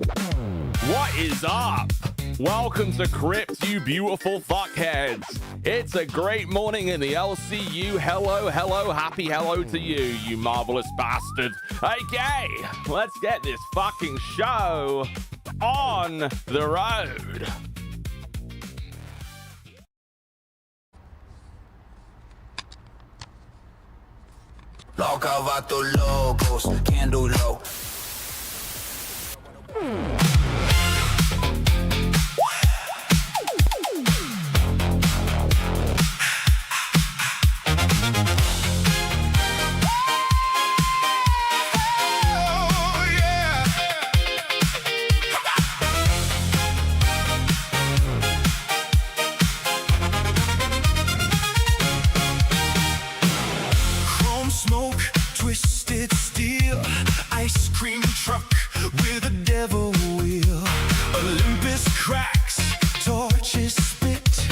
What is up? Welcome to Crypt, you beautiful fuckheads. It's a great morning in the LCU. Hello, hello, happy hello to you, you marvelous bastard. Okay, let's get this fucking show on the road. Loca vatos locos, candle low. Smoke, twisted steel, ice cream truck with a devil wheel. Olympus cracks, torches spit,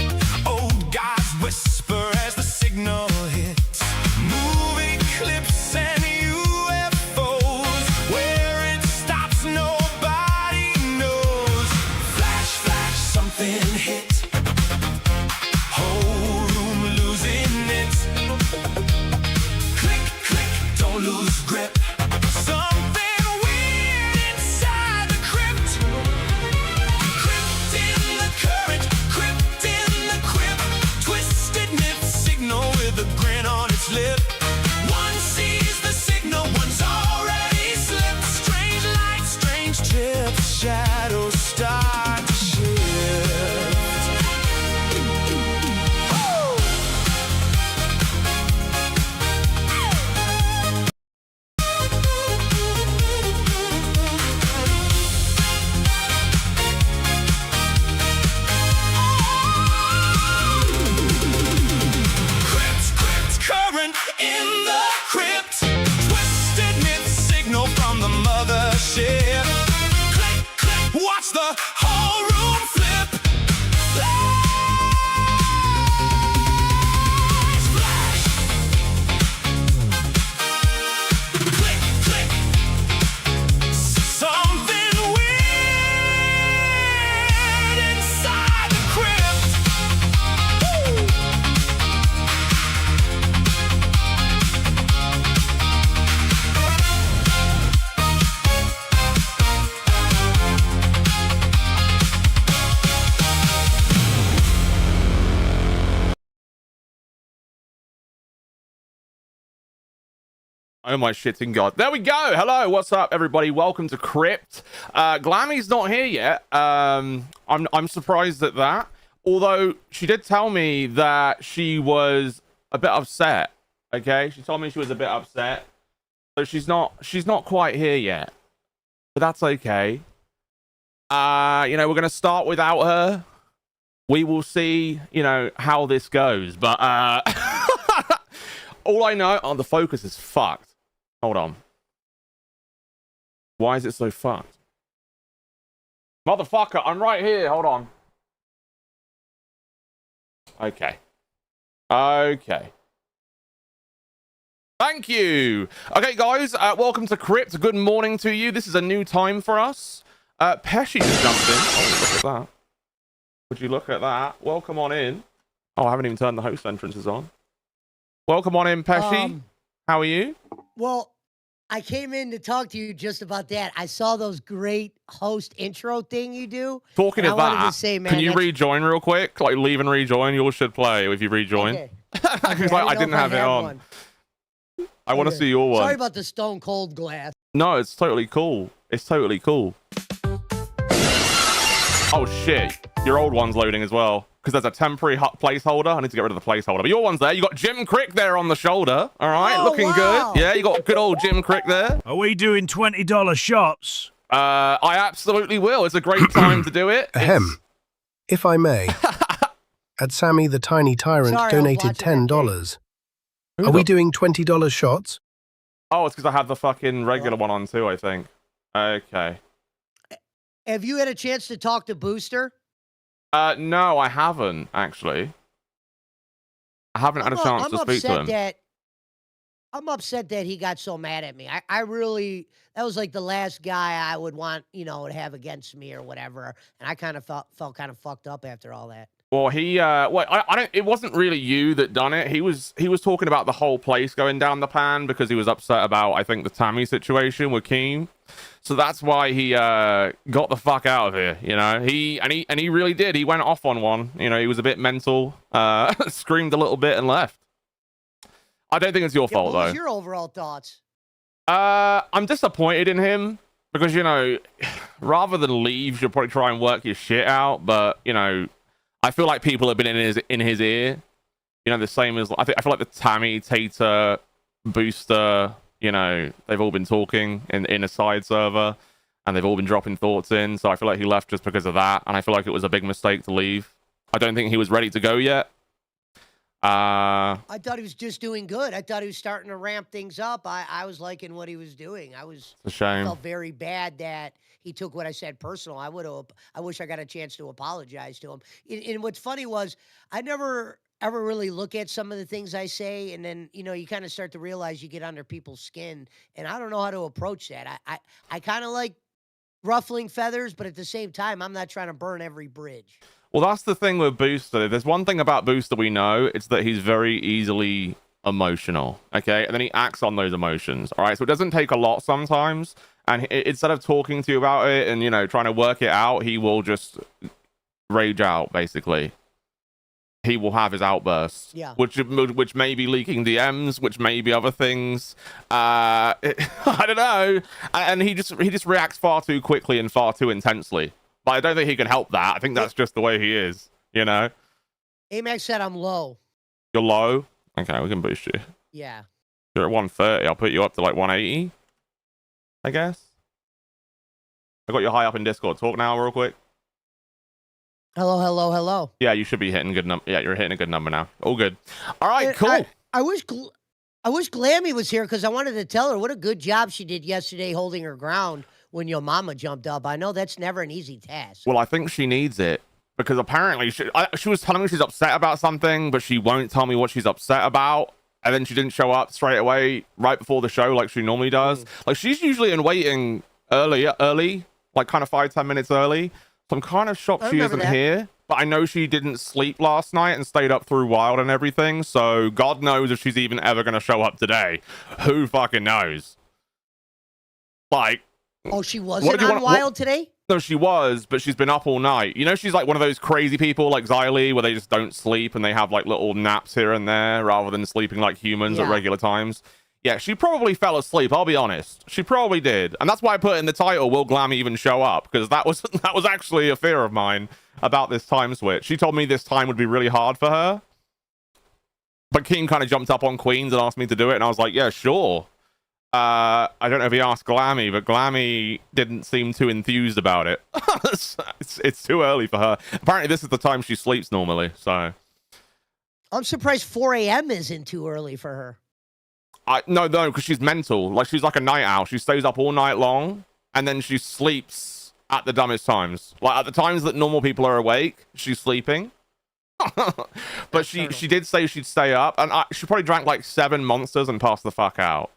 old guys whisper as the signal hits. Moving clips and UFOs, where it stops nobody knows. Flash, flash, something hit. Whole room losing it. Don't lose grip. Something weird inside the crypt. Crypt in the current, crypt in the crypt. Twisted myth signal with a grin on its lip. One sees the signal, one's already slipped. Strange lights, strange tips, shadows start to shift. Current in the crypt. Twisted myth signal from the mothership. Click, click, watch the whole room flip. Flash, flash. Click, click. Something weird inside the crypt. Woo! Oh my shitting god. There we go. Hello, what's up, everybody? Welcome to Crypt. Glamy's not here yet. I'm surprised at that. Although she did tell me that she was a bit upset. Okay, she told me she was a bit upset. So she's not quite here yet. But that's okay. You know, we're gonna start without her. We will see, you know, how this goes. But all I know, oh, the focus is fucked. Hold on. Why is it so fucked? Motherfucker, I'm right here. Hold on. Okay. Okay. Thank you. Okay, guys, welcome to Crypt. Good morning to you. This is a new time for us. Pesci just jumped in. Oh, look at that. Would you look at that? Welcome on in. Oh, I haven't even turned the host entrances on. Welcome on in, Pesci. How are you? Well, I came in to talk to you just about that. I saw those great host intro thing you do. Talking of wanted that, to say, man, can you that's- rejoin real quick? Like, leave and rejoin. Yours should play if you rejoin. Okay. Because I didn't have it on. One. I want to see your one. Sorry about the stone cold glass. No, it's totally cool. It's totally cool. Oh, shit. Your old one's loading as well. Because there's a temporary placeholder. I need to get rid of the placeholder. But your one's there. You got Jim Crick there on the shoulder. All right, Oh, looking wow. good. Yeah, you got good old Jim Crick there. Are we doing $20 shots? I absolutely will. It's a great time to do it. Ahem. If I may, at Sammy the Tiny Tyrant Sorry, I was donated watching that $10. Are we doing $20 shots? Oh, it's because I have the fucking regular one on too, I think. Okay. Have you had a chance to talk to Booster? No, I haven't, actually. I haven't had a chance to speak to him. I'm upset that he got so mad at me. I really that was like the last guy I would want, to have against me or whatever. And I kind of felt kind of fucked up after all that. Well, I don't. It wasn't really you that done it. He was talking about the whole place going down the pan because he was upset about, I think, the Tammy situation with Keem. So that's why he got the fuck out of here. He really did. He went off on one. He was a bit mental, screamed a little bit and left. I don't think it's your fault What though. was your overall thoughts? I'm disappointed in him because rather than leave, you should probably try and work your shit out. But I feel like people have been in his ear. The same as I feel like the Tammy, Tater, Booster. They've all been talking in a side server, and they've all been dropping thoughts in. So I feel like he left just because of that, and I feel like it was a big mistake to leave. I don't think he was ready to go yet. I thought he was just doing good. I thought he was starting to ramp things up. I was liking what he was doing. It's a shame. I felt very bad that he took what I said personal. I wish I got a chance to apologize to him. And what's funny was I never ever really look at some of the things I say, and then you kind of start to realize you get under people's skin, and I don't know how to approach that. I kind of like ruffling feathers, but at the same time, I'm not trying to burn every bridge. Well, that's the thing with Booster. There's one thing about Booster we know. It's that he's very easily emotional. Okay. And then he acts on those emotions. All right. So it doesn't take a lot sometimes. And instead of talking to you about it and, trying to work it out, he will just rage out, basically. He will have his outbursts. Yeah. Which may be leaking DMs, which may be other things. I don't know. And he just reacts far too quickly and far too intensely. But I don't think he can help that. I think that's just the way he is, Amax said I'm low. You're low? Okay, we can boost you. Yeah. You're at 130. I'll put you up to like 180, I guess. I got you high up in Discord. Talk now real quick. Hello, hello, hello. Yeah, you should be hitting good number. Yeah, you're hitting a good number now. All good. All right, And cool. I wish Glammy was here because I wanted to tell her what a good job she did yesterday holding her ground when your mama jumped up. I know that's never an easy task. Well, I think she needs it because apparently she was telling me she's upset about something, but she won't tell me what she's upset about. And then she didn't show up straight away right before the show like she normally does. Like she's usually in waiting early, like kind of 5-10 minutes early. So I'm kind of shocked she isn't here. But I know she didn't sleep last night and stayed up through Wild and everything. So God knows if she's even ever going to show up today. Who fucking knows? Like, oh, she wasn't on Wild today? No, she was, but she's been up all night. She's like one of those crazy people like Xylee where they just don't sleep and they have like little naps here and there rather than sleeping like humans at regular times. Yeah, she probably fell asleep, I'll be honest. She probably did. And that's why I put in the title, will Glamy even show up? Because that was actually a fear of mine about this time switch. She told me this time would be really hard for her. But King kind of jumped up on Queens and asked me to do it, and I was like, yeah, sure. I don't know if he asked Glamy, but Glamy didn't seem too enthused about it. It's too early for her. Apparently, this is the time she sleeps normally, so... I'm surprised 4 a.m. isn't too early for her. No, because she's mental. Like, she's like a night owl. She stays up all night long, and then she sleeps at the dumbest times. Like, at the times that normal people are awake, she's sleeping. But she did say she'd stay up, and she probably drank like 7 monsters and passed the fuck out.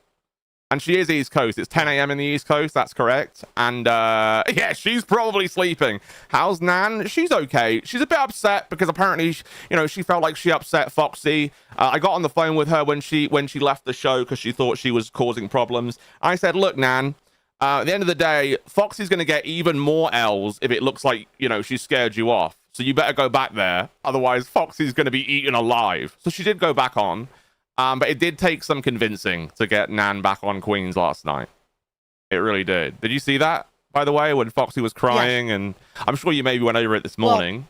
And she is East Coast. It's 10 a.m. in the East Coast. That's correct. And yeah, she's probably sleeping. How's Nan? She's okay. She's a bit upset because apparently, she felt like she upset Foxy. I got on the phone with her when she left the show because she thought she was causing problems. I said, look, Nan, at the end of the day, Foxy's going to get even more L's if it looks like, she scared you off. So you better go back there. Otherwise, Foxy's going to be eaten alive. So she did go back on. But it did take some convincing to get Nan back on Queens last night. It really did. Did you see that, by the way, when Foxy was crying? Yes. And I'm sure you maybe went over it this morning.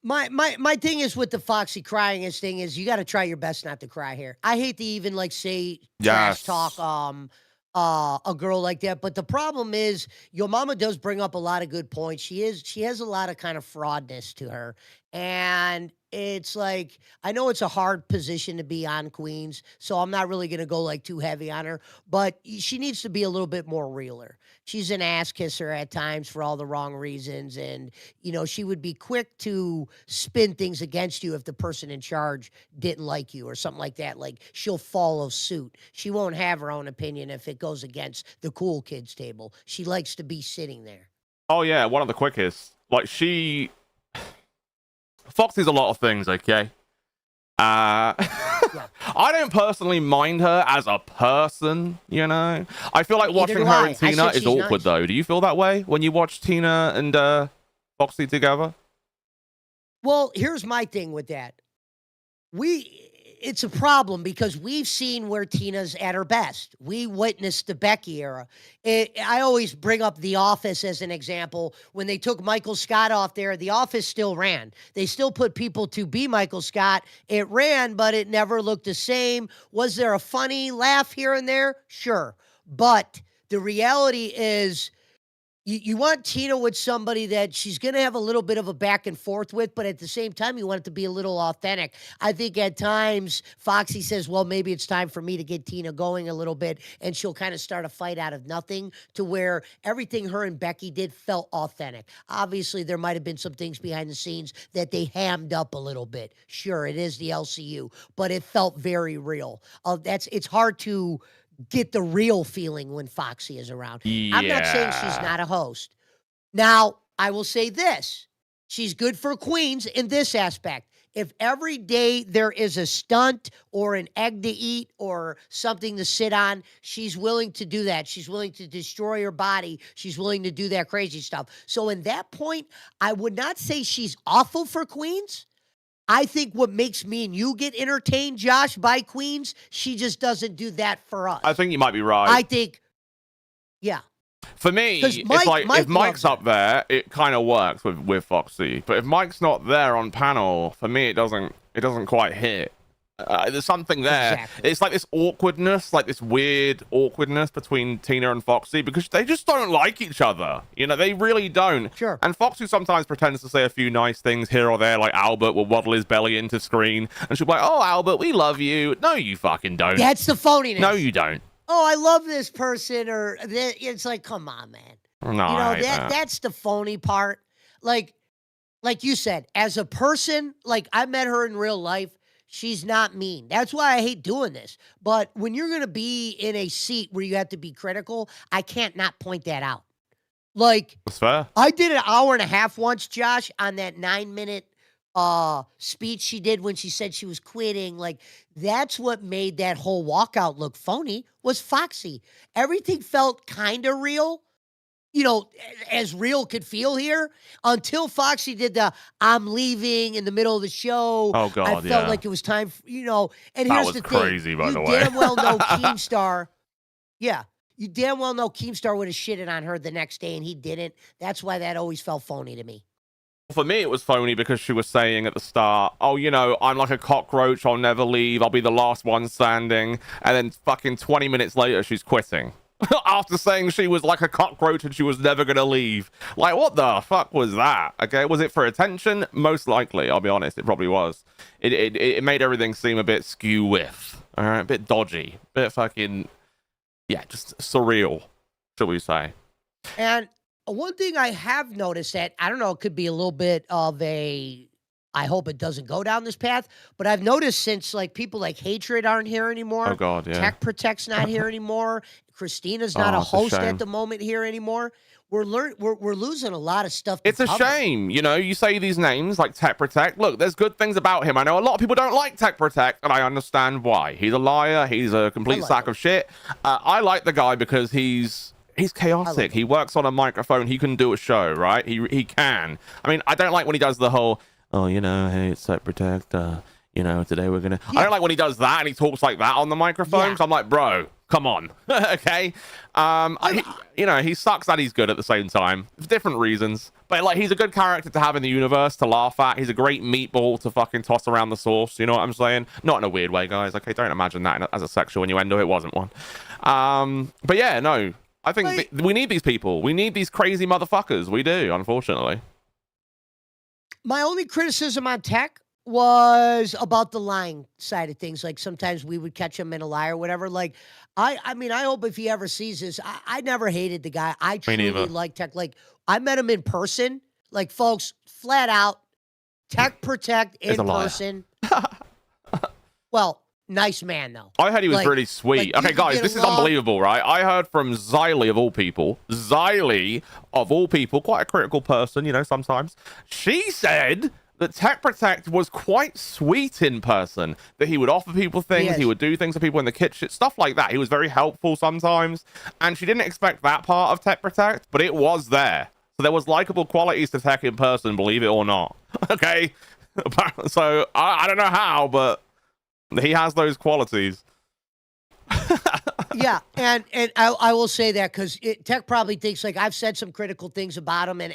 Well, my thing is with the Foxy crying thing is you got to try your best not to cry here. I hate to even say trash talk a girl like that, but the problem is your mama does bring up a lot of good points. She has a lot of kind of fraudness to her, and it's like I know it's a hard position to be on Queens, so I'm not really gonna go like too heavy on her, but she needs to be a little bit more realer. She's an ass kisser at times for all the wrong reasons, and she would be quick to spin things against you if the person in charge didn't like you or something like that. Like she'll follow suit. She won't have her own opinion if it goes against the cool kids table. She likes to be sitting there. Oh yeah, one of the quickest. Like Foxy's a lot of things, okay? I don't personally mind her as a person, I feel like watching her and Tina is awkward nice. though. Do you feel that way when you watch Tina and Foxy together? Well, here's my thing with that. It's a problem because we've seen where Tina's at her best. We witnessed the Becky era. I always bring up The Office as an example. When they took Michael Scott off there, The Office still ran. They still put people to be Michael Scott. It ran, but it never looked the same. Was there a funny laugh here and there? Sure. But the reality is, you want Tina with somebody that she's going to have a little bit of a back and forth with, but at the same time, you want it to be a little authentic. I think at times, Foxy says, well, maybe it's time for me to get Tina going a little bit, and she'll kind of start a fight out of nothing to where everything her and Becky did felt authentic. Obviously, there might have been some things behind the scenes that they hammed up a little bit. Sure, it is the LCU, but it felt very real. It's hard to get the real feeling when Foxy is around. Yeah. I'm not saying she's not a host. Now, I will say this. She's good for Queens in this aspect. If every day there is a stunt or an egg to eat or something to sit on, she's willing to do that. She's willing to destroy her body. She's willing to do that crazy stuff. So in that point, I would not say she's awful for Queens. I think what makes me and you get entertained, Josh, by Queens, she just doesn't do that for us. I think you might be right. I think, yeah. For me, it's like if Mike's up there, it kind of works with Foxy. But if Mike's not there on panel, for me, it doesn't quite hit. There's something there. Exactly. It's like this awkwardness, like this weird awkwardness between Tina and Foxy because they just don't like each other. They really don't. Sure. And Foxy sometimes pretends to say a few nice things here or there, like Albert will waddle his belly into screen and she'll be like, oh, Albert, we love you. No, you fucking don't. That's the phoniness. No, you don't. Oh, I love this person, or it's like, come on, man. No, I hate that. That's the phony part. Like you said, as a person, like I met her in real life. She's not mean. That's why I hate doing this. But when you're going to be in a seat where you have to be critical, I can't not point that out. Like, That's fair. I did an hour and a half once, Josh, on that 9-minute speech she did when she said she was quitting. Like, that's what made that whole walkout look phony, was Foxy. Everything felt kind of real. As real could feel here, until Foxy did the "I'm leaving" in the middle of the show. Oh God, I felt like it was time for, and that here's was the crazy, thing. by the You way. damn well know Keemstar. Yeah, you damn well know Keemstar would have shitted on her the next day, and he didn't. That's why that always felt phony to me. For me, it was phony because she was saying at the start, oh, I'm like a cockroach. I'll never leave. I'll be the last one standing. And then fucking 20 minutes later, she's quitting. After saying she was like a cockroach and she was never going to leave. Like, what the fuck was that? Okay, was it for attention? Most likely, I'll be honest. It probably was. It made everything seem a bit skew-whiff. All right, a bit dodgy. A bit fucking, just surreal, shall we say. And one thing I have noticed that, I don't know, it could be a little bit of I hope it doesn't go down this path, but I've noticed since like people like Hatred aren't here anymore. Oh God, yeah. Tech Protect's not here anymore. Christina's not a host at the moment here anymore. We're losing a lot of stuff. It's a shame, you say these names like Tech Protect. Look, there's good things about him. I know a lot of people don't like Tech Protect, and I understand why. He's a liar. He's a complete sack of shit. I like the guy because he's chaotic. He works on a microphone. He can do a show, right? He can. I mean, I don't like when he does the whole, hey, it's Tech Protect. Today we're gonna. I don't like when he does that and he talks like that on the microphone. Yeah. So I'm like, bro, come on, okay. He sucks and he's good at the same time for different reasons. But like, he's a good character to have in the universe to laugh at. He's a great meatball to fucking toss around the sauce. You know what I'm saying? Not in a weird way, guys. Okay, don't imagine that as a sexual innuendo. It wasn't one. But yeah, no. I think we need these people. We need these crazy motherfuckers. We do, unfortunately. My only criticism on Tech was about the lying side of things. Like sometimes we would catch him in a lie or whatever. Like I mean, I hope if he ever sees this, I never hated the guy. I Me truly neither. like Tech. Like I met him in person. Like folks, flat out, Tech Protect Is in a liar. person. Well, nice man though. I heard he was Like- really sweet. like, Okay, you guys, get this is along- unbelievable, right? I heard from Xylee of all people, quite a critical person, you know, sometimes. She said that Tech Protect was quite sweet in person, that he would offer people things, Yes. he would do things for people in the kitchen, stuff like that. He was very helpful sometimes, and she didn't expect that part of Tech Protect, but it was there. So there was likable qualities to Tech in person, believe it or not. Okay? So I don't know how, but he has those qualities. Yeah, and I will say that because Tech probably thinks like I've said some critical things about him, and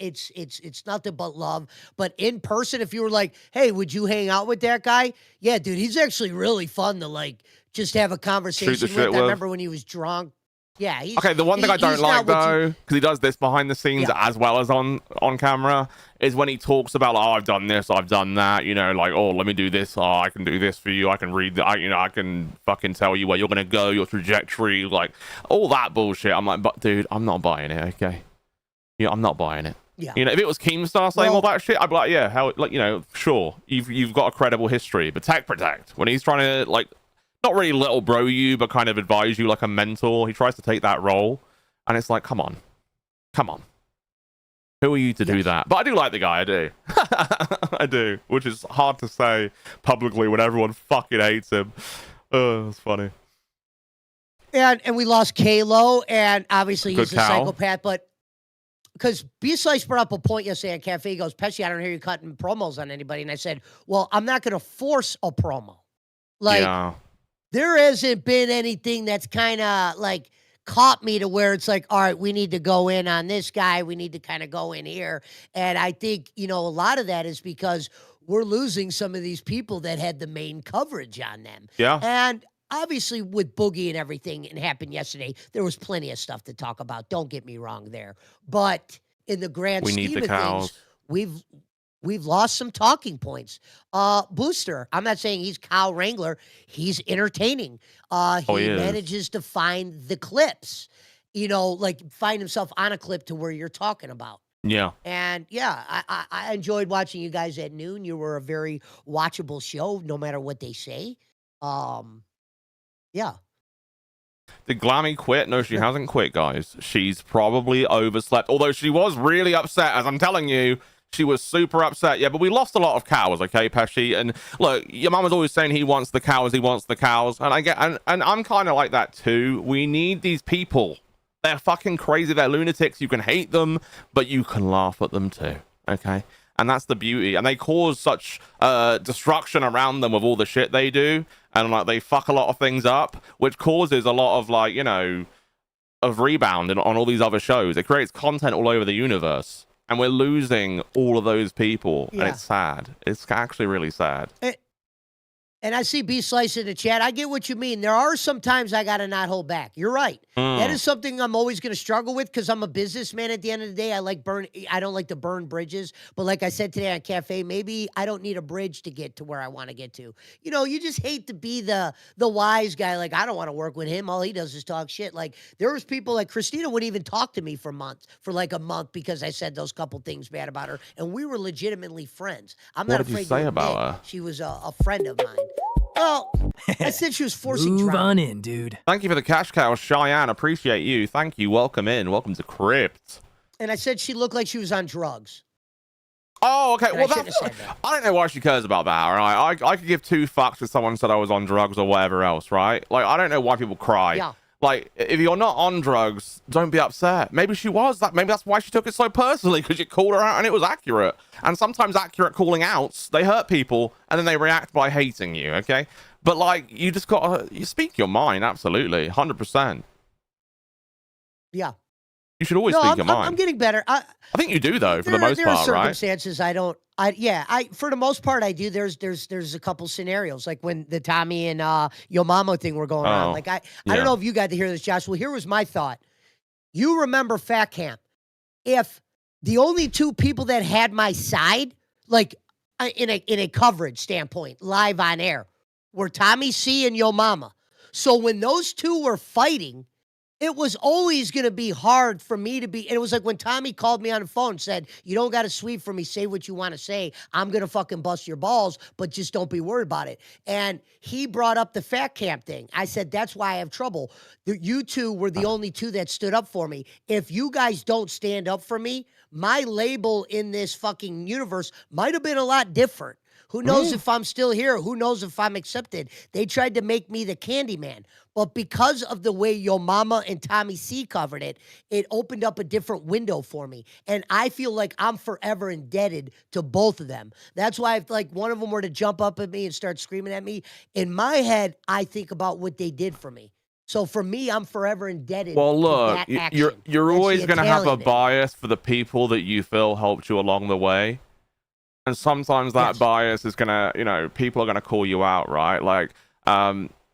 it's nothing but love. But in person, if you were like, hey, would you hang out with that guy? Yeah, dude, he's actually really fun to like just have a conversation shit with. I with. remember when he was drunk. Yeah, he's Okay, the one thing I don't he's like not what you- though, because he does this behind the scenes Yeah. as well as on camera, is when he talks about, like, oh, I've done this, I've done that, you know, like, oh, let me do this, oh, I can do this for you, I can read that, I can fucking tell you where you're gonna go, your trajectory, like all that bullshit. I'm like, but dude, I'm not buying it. Okay, yeah, I'm not buying it. Yeah. You know, if it was Keemstar saying Well- all that shit, I'd be like, yeah, how, like, you know, sure, you've got a credible history, but Tech Protect, when he's trying to, like, not really little bro you, but kind of advise you like a mentor, he tries to take that role, and it's like, come on. Who are you to do that? But I do like the guy, I do. I do, which is hard to say publicly when everyone fucking hates him. Oh, it's funny. And we lost Kalo, and obviously Good he's a cow. psychopath, but because B-Slice brought up a point yesterday at Cafe, he goes, Pesci, I don't hear you cutting promos on anybody. And I said, well, I'm not going to force a promo. Like, Yeah. there hasn't been anything that's kind of like caught me to where it's like, all right, we need to go in on this guy. We need to kind of go in here. And I think, you know, a lot of that is because we're losing some of these people that had the main coverage on them. Yeah. And obviously with Boogie and everything it happened yesterday, there was plenty of stuff to talk about. Don't get me wrong there. But in the grand We scheme need the of cows. things, we've lost some talking points. Booster, I'm not saying he's cow wrangler. He's entertaining. He he is. manages to find the clips, you know, like find himself on a clip to where you're talking about. Yeah. And yeah, I enjoyed watching you guys at noon. You were a very watchable show, no matter what they say. Yeah. Did Glamy quit? No, she hasn't quit, guys. She's probably overslept. Although she was really upset, as I'm telling you. She was super upset. Yeah, but we lost a lot of cows, okay, Pesci? And look, your mum was always saying he wants the cows, And I get, and I'm kind of like that too. We need these people. They're fucking crazy. They're lunatics. You can hate them, but you can laugh at them too, okay? And that's the beauty. And they cause such destruction around them with all the shit they do. And like they fuck a lot of things up, which causes a lot of like, you know, of rebound on all these other shows. It creates content all over the universe. And we're losing all of those people. Yeah. And it's sad. It's actually really sad. And I see B Slice in the chat. I get what you mean. There are some times I got to not hold back. You're right. That is something I'm always going to struggle with because I'm a businessman at the end of the day. I don't like to burn bridges. But like I said today on Cafe, maybe I don't need a bridge to get to where I want to get to. You know, you just hate to be the wise guy. Like, I don't want to work with him. All he does is talk shit. Like, there was people like Christina wouldn't even talk to me for like a month because I said those couple things bad about her. And we were legitimately friends. I'm What not did you afraid say to about admit her? she was a friend of mine. Well, I said she was forcing Move drama. on in, dude. Thank you for the cash cow, Cheyenne. Appreciate you. Thank you. Welcome in. Welcome to Crypt. And I said she looked like she was on drugs. Oh, okay. And Well, I shouldn't that's, have said that. I don't know why she cares about that, all right? I could give two fucks if someone said I was on drugs or whatever else, right? Like, I don't know why people cry. Yeah. Like, if you're not on drugs, don't be upset. Maybe she was. Maybe that's why she took it so personally, because you called her out and it was accurate. And sometimes accurate calling outs, they hurt people, and then they react by hating you, okay? But, like, you just got to... You speak your mind, absolutely. 100%. Yeah. You should always No, speak I'm, your I'm, mind. I'm getting better. I think you do, though, for the most there are part, right? circumstances for the most part I do. There's a couple scenarios like when the Tommy and Yo Mama thing were going on. Oh, Like I yeah. don't know if you got to hear this, Josh. Well, here was my thought. You remember Fat Camp? If the only two people that had my side, like in a coverage standpoint, live on air, were Tommy C and Yo Mama. So when those two were fighting, it was always going to be hard for me to be. And it was like when Tommy called me on the phone and said, "You don't got to sweep for me. Say what you want to say. I'm going to fucking bust your balls, but just don't be worried about it." And he brought up the fat camp thing. I said, "That's why I have trouble. You two were the only two that stood up for me. If you guys don't stand up for me, my label in this fucking universe might have been a lot different. Who knows if I'm still here? Who knows if I'm accepted?" They tried to make me the Candyman. But because of the way Yo Mama and Tommy C covered it, it opened up a different window for me. And I feel like I'm forever indebted to both of them. That's why if like one of them were to jump up at me and start screaming at me, in my head, I think about what they did for me. So for me, I'm forever indebted Well, to look, that you're action. you're That's always the going to have a Italian in me. bias for the people that you feel helped you along the way. And sometimes that Yes. bias is going to, people are going to call you out, right? Like,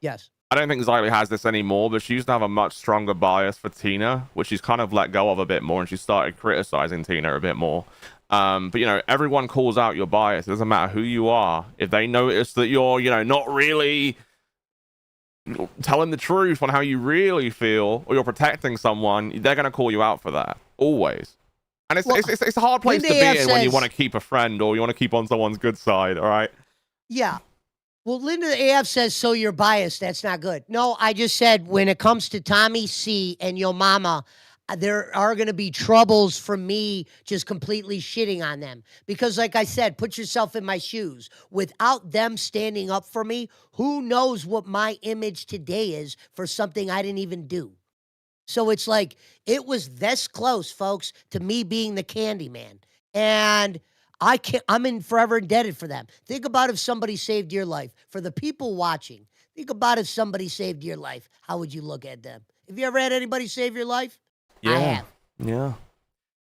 Yes. I don't think Xylee has this anymore, but she used to have a much stronger bias for Tina, which she's kind of let go of a bit more, and she started criticizing Tina a bit more. But everyone calls out your bias. It doesn't matter who you are. If they notice that you're, not really telling the truth on how you really feel, or you're protecting someone, they're going to call you out for that. Always. And it's a hard place to be in when you want to keep a friend or you want to keep on someone's good side, all right? Yeah. Well, Linda AF says, "So you're biased. That's not good." No, I just said when it comes to Tommy C and Yo Mama, there are going to be troubles for me just completely shitting on them. Because like I said, put yourself in my shoes. Without them standing up for me, who knows what my image today is for something I didn't even do. So it's like, it was this close, folks, to me being the Candyman. And I'm forever indebted for them. Think about if somebody saved your life. For the people watching, think about if somebody saved your life. How would you look at them? Have you ever had anybody save your life? I have. Yeah.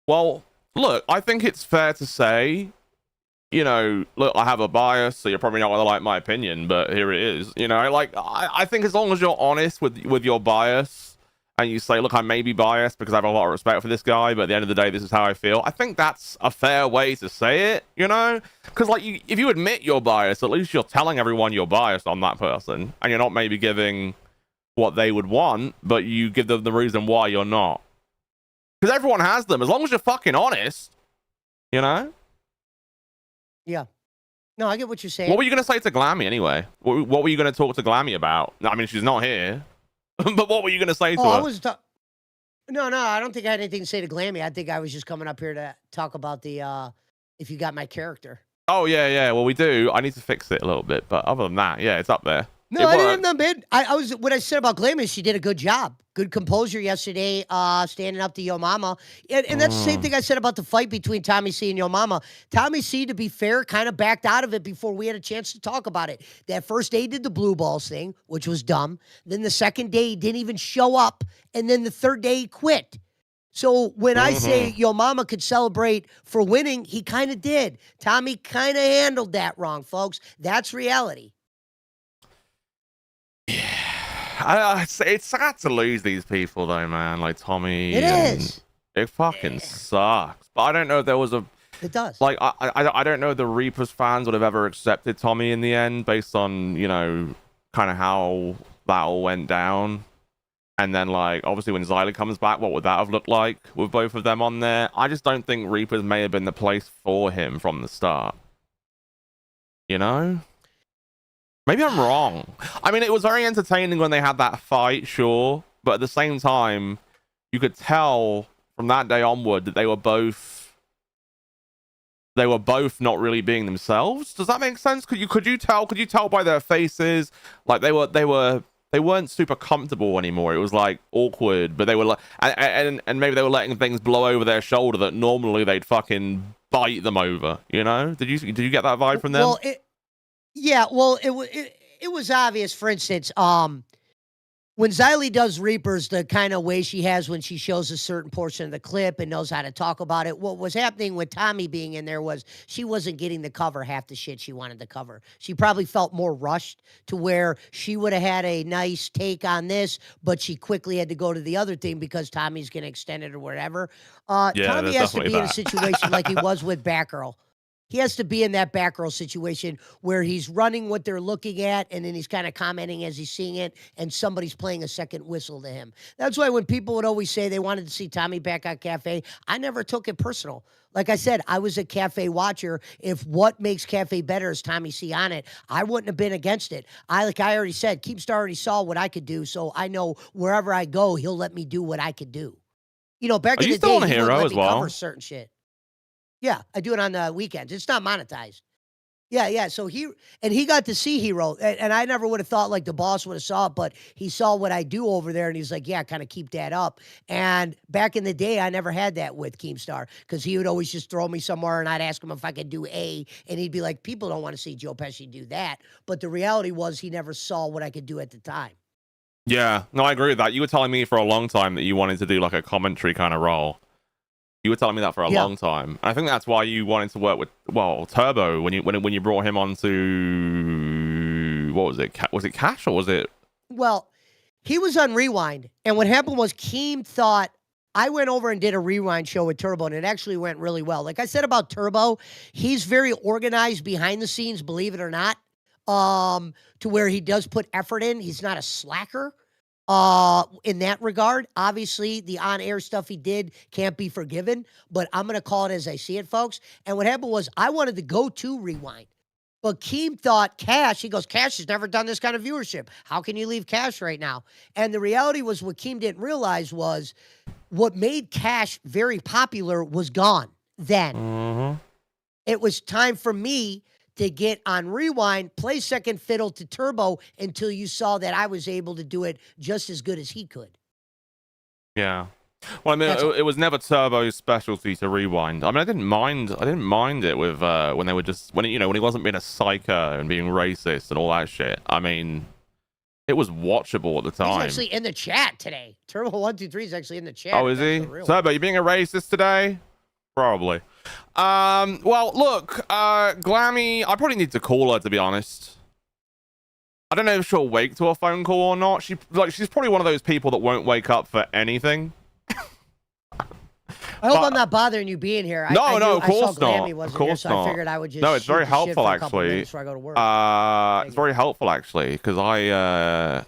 Well, look, I think it's fair to say, look, I have a bias, so you're probably not going to like my opinion, but here it is. I think as long as you're honest with your bias, and you say, look, I may be biased because I have a lot of respect for this guy, but at the end of the day, this is how I feel. I think that's a fair way to say it, Because, if you admit you're biased, at least you're telling everyone you're biased on that person, and you're not maybe giving what they would want, but you give them the reason why you're not. Because everyone has them, as long as you're fucking honest, Yeah. No, I get what you're saying. What were you going to say to Glamy, anyway? What were you going to talk to Glamy about? I mean, she's not here. But what were you going to say to her? No, I don't think I had anything to say to Glamy. I think I was just coming up here to talk about the if you got my character. Oh, yeah. Well, we do. I need to fix it a little bit. But other than that, yeah, it's up there. No, I didn't have bad. What I said about Glamy is she did a good job. Good composure yesterday, standing up to Yo Mama. And that's the same thing I said about the fight between Tommy C and Yo Mama. Tommy C, to be fair, kind of backed out of it before we had a chance to talk about it. That first day he did the blue balls thing, which was dumb. Then the second day he didn't even show up. And then the third day he quit. So when I say Yo Mama could celebrate for winning, he kind of did. Tommy kind of handled that wrong, folks. That's reality. It's sad to lose these people, though, man. Like Tommy. It is. It fucking sucks. But I don't know if there was a. It does. Like, I don't know if the Reapers fans would have ever accepted Tommy in the end based on, kind of how that all went down. And then, obviously when Xylee comes back, what would that have looked like with both of them on there? I just don't think Reapers may have been the place for him from the start. Maybe I'm wrong. I mean, it was very entertaining when they had that fight, sure. But at the same time, you could tell from that day onward that they were both not really being themselves. Does that make sense? Could you tell by their faces? Like they weren't super comfortable anymore. It was awkward, but they were and maybe they were letting things blow over their shoulder that normally they'd fucking bite them over, Did you get that vibe from them? Well, it was obvious. For instance, when Xylee does Reapers, the kind of way she has when she shows a certain portion of the clip and knows how to talk about it, what was happening with Tommy being in there was she wasn't getting to cover half the shit she wanted to cover. She probably felt more rushed to where she would have had a nice take on this, but she quickly had to go to the other thing because Tommy's going to extend it or whatever. Tommy has to be in a situation like he was with Batgirl. he has to be in that Batgirl situation where he's running what they're looking at, and then he's kind of commenting as he's seeing it, and somebody's playing a second whistle to him. That's why when people would always say they wanted to see Tommy back on Cafe, I never took it personal. Like I said, I was a Cafe watcher. If what makes Cafe better is Tommy C on it, I wouldn't have been against it. Like I already said, Keemstar already saw what I could do, so I know wherever I go, he'll let me do what I could do. You know, back Are in you the still day, on he Hero wouldn't let as me well? cover certain shit. Yeah, I do it on the weekends. It's not monetized. Yeah. So he got to see Hero, and I never would have thought like the boss would have saw it, but he saw what I do over there, and he's like, yeah, kind of keep that up. And back in the day, I never had that with Keemstar because he would always just throw me somewhere, and I'd ask him if I could do A, and he'd be like, people don't want to see Joe Pesci do that. But the reality was he never saw what I could do at the time. Yeah, no, I agree with that. You were telling me for a long time that you wanted to do like a commentary kind of role. You were telling me that for a long time. And I think that's why you wanted to work with Turbo when you brought him on to what was it? Was it Cash or was it? Well, he was on Rewind, and what happened was Keem thought I went over and did a Rewind show with Turbo, and it actually went really well. Like I said about Turbo, he's very organized behind the scenes, believe it or not, to where he does put effort in. He's not a slacker. In that regard, obviously the on-air stuff he did can't be forgiven, but I'm going to call it as I see it, folks. And what happened was I wanted to go to Rewind, but Keem thought Cash, he goes, Cash has never done this kind of viewership. How can you leave Cash right now? And the reality was what Keem didn't realize was what made Cash very popular was gone then. Mm-hmm. It was time for me to get on Rewind, play second fiddle to Turbo until you saw that I was able to do it just as good as he could. Yeah. Well, I mean, it was never Turbo's specialty to rewind. I mean, I didn't mind it with when they were just when he wasn't being a psycho and being racist and all that shit. I mean, it was watchable at the time. He's actually in the chat today. Turbo123 is actually in the chat. Oh, is he? Turbo, you being a racist today? Probably. Well, look, Glamy, I probably need to call her, to be honest. I don't know if she'll wake to a phone call or not. She's probably one of those people that won't wake up for anything. I hope I'm not bothering you being here. No, of course not. Of course so not. I figured I would just. No, it's very shoot the shit helpful for a couple actually. minutes before I go to work. It's very helpful actually because I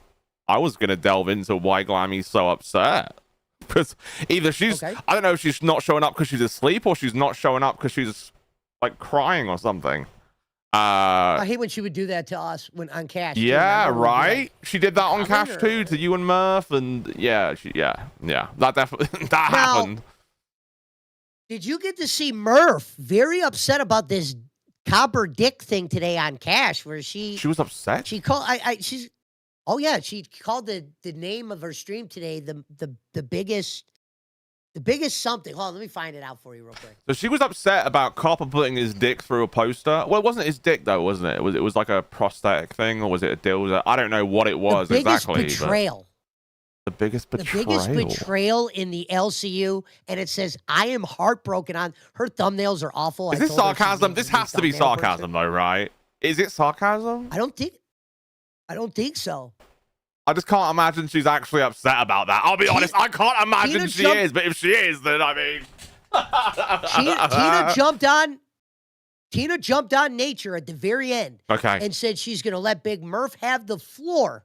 was gonna delve into why Glamy's so upset. Because either she's, I don't know if she's not showing up because she's asleep or she's not showing up because she's like crying or something. I hate when she would do that to us on Cash. Yeah, right. Like, she did that on Cash too to you and Murph, and yeah, that definitely happened. Did you get to see Murph very upset about this copper dick thing today on Cash, where she was upset? She called she's. Oh yeah, she called the name of her stream today the biggest something. Hold on, let me find it out for you real quick. So she was upset about Copper putting his dick through a poster. Well, it wasn't his dick though, wasn't it? It was like a prosthetic thing, or was it a dildo? I don't know what it was exactly. Betrayal. The biggest betrayal. The biggest betrayal in the LCU, and it says, "I am heartbroken." On her thumbnails are awful. Is this sarcasm? This has to be sarcasm, though, right? Is it sarcasm? I don't think so. I just can't imagine she's actually upset about that. I'll be honest, I can't imagine she is, but if she is, then I mean... Tina jumped on Nature at the very end. Okay. And said she's going to let Big Murph have the floor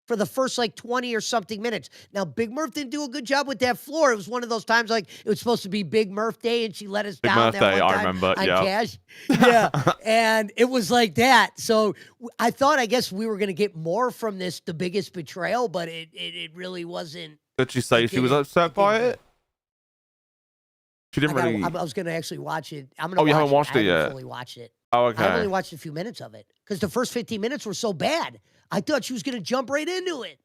for the first like 20 or something minutes. Now, Big Murph didn't do a good job with that floor. It was one of those times like it was supposed to be Big Murph Day, and she let us down. Big Murph Day, I remember. Yeah. Cash. Yeah. And it was like that. So I guess we were going to get more from this, the biggest betrayal, but it really wasn't. Did she say she was upset by it? She didn't really. I was going to actually watch it. I'm going to. You haven't watched it yet? I haven't fully watched it. Oh, okay. I only watched a few minutes of it because the first 15 minutes were so bad. I thought she was going to jump right into it.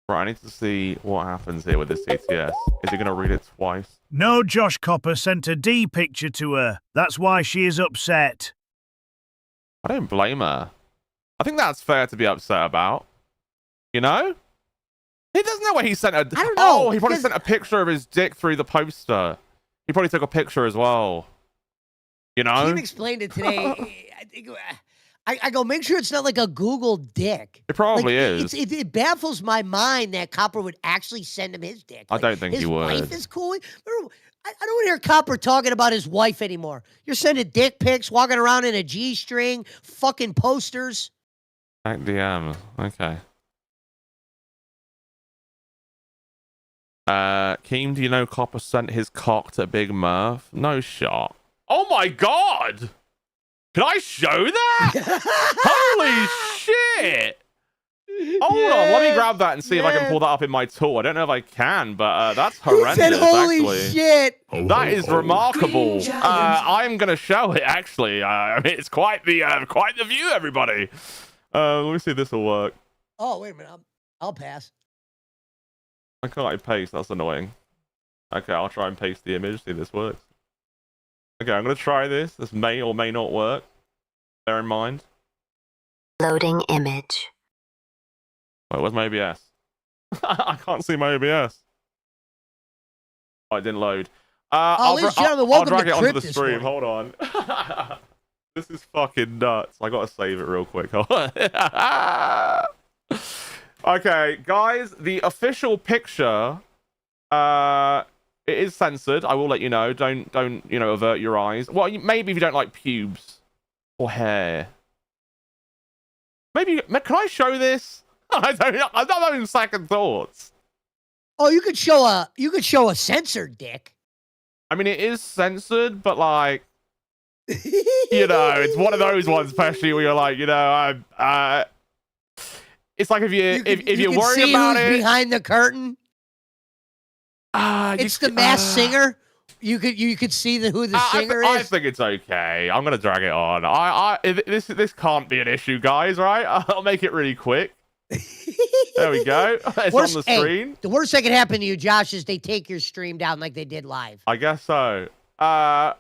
Right, I need to see what happens here with this CTS. Is he going to read it twice? No, Josh Copper sent a D picture to her. That's why she is upset. I don't blame her. I think that's fair to be upset about. You know? He doesn't know where he sent a... I don't know. Oh, he probably sent a picture of his dick through the poster. He probably took a picture as well. You know? He explained it today. I go, make sure it's not like a Google dick. It probably is. It baffles my mind that Copper would actually send him his dick. I don't think he would. His wife is cool. I don't want to hear Copper talking about his wife anymore. You're sending dick pics, walking around in a G-string, fucking posters. Back DM. Okay. Keem, do you know Copper sent his cock to Big Murph? No shot. Oh my god! Can I show that? Holy shit! Hold on, let me grab that and see if I can pull that up in my tool. I don't know if I can, but that's horrendous. Said, holy actually. shit! That is remarkable. I'm gonna show it actually. I mean, it's quite the view, everybody. Let me see if this will work. Oh, wait a minute. I'll pass. I can't paste. That's annoying. Okay, I'll try and paste the image. See if this works. Okay, I'm gonna try this. This may or may not work. Bear in mind. Loading image. Wait, where's my OBS? I can't see my OBS. Oh, it didn't load. ladies and gentlemen, welcome I'll to drag it onto Crypt the this stream. morning. Hold on. This is fucking nuts. I gotta save it real quick. Hold on. Okay, guys, the official picture, it is censored. I will let you know. Don't avert your eyes. Well, maybe if you don't like pubes or hair. Maybe can I show this? I don't know. I'm not having second thoughts. Oh, you could show a censored dick. I mean, it is censored, but like, it's one of those ones, especially where you're like, it's like if you're worried about it behind the curtain. It's the Masked Singer. You could see who the singer is. I think it's okay. I'm gonna drag it on. This can't be an issue, guys. Right? I'll make it really quick. There we go. It's on the screen. The worst that can happen to you, Josh, is they take your stream down like they did live. I guess so. That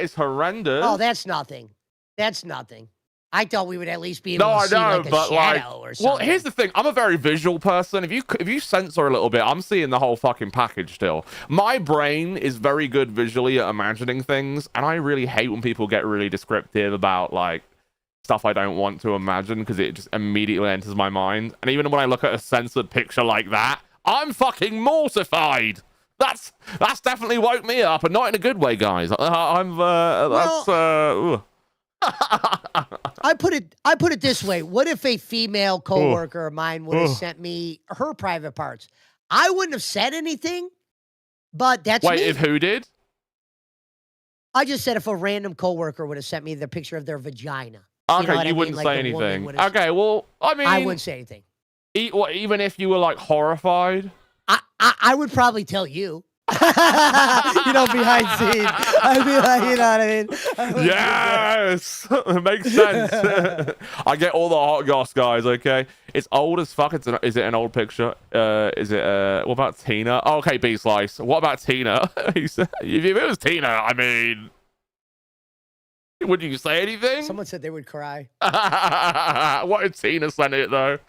is horrendous. Oh, that's nothing. That's nothing. I thought we would at least be able to see like a shadow or something. Well, here's the thing. I'm a very visual person. If you censor a little bit, I'm seeing the whole fucking package still. My brain is very good visually at imagining things, and I really hate when people get really descriptive about like stuff I don't want to imagine because it just immediately enters my mind. And even when I look at a censored picture like that, I'm fucking mortified. That's definitely woke me up, and not in a good way, guys. I put it this way. What if a female coworker of mine would have sent me her private parts? I wouldn't have said anything, but that's me. If who did? I just said if a random coworker would have sent me the picture of their vagina. Okay, you wouldn't say anything. Okay, well, I mean, I wouldn't say anything. Even if you were like horrified? I would probably tell you. Behind scenes. I'd be like, you know what I mean? Yes! It makes sense. I get all the hot goss, guys, okay? It's old as fuck. Is it an old picture? Is it, what about Tina? Oh, okay, B-Slice. What about Tina? If it was Tina, I mean... Would you say anything? Someone said they would cry. What if Tina sent it, though?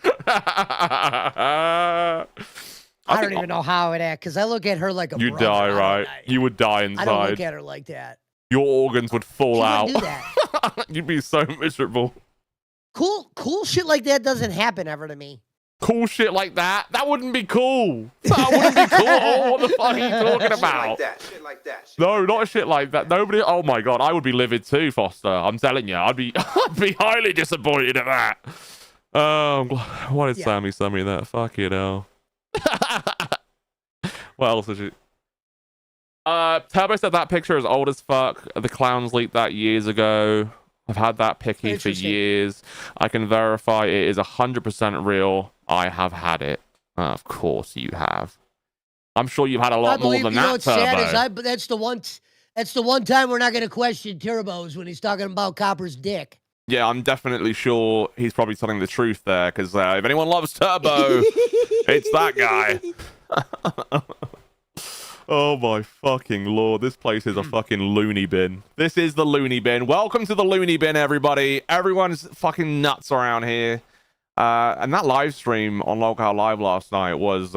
I don't even know how it act because I look at her like a You'd brother. die, right? You would die inside. I don't look at her like that. Your organs would fall out. Do that. You'd be so miserable. Cool shit like that doesn't happen ever to me. Cool shit like that? That wouldn't be cool. That wouldn't be cool. What the fuck are you talking about? Shit like that. No, not shit like that. Nobody. Oh my god, I would be livid too, Foster. I'm telling you, I'd be highly disappointed at that. Why did Sammy send me that? Fuck you know. What else is it? Turbo said that picture is old as fuck. The clowns leaked that years ago. I've had that picky for years. I can verify it is 100% real. I have had it. Of course you have. I'm sure you've had a lot more than that, Turbo. That's the one time we're not going to question Turbo's when he's talking about Copper's dick. Yeah, I'm definitely sure he's probably telling the truth there, because if anyone loves Turbo, it's that guy. Oh my fucking lord, this place is a fucking loony bin. This is the loony bin. Welcome to the loony bin, everybody. Everyone's fucking nuts around here. And that live stream on Local Live last night was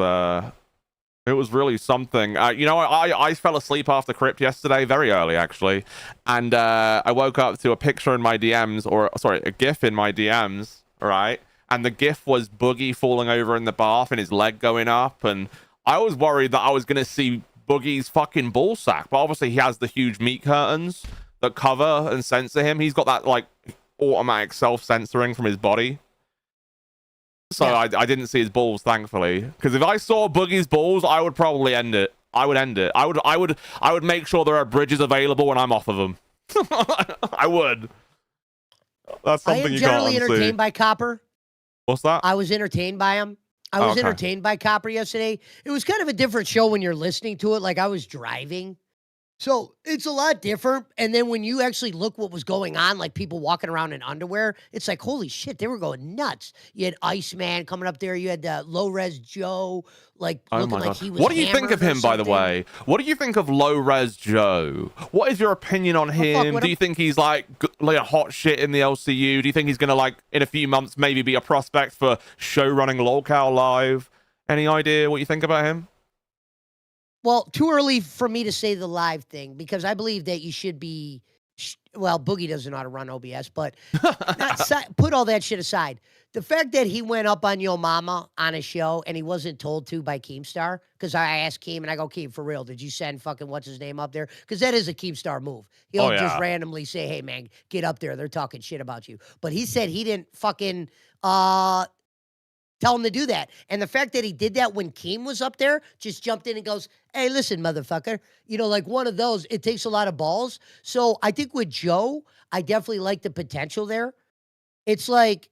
it was really something. I fell asleep after Crypt yesterday, very early actually, and I woke up to a picture in my DMs, or sorry, a GIF in my DMs, right? And the GIF was Boogie falling over in the bath and his leg going up, and I was worried that I was gonna see Boogie's fucking ball sack. But obviously, he has the huge meat curtains that cover and censor him. He's got that like automatic self-censoring from his body. So Yeah. I didn't see his balls, thankfully. Because if I saw Boogie's balls, I would probably end it. I would end it. I would make sure there are bridges available when I'm off of them. I would. That's I something am you generally can't entertained see. by Copper. What's that? I was entertained by him. I was Okay. entertained by Copper yesterday. It was kind of a different show when you're listening to it. Like I was driving. So it's a lot different. And then when you actually look what was going on, like people walking around in underwear, it's like, holy shit, they were going nuts. You had Iceman coming up there. You had Low Res Joe, like Oh looking my like God. he was What do you think of hammered or him, by the something. way? What do you think of Low Res Joe? What is your opinion on fuck him? with Do you think he's like a hot shit in the LCU? Do you think he's gonna like in a few months maybe be a prospect for show running Lolcow Live? Any idea what you think about him? Well, too early for me to say the live thing because I believe that you should be. Well, Boogie doesn't know how to run OBS, but put all that shit aside. The fact that he went up on Yo Mama on a show and he wasn't told to by Keemstar, because I asked Keem and I go, Keem, for real, did you send fucking what's his name up there? Because that is a Keemstar move. He'll Oh, just yeah. randomly say, hey, man, get up there. They're talking shit about you. But he said he didn't fucking tell him to do that. And the fact that he did that when Keem was up there, just jumped in and goes, hey, listen, motherfucker. You know, like one of those, it takes a lot of balls. So I think with Joe, I definitely like the potential there. It's like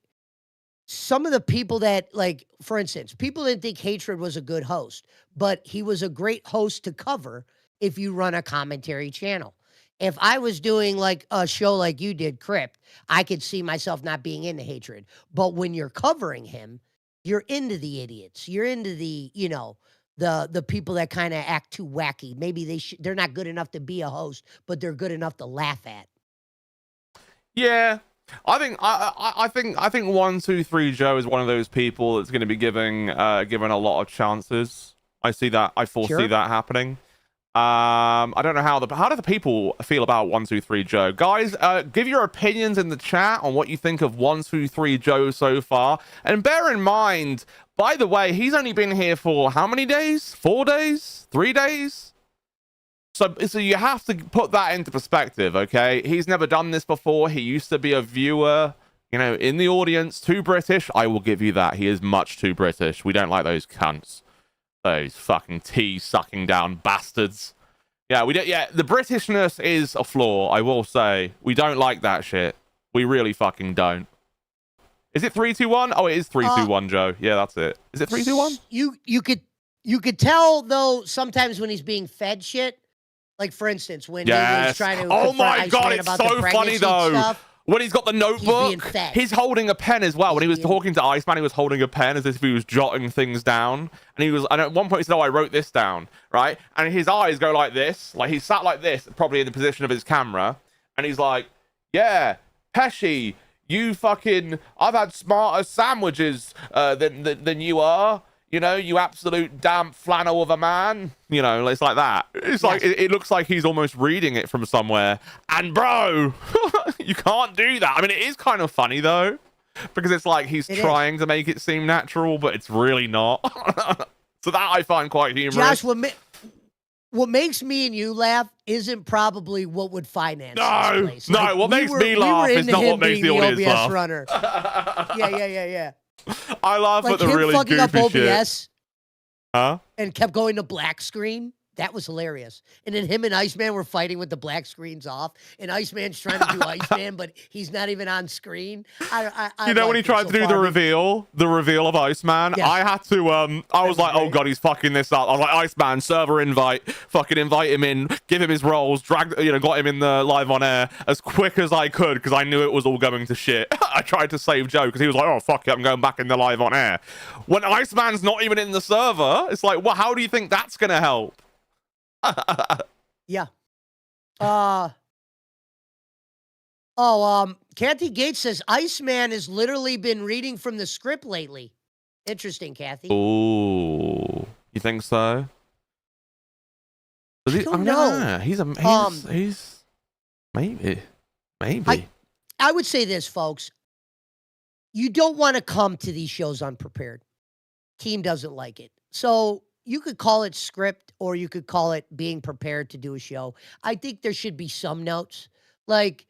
some of the people that, like, for instance, people didn't think Hatred was a good host, but he was a great host to cover if you run a commentary channel. If I was doing like a show like you did, Crypt, I could see myself not being into Hatred. But when you're covering him, you're into the idiots. You're into the, you know, the people that kind of act too wacky. Maybe they're not good enough to be a host, but they're good enough to laugh at. Yeah, I think I think 123 Joe is one of those people that's going to be given a lot of chances. I see that. I foresee Sure. that happening. I don't know how do the people feel about 123 Joe, guys? Give your opinions in the chat on what you think of 123 Joe so far, and bear in mind, by the way, he's only been here for how many days? 4 days? 3 days? So you have to put that into perspective, okay? He's never done this before. He used to be a viewer, you know, in the audience, too British. I will give you that. He is much too British. We don't like those cunts. Those fucking tea-sucking down bastards. Yeah, we don't. Yeah, the Britishness is a flaw, I will say. We don't like that shit. We really fucking don't. Is it 3-2-1? Oh, it is 3-2-1, Joe. Yeah, that's it. Is it 3-2-1? You could tell though sometimes when he's being fed shit. Like for instance, when he was trying to Oh confront my God, Iceman it's about the so funny pregnancy though. stuff. When he's got the notebook, fed. he's holding a pen as well. When he was being- talking to Iceman, he was holding a pen as if he was jotting things down. And at one point he said, oh, I wrote this down, right? And his eyes go like this, like he's sat like this, probably in the position of his camera. And he's like, yeah, Pesci, I've had smarter sandwiches than you are. You know, you absolute damn flannel of a man. You know, it's like that. It's like, it looks like he's almost reading it from somewhere. And bro, you can't do that. I mean, it is kind of funny though, because it's like he's trying to make it seem natural, but it's really not. So that I find quite humorous. Josh, what makes me and you laugh isn't probably what would finance this place. No, Like, what makes me laugh is into not him what makes being the audience OBS laugh. runner. Yeah. I laugh Like at the him really fucking up goofy OBS shit. Huh? and kept going to black screen. That was hilarious. And then him and Iceman were fighting with the black screens off. And Iceman's trying to do Iceman, but he's not even on screen. I You know when he liked it tried so to do far. the reveal of Iceman? Yes. I had to, I was like, oh great. God, he's fucking this up. I was like, Iceman, server invite, fucking invite him in, give him his roles, got him in the live on air as quick as I could because I knew it was all going to shit. I tried to save Joe because he was like, oh, fuck it, I'm going back in the live on air. When Iceman's not even in the server, it's like, well, how do you think that's going to help? Yeah. Kathy Gates says Iceman has literally been reading from the script lately. Interesting, Kathy. Ooh, you think so? I don't know. He's maybe. I would say this, folks. You don't want to come to these shows unprepared. Team doesn't like it. So you could call it script or you could call it being prepared to do a show. I think there should be some notes. Like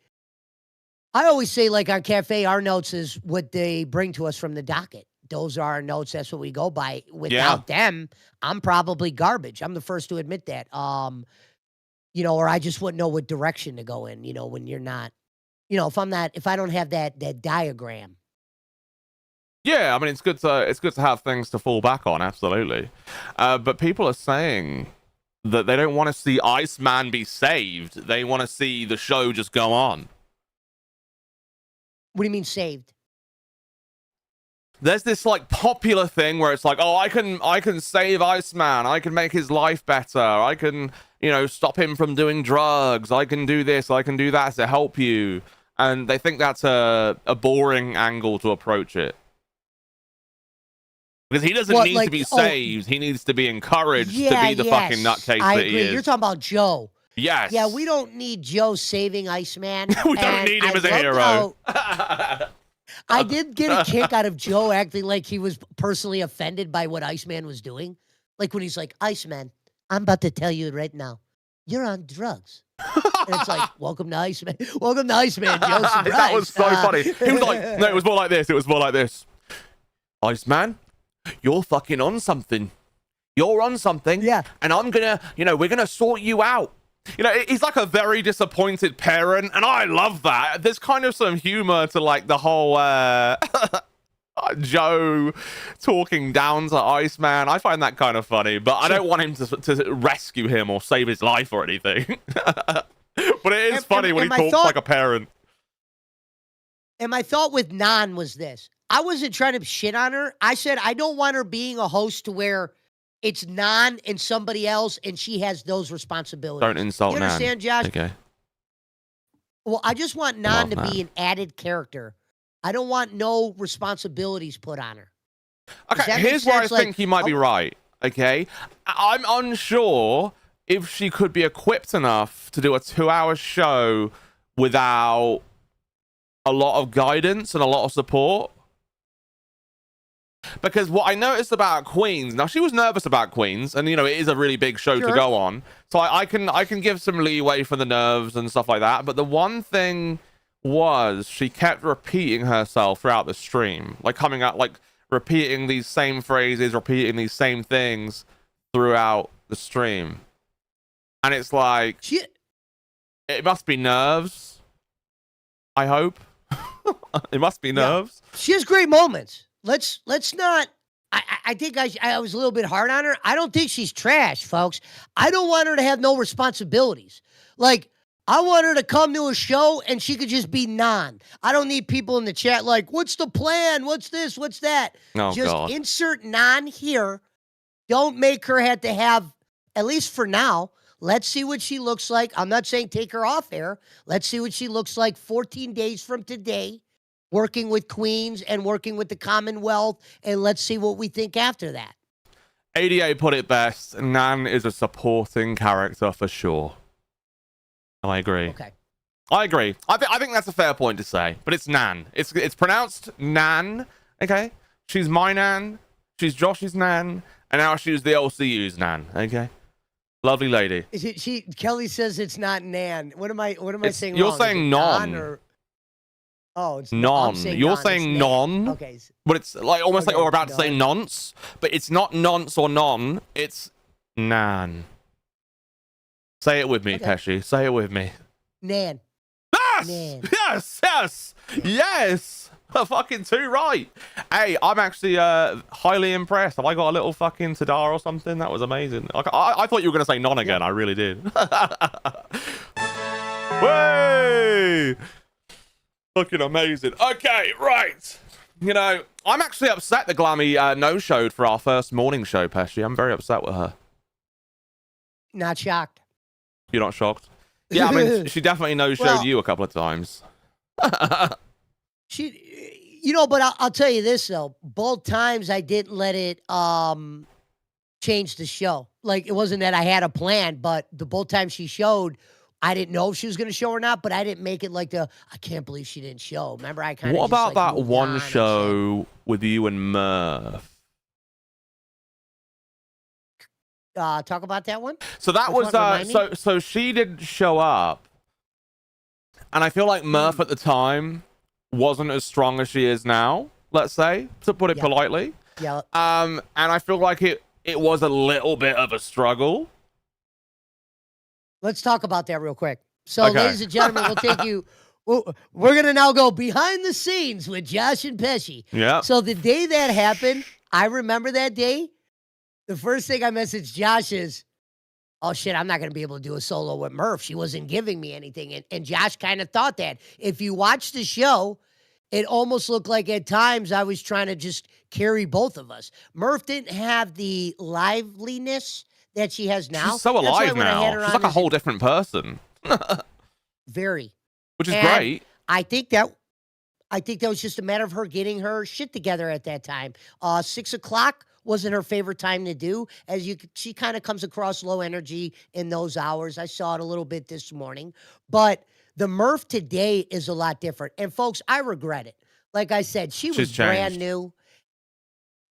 I always say, like on Cafe, our notes is what they bring to us from the docket. Those are our notes. That's what we go by. Without them, I'm probably garbage. I'm the first to admit that. You know, or I just wouldn't know what direction to go in, you know, when you're not, you know, if I don't have that diagram. Yeah, I mean it's good to have things to fall back on, absolutely. But people are saying that they don't want to see Iceman be saved. They want to see the show just go on. What do you mean saved? There's this like popular thing where it's like, oh, I can save Iceman. I can make his life better. I can, you know, stop him from doing drugs. I can do this. I can do that to help you. And they think that's a boring angle to approach it. Because he doesn't need to be saved. He needs to be encouraged to be the fucking nutcase I that agree. he is. You're talking about Joe. Yes. Yeah, we don't need Joe saving Iceman. We don't need him as a hero. I did get a kick out of Joe acting like he was personally offended by what Iceman was doing. Like when he's like, Iceman, I'm about to tell you right now, you're on drugs. And it's like, welcome to Iceman. Welcome to Iceman, Joe. Surprise. That was so funny. He was like, no, it was more like this. It was more like this. Iceman, you're fucking on something. You're on something. Yeah. And I'm gonna, you know, we're gonna sort you out. You know, he's like a very disappointed parent, and I love that. There's kind of some humor to like the whole Joe talking down to Iceman. I find that kind of funny, but I don't want him to rescue him or save his life or anything. But it is funny when he talks like a parent. And my thought with Nan was this. I wasn't trying to shit on her. I said I don't want her being a host to where it's Nan and somebody else, and she has those responsibilities. Don't insult Nan. You understand, Nan. Josh? Okay. Well, I just want Nan to be an added character. I don't want no responsibilities put on her. Okay, here's where I think he might be right. Okay, I'm unsure if she could be equipped enough to do a 2-hour show without a lot of guidance and a lot of support. Because what I noticed about Queens, now she was nervous about Queens, and you know it is a really big show to go on, so I can give some leeway for the nerves and stuff like that. But the one thing was she kept repeating herself throughout the stream, like coming out, like repeating these same phrases, repeating these same things throughout the stream, and it's like it must be nerves. I hope it must be nerves. Yeah. She has great moments. Let's not. I think I was a little bit hard on her. I don't think she's trash, folks. I don't want her to have no responsibilities. Like I want her to come to a show and she could just be Nan. I don't need people in the chat like, what's the plan? What's this? What's that? Oh, just God. insert Nan here. Don't make her have to have, at least for now. Let's see what she looks like. I'm not saying take her off air. Let's see what she looks like 14 days from today. Working with Queens and working with the Commonwealth, and let's see what we think after that. ADA put it best. Nan is a supporting character for sure. I agree. Okay. I agree. I think that's a fair point to say. But it's Nan. It's pronounced Nan. Okay. She's my Nan. She's Josh's Nan. And now she's the LCU's Nan. Okay. Lovely lady. Is it? Kelly says it's not Nan. What am I saying? You're wrong? saying non. Or, oh, it's non. You're non. saying non. Okay. But it's like almost like we're about to say non. nonce. But it's not nonce or non. It's Nan. Say it with me, Pesci. Say it with me. Nan. Yes! Nan. Yes! Yes! Yes! Fucking too right. Hey, I'm actually highly impressed. Have I got a little fucking Tadar or something? That was amazing. I thought you were going to say non again. I really did. Way! Fucking amazing. Okay, right. You know, I'm actually upset that Glamy no-showed for our first morning show, Pesci. I'm very upset with her. Not shocked. You're not shocked? Yeah, I mean, she definitely no-showed you a couple of times. She, you know, but I'll tell you this though. Both times I didn't let it change the show. Like it wasn't that I had a plan, but the both times she showed, I didn't know if she was going to show or not. But I didn't make it like I can't believe she didn't show. Remember, I kind of. What about that one show with you and Murph? talk about that one? So that Which was one? Remind me? so she didn't show up, and I feel like Murph at the time wasn't as strong as she is now. Let's say, to put it Yeah. politely. Yeah. And I feel like it was a little bit of a struggle. Let's talk about that real quick. So, Okay. ladies and gentlemen, we'll take you. We're gonna now go behind the scenes with Josh and Pesci. Yeah. So the day that happened, I remember that day. The first thing I messaged Josh is, "Oh shit, I'm not gonna be able to do a solo with Murph. She wasn't giving me anything." And Josh kind of thought that. If you watch the show, it almost looked like at times I was trying to just carry both of us. Murph didn't have the liveliness that she has now. She's so That's why alive when I had now. her She's on like a as whole different person, very. which is And great. I think that was just a matter of her getting her shit together at that time. 6 o'clock wasn't her favorite time to do. She kind of comes across low energy in those hours. I saw it a little bit this morning, but the Murph today is a lot different. And folks, I regret it. Like I said, she was She's brand changed. new.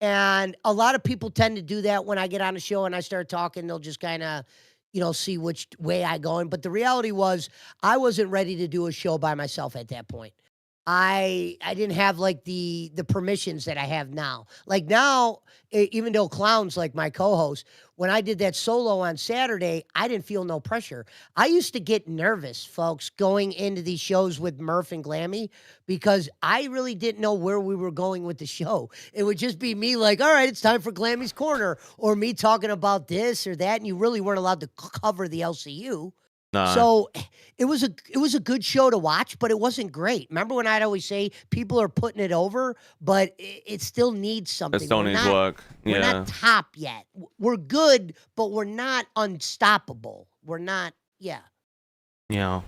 And a lot of people tend to do that when I get on a show and I start talking. They'll just kind of, see which way I go in. But the reality was, I wasn't ready to do a show by myself at that point. I didn't have like the permissions that I have now. Like now, even though Clown's like my co-host, when I did that solo on Saturday, I didn't feel no pressure. I used to get nervous, folks, going into these shows with Murph and Glammy because I really didn't know where we were going with the show. It would just be me like, all right, it's time for Glammy's Corner, or me talking about this or that, and you really weren't allowed to cover the LCU. No. So it was a good show to watch, but it wasn't great. Remember when I'd always say people are putting it over, but it still needs something. It still We're needs not- work. We're Yeah. not top yet. We're good, but we're not unstoppable. We're not. Yeah. Yeah.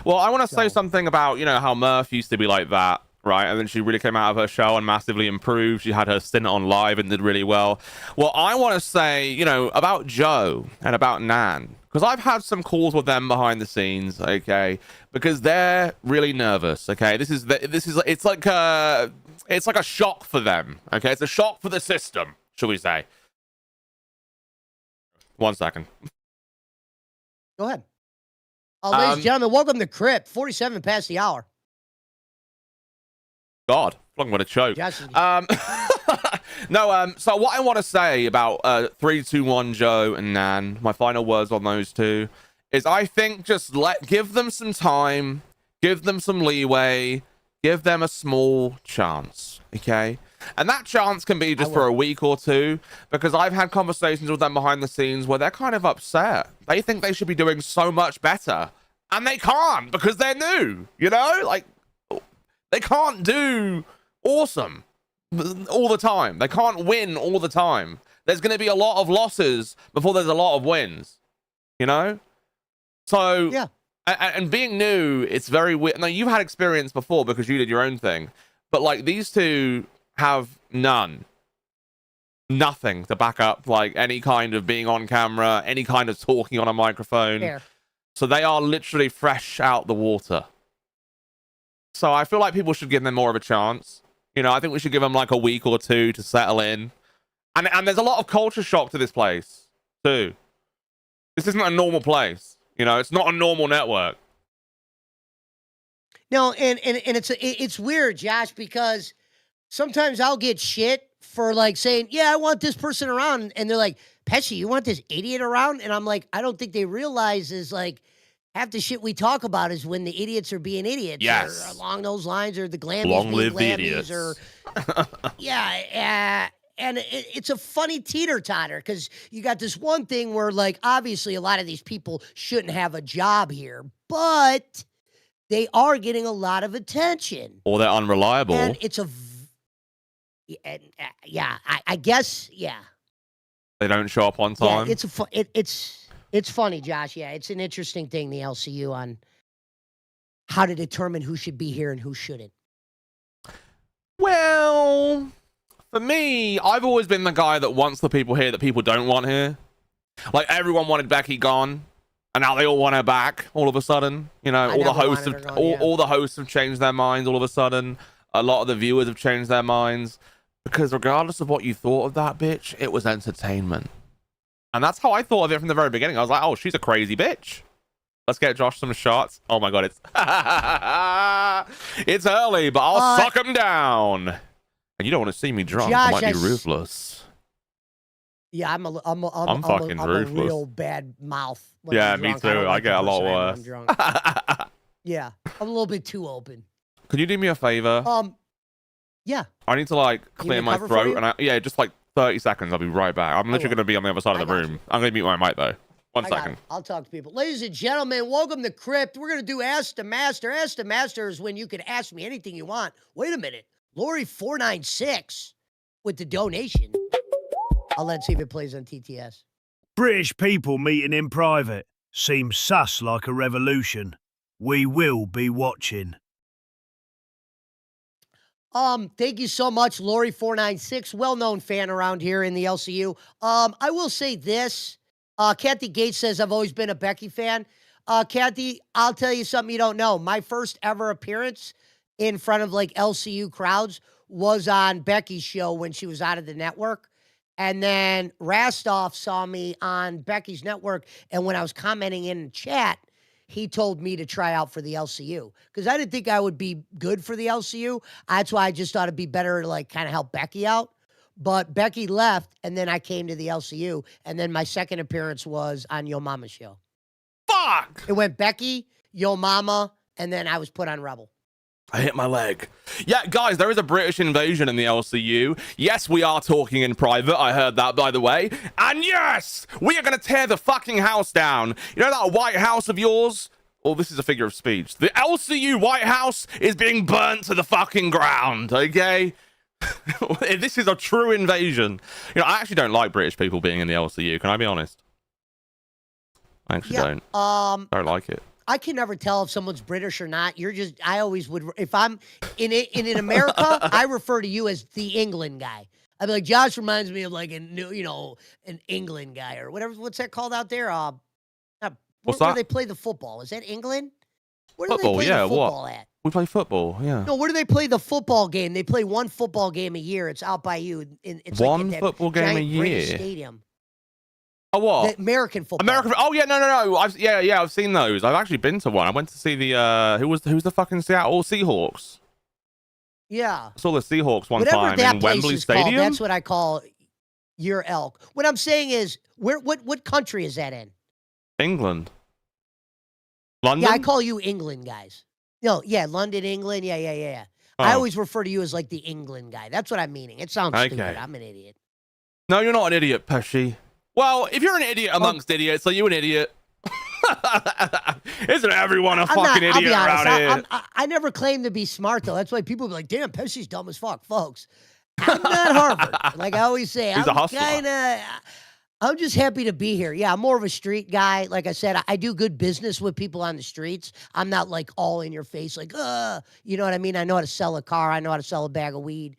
Well, I want to say So- something about, how Murph used to be like that, right? And then she really came out of her show and massively improved. She had her stint on live and did really well. Well, I want to say, about Joe and about Nan, because I've had some calls with them behind the scenes, okay? Because they're really nervous, okay? It's like a shock for them, okay? It's a shock for the system, shall we say? 1 second. Go ahead. Ladies and gentlemen, welcome to Crypt. 47 past the hour. God, I'm gonna choke. Josh, No, so what I want to say about 321 Joe and Nan, my final words on those two, is I think just give them some time, give them some leeway, give them a small chance, okay? And that chance can be just for a week or two, because I've had conversations with them behind the scenes where they're kind of upset. They think they should be doing so much better, and they can't because they're new, Like, they can't do awesome all the time. They can't win all the time. There's going to be a lot of losses before there's a lot of wins, So, Yeah. And being new, it's very weird. Now, you've had experience before because you did your own thing, but like these two have nothing to back up like any kind of being on camera, any kind of talking on a microphone. Fair. So they are literally fresh out the water. So I feel like people should give them more of a chance. I think we should give them like a week or two to settle in. And there's a lot of culture shock to this place too. This isn't a normal place. It's not a normal network. No, and it's weird, Josh, because sometimes I'll get shit for like saying, yeah, I want this person around. And they're like, Pesci, you want this idiot around? And I'm like, I don't think they realize is like half the shit we talk about is when the idiots are being idiots. Yes. Or along those lines, or the Glammys Long being live the Glammys, idiots. or yeah. And it's a funny teeter-totter because you got this one thing where, like, obviously a lot of these people shouldn't have a job here, but they are getting a lot of attention. Or they're unreliable. And it's I guess, yeah. They don't show up on time. Yeah, it's funny, Josh. Yeah, it's an interesting thing, the LCU, on how to determine who should be here and who shouldn't. Well, for me, I've always been the guy that wants the people here that people don't want here. Like, everyone wanted Becky gone, and now they all want her back all of a sudden. All the never hosts wanted have her gone, yeah. all the hosts have changed their minds all of a sudden. A lot of the viewers have changed their minds because regardless of what you thought of that bitch, it was entertainment. And that's how I thought of it from the very beginning. I was like, oh, she's a crazy bitch. Let's get Josh some shots. Oh my god, it's early, but I'll suck him down. And you don't want to see me drunk. Josh, I might be ruthless. Yeah, I'm fucking a ruthless. real bad mouth. When Yeah, I'm me drunk. too. don't I like get the a lot person I am when worse. I'm drunk. Yeah, I'm a little bit too open. Could you do me a favor? Yeah. I need to like clear my cover for you? throat, and yeah, just like 30 seconds. I'll be right back. I'm literally going to be on the other side of the I got room. I'm going to mute my mic though. One I got second. it. I'll talk to people. Ladies and gentlemen, welcome to Crypt. We're going to do Ask the Master. Ask the Master is when you can ask me anything you want. Wait a minute. Lori496 with the donation. Let's see if it plays on TTS. British people meeting in private. Seems sus like a revolution. We will be watching. Thank you so much, Lori496, well-known fan around here in the LCU. I will say this. Kathy Gates says, I've always been a Becky fan. Kathy, I'll tell you something you don't know. My first ever appearance in front of like LCU crowds was on Becky's show when she was out of the network. And then Rastoff saw me on Becky's network. And when I was commenting in chat, he told me to try out for the LCU because I didn't think I would be good for the LCU. That's why I just thought it'd be better to like kind of help Becky out. But Becky left, and then I came to the LCU, and then my second appearance was on Yo Mama's show. Fuck! It went Becky, Yo Mama, and then I was put on Rebel. I hit my leg. Yeah, guys, there is a British invasion in the LCU. Yes, we are talking in private. I heard that, by the way. And yes, we are going to tear the fucking house down. You know that White House of yours? Oh, this is a figure of speech. The LCU White House is being burnt to the fucking ground, okay? This is a true invasion. You know, I actually don't like British people being in the LCU. Can I be honest? I actually don't. Don't like it. I can never tell if someone's British or not. I always would, if I'm in America, I refer to you as the England guy. I'd be like, Josh reminds me of like an England guy or whatever. What's that called out there? Where they play the football? Is that England? Where do they play the football at? We play football, yeah. No, where do they play the football game? They play one football game a year. It's out by you. It's one like football game a year? British stadium. Oh, what? The American football. Oh, yeah, no. I've seen those. I've actually been to one. I went to see the, who's the fucking Seattle Seahawks? Yeah. I saw the Seahawks one Whatever time that in place Wembley is Stadium. Called, that's what I call your elk. What I'm saying is, what country is that in? England. London? Yeah, I call you England guys. No, yeah, London, England. Yeah. Oh. I always refer to you as like the England guy. That's what I'm meaning. It sounds Okay. stupid. I'm an idiot. No, you're not an idiot, Pesci. Well, if you're an idiot amongst idiots, are you an idiot? Isn't everyone a fucking idiot I'll be honest, around here? I never claim to be smart, though. That's why people be like, damn, Pesci's dumb as fuck. Folks, I'm not Harvard. Like I always say, He's a hustler. I'm just happy to be here. Yeah, I'm more of a street guy. Like I said, I do good business with people on the streets. I'm not like all in your face, like, you know what I mean? I know how to sell a car. I know how to sell a bag of weed.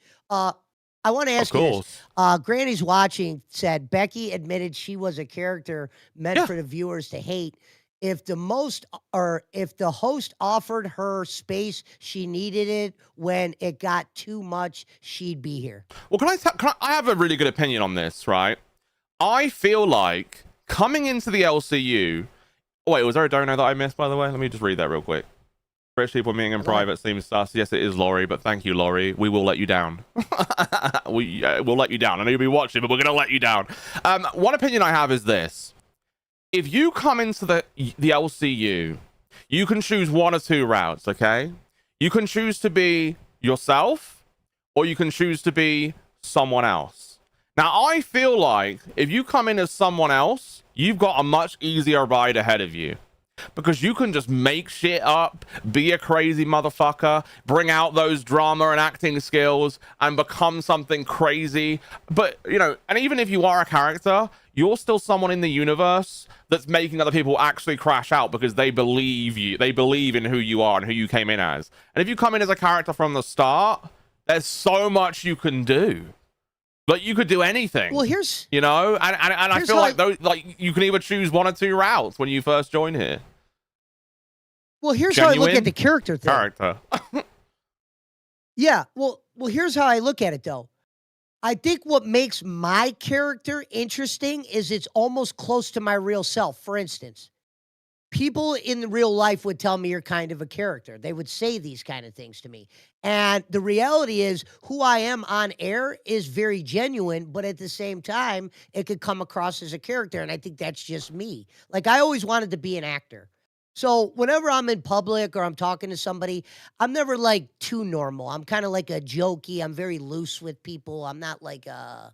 I want to ask you this. Granny's watching said Becky admitted she was a character meant for the viewers to hate. If the host offered her space, she needed it. When it got too much, she'd be here. Well, I have a really good opinion on this, right? I feel like coming into the LCU. Oh, wait, was there a dono that I missed, by the way? Let me just read that real quick. British people meeting in private seems sus. Yes, it is Laurie, but thank you, Laurie. We will let you down. We'll let you down. I know you'll be watching, but we're going to let you down. One opinion I have is this. If you come into the LCU, you can choose one or two routes, okay? You can choose to be yourself, or you can choose to be someone else. Now, I feel like if you come in as someone else, you've got a much easier ride ahead of you. Because you can just make shit up, be a crazy motherfucker, bring out those drama and acting skills, and become something crazy. But, you know, and even if you are a character, you're still someone in the universe that's making other people actually crash out because they believe you. They believe in who you are and who you came in as. And if you come in as a character from the start, there's so much you can do. Like, you could do anything. Well, here's... You know? And I feel like those, like, you can either choose one or two routes when you first join here. Well, here's how I look at the character thing. Character. Yeah, well, here's how I look at it, though. I think what makes my character interesting is it's almost close to my real self. For instance, people in the real life would tell me you're kind of a character. They would say these kind of things to me. And the reality is who I am on air is very genuine, but at the same time, it could come across as a character. And I think that's just me. Like I always wanted to be an actor. So whenever I'm in public or I'm talking to somebody, I'm never like too normal. I'm kind of like a jokey. I'm very loose with people. I'm not like I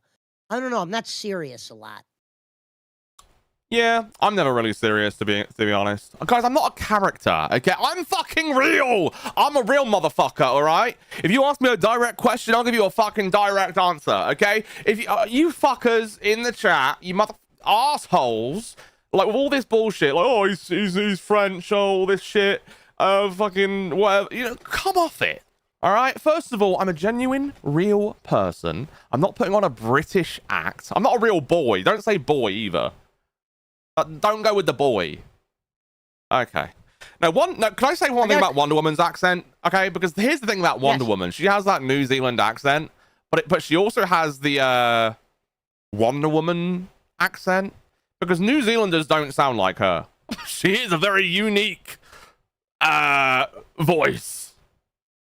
don't know, I'm not serious a lot. Yeah, I'm never really serious to be honest. Guys, I'm not a character, okay? I'm fucking real! I'm a real motherfucker, alright? If you ask me a direct question, I'll give you a fucking direct answer, okay? If you fuckers in the chat, you mother assholes, like with all this bullshit, like, oh, he's French, oh, all this shit, fucking whatever, you know, come off it. All right. First of all, I'm a genuine, real person. I'm not putting on a British act. I'm not a real boy. Don't say boy either. Don't go with the boy. Okay. Now, can I say one thing about Wonder Woman's accent? Okay, because here's the thing about Wonder Woman. She has that New Zealand accent, but she also has the Wonder Woman accent. Because New Zealanders don't sound like her. She is a very unique voice.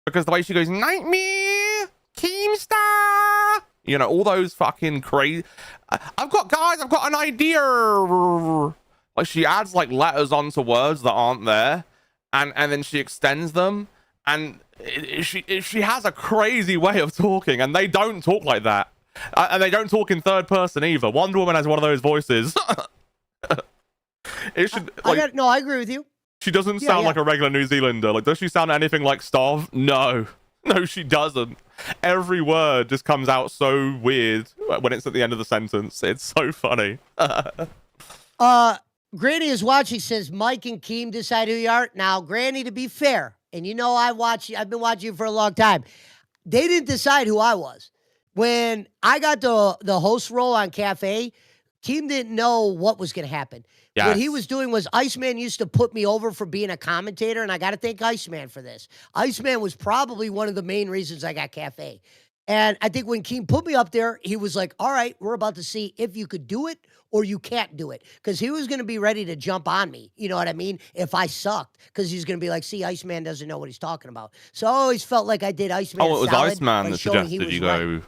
Because the way she goes, Nightmare, Keemstar, you know, all those fucking crazy. I've got an idea. Like she adds like letters onto words that aren't there, and then she extends them, and she has a crazy way of talking, and they don't talk like that. And they don't talk in third person either. Wonder Woman has one of those voices. It should. I agree with you. She doesn't sound like a regular New Zealander. Like, does she sound anything like Starve? No, she doesn't. Every word just comes out so weird when it's at the end of the sentence. It's so funny. Granny is watching. Says Mike and Keem decide who you are. Now, Granny, to be fair, and you know I've been watching you for a long time. They didn't decide who I was. When I got the host role on Cafe, Keem didn't know what was going to happen. Yes. What he was doing was Iceman used to put me over for being a commentator, and I got to thank Iceman for this. Iceman was probably one of the main reasons I got Cafe. And I think when Keem put me up there, he was like, all right, we're about to see if you could do it or you can't do it. Because he was going to be ready to jump on me. You know what I mean? If I sucked. Because he's going to be like, see, Iceman doesn't know what he's talking about. So I always felt like I did Iceman. Oh, it was Iceman that suggested you go. Right.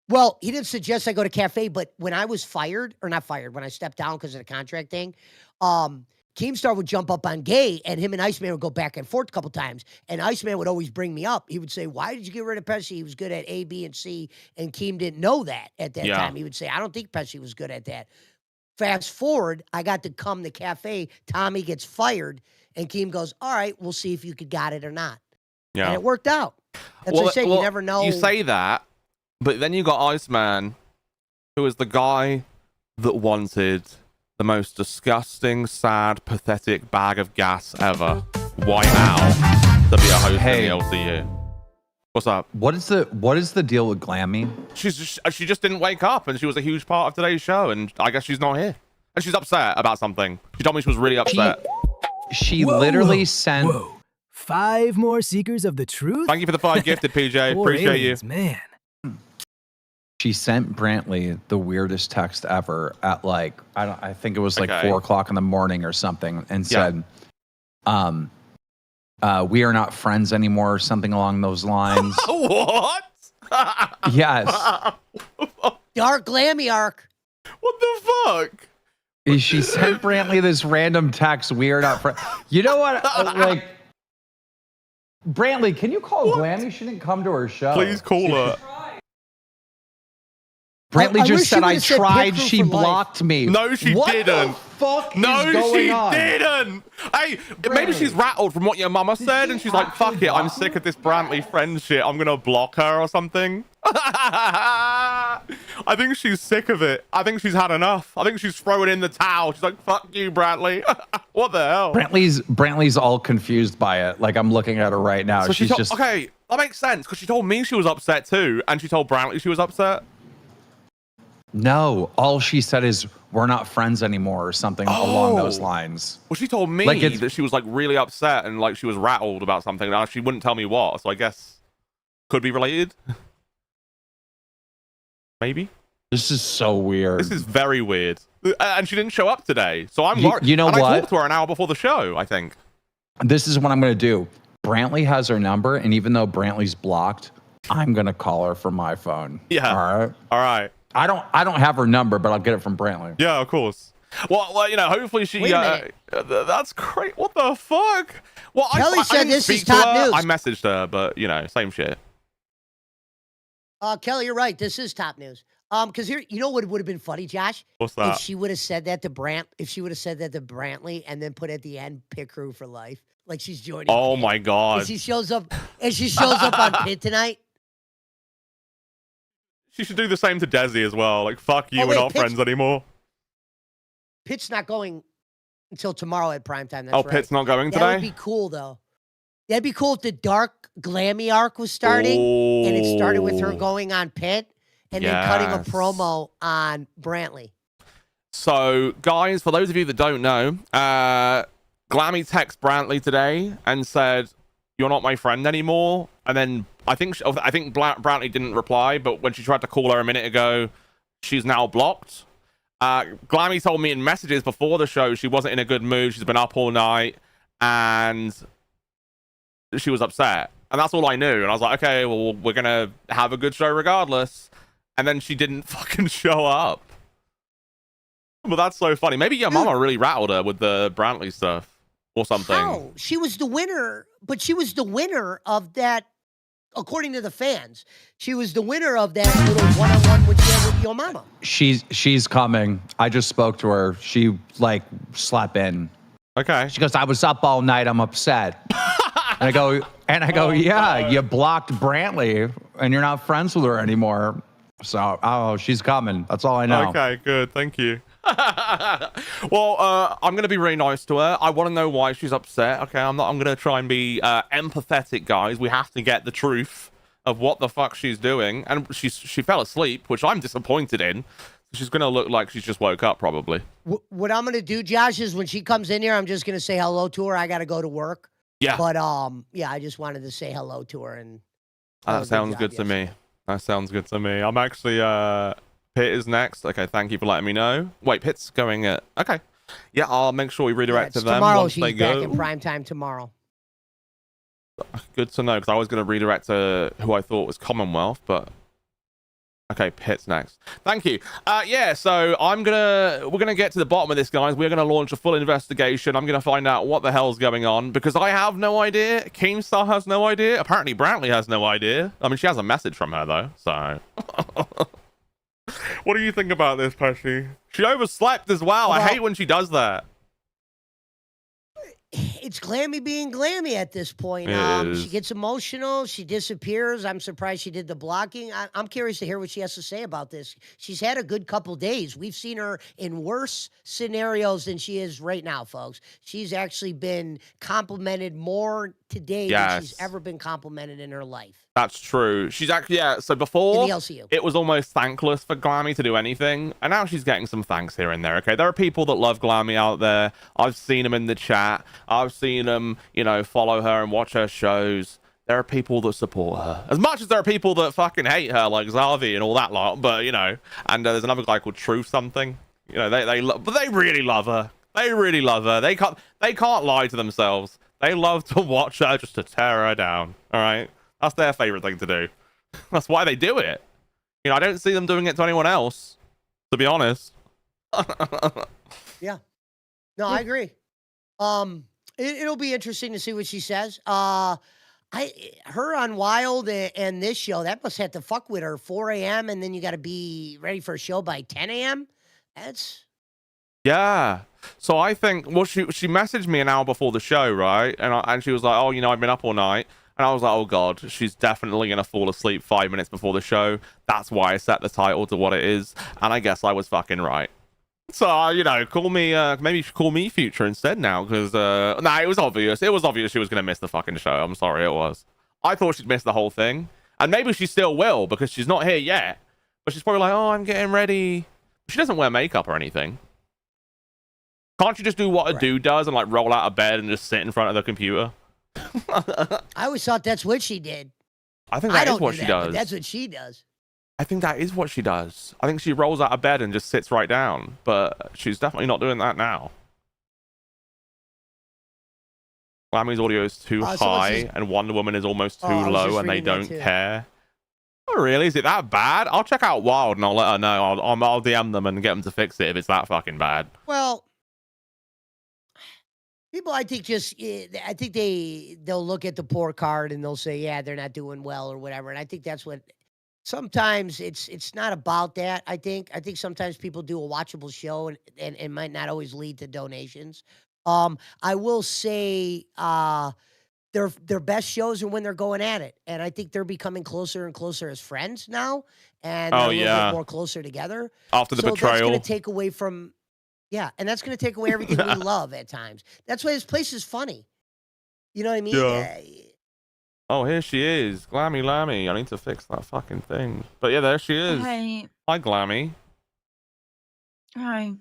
Well, he didn't suggest I go to Cafe, but when I was fired, or not fired, when I stepped down because of the contract thing, Keemstar would jump up on Gay, and him and Iceman would go back and forth a couple times. And Iceman would always bring me up. He would say, why did you get rid of Pesci? He was good at A, B, and C. And Keem didn't know that at that time. He would say, I don't think Pesci was good at that. Fast forward, I got to come to Cafe. Tommy gets fired, and Keem goes, all right, we'll see if you got it or not. Yeah. And it worked out. That's what I say. You never know. You say that, but then you got Iceman, who was the guy that wanted the most disgusting, sad, pathetic bag of gas ever. White Owl to be a host in the LCU. What's up? What is the deal with Glamy? She just didn't wake up, and she was a huge part of today's show, and I guess she's not here. And she's upset about something. She told me she was really upset. She literally sent. Whoa. 5 more seekers of the truth? Thank you for the 5 gifted, PJ. Appreciate aliens, you. Man. She sent Brantley the weirdest text ever at like, I think it was like 4 o'clock in the morning or something, and said, we are not friends anymore, or something along those lines. What? Yes. Dark Glammy arc. What the fuck? She sent Brantley this random text, we are not friends. You know what? Like, Brantley, can you call Glammy? She didn't come to her show. Please call her. Brantley just said, I tried, she blocked me. No, she didn't. What the fuck is going on? Didn't. Hey, maybe she's rattled from what your mama said, and she's like, fuck it, I'm sick of this Brantley friend shit. I'm going to block her or something. I think she's sick of it. I think she's had enough. I think she's throwing in the towel. She's like, fuck you, Brantley. What the hell? Brantley's all confused by it. Like, I'm looking at her right now. So she's just... Okay, that makes sense, because she told me she was upset too, and she told Brantley she was upset. No, all she said is, we're not friends anymore, or something along those lines. Well, she told me that she was like really upset and like she was rattled about something. Now she wouldn't tell me what, so I guess could be related. maybe. This is so weird. This is very weird. And she didn't show up today, so I'm worried. You know and what? I talked to her an hour before the show, I think. This is what I'm going to do. Brantley has her number, and even though Brantley's blocked, I'm going to call her from my phone. Yeah. All right. I don't have her number, but I'll get it from Brantley. Yeah, of course. Well, you know, hopefully she. That's great. What the fuck? Well, Kelly said this is to top her. news. I messaged her, but you know, same shit. Kelly, you're right. This is top news. Because here, you know what would have been funny, Josh? What's that? If she would have said that to Brantley and then put at the end, Pit Crew for life, like she's joining. Oh Pit. my god! And she shows up on Pit tonight. She should do the same to Desi as well. Like, fuck you, Oh, wait, we're not Pit's- friends anymore. Pit's not going until tomorrow at primetime. That's Oh, right. Pit's not going That today? would be cool, though. That'd be cool if the Dark Glammy arc was starting, and it started with her going on Pit, and then cutting a promo on Brantley. So, guys, for those of you that don't know, Glamy texted Brantley today and said, "You're not my friend anymore." And then I think Brantley didn't reply, but when she tried to call her a minute ago, she's now blocked. Glamy told me in messages before the show she wasn't in a good mood. She's been up all night and she was upset. And that's all I knew. And I was like, okay, well, we're going to have a good show regardless. And then she didn't fucking show up. But that's so funny. Maybe your mama really rattled her with the Brantley stuff or something. How? She was the winner, but she was the winner of that, according to the fans. She was the winner of that little one-on-one with your mama. She's coming. I just spoke to her. She like slept in. Okay. She goes, I was up all night. I'm upset. and I go, yeah, you blocked Brantley and you're not friends with her anymore. So, she's coming. That's all I know. Okay, good. Thank you. Well, I'm gonna be really nice to her. I want to know why she's upset. Okay, I'm gonna try and be empathetic, guys. We have to get the truth of what the fuck she's doing. And she fell asleep, which I'm disappointed in. She's gonna look like she's just woke up, probably. What I'm gonna do, Josh, is when she comes in here, I'm just gonna say hello to her. I gotta go to work. Yeah. But yeah, I just wanted to say hello to her, and that sounds good to me. That sounds good to me. I'm actually Pit is next. Okay, thank you for letting me know. Wait, Pit's going at... Okay. Yeah, I'll make sure we redirect to them tomorrow. once they She's back go. in primetime tomorrow. Good to know, because I was going to redirect to who I thought was Commonwealth, but... Okay, Pit's next. Thank you. Yeah, so we're gonna get to the bottom of this, guys. We're gonna launch a full investigation. I'm gonna find out what the hell's going on, because I have no idea. Keemstar has no idea. Apparently, Brantley has no idea. I mean, she has a message from her, though, so... What do you think about this, Pesci? She overslept as well. I hate when she does that. It's Glammy being Glammy at this point. She gets emotional. She disappears. I'm surprised she did the blocking. I'm curious to hear what she has to say about this. She's had a good couple days. We've seen her in worse scenarios than she is right now, folks. She's actually been complimented more today than she's ever been complimented in her life. That's true. She's actually, so before, in the LCU. It was almost thankless for Glamy to do anything, and now she's getting some thanks here and there, okay? There are people that love Glamy out there. I've seen them in the chat. I've seen them, you know, follow her and watch her shows. There are people that support her. As much as there are people that fucking hate her, like Zavi and all that lot, but, you know, and there's another guy called Truth something. You know, but they really love her. They really love her. They can't lie to themselves. They love to watch her just to tear her down, all right? That's their favorite thing to do. That's why they do it. You know, I don't see them doing it to anyone else, to be honest. Yeah. No, I agree. It'll be interesting to see what she says. Her on Wild and this show, that must have to fuck with her. 4 a.m. and then you got to be ready for a show by 10 a.m. That's... Yeah. So I think, well, she messaged me an hour before the show, right? And she was like, oh, you know, I've been up all night. And I was like, oh, God, she's definitely going to fall asleep 5 minutes before the show. That's why I set the title to what it is. And I guess I was fucking right. So, you know, call me, maybe you should call me Future instead now. Because, nah, it was obvious. It was obvious she was going to miss the fucking show. I'm sorry, it was. I thought she'd miss the whole thing. And maybe she still will because she's not here yet. But she's probably like, oh, I'm getting ready. She doesn't wear makeup or anything. Can't you just do what a dude does and, like, roll out of bed and just sit in front of the computer? I always thought that's what she did. I think that is what she does. That's what she does. I think that is what she does. I think she rolls out of bed and just sits right down, but she's definitely not doing that now. Glammy's audio is too high, and Wonder Woman is almost too low, and they don't care. Oh, really? Is it that bad? I'll check out Wild, and I'll let her know. I'll DM them and get them to fix it if it's that fucking bad. Well, people, I think I think they'll look at the poor card and they'll say, yeah, they're not doing well or whatever. And I think that's what. Sometimes it's not about that. I think sometimes people do a watchable show and it might not always lead to donations. I will say their best shows are when they're going at it, and I think they're becoming closer and closer as friends now, and they're a little bit more closer together after the betrayal. That's going to take away from and that's going to take away everything we love at times. That's why this place is funny. You know what I mean? Yeah. Oh, here she is. Glamylamby. I need to fix that fucking thing. But yeah, there she is. Hi. Hi, Glammy. Hi.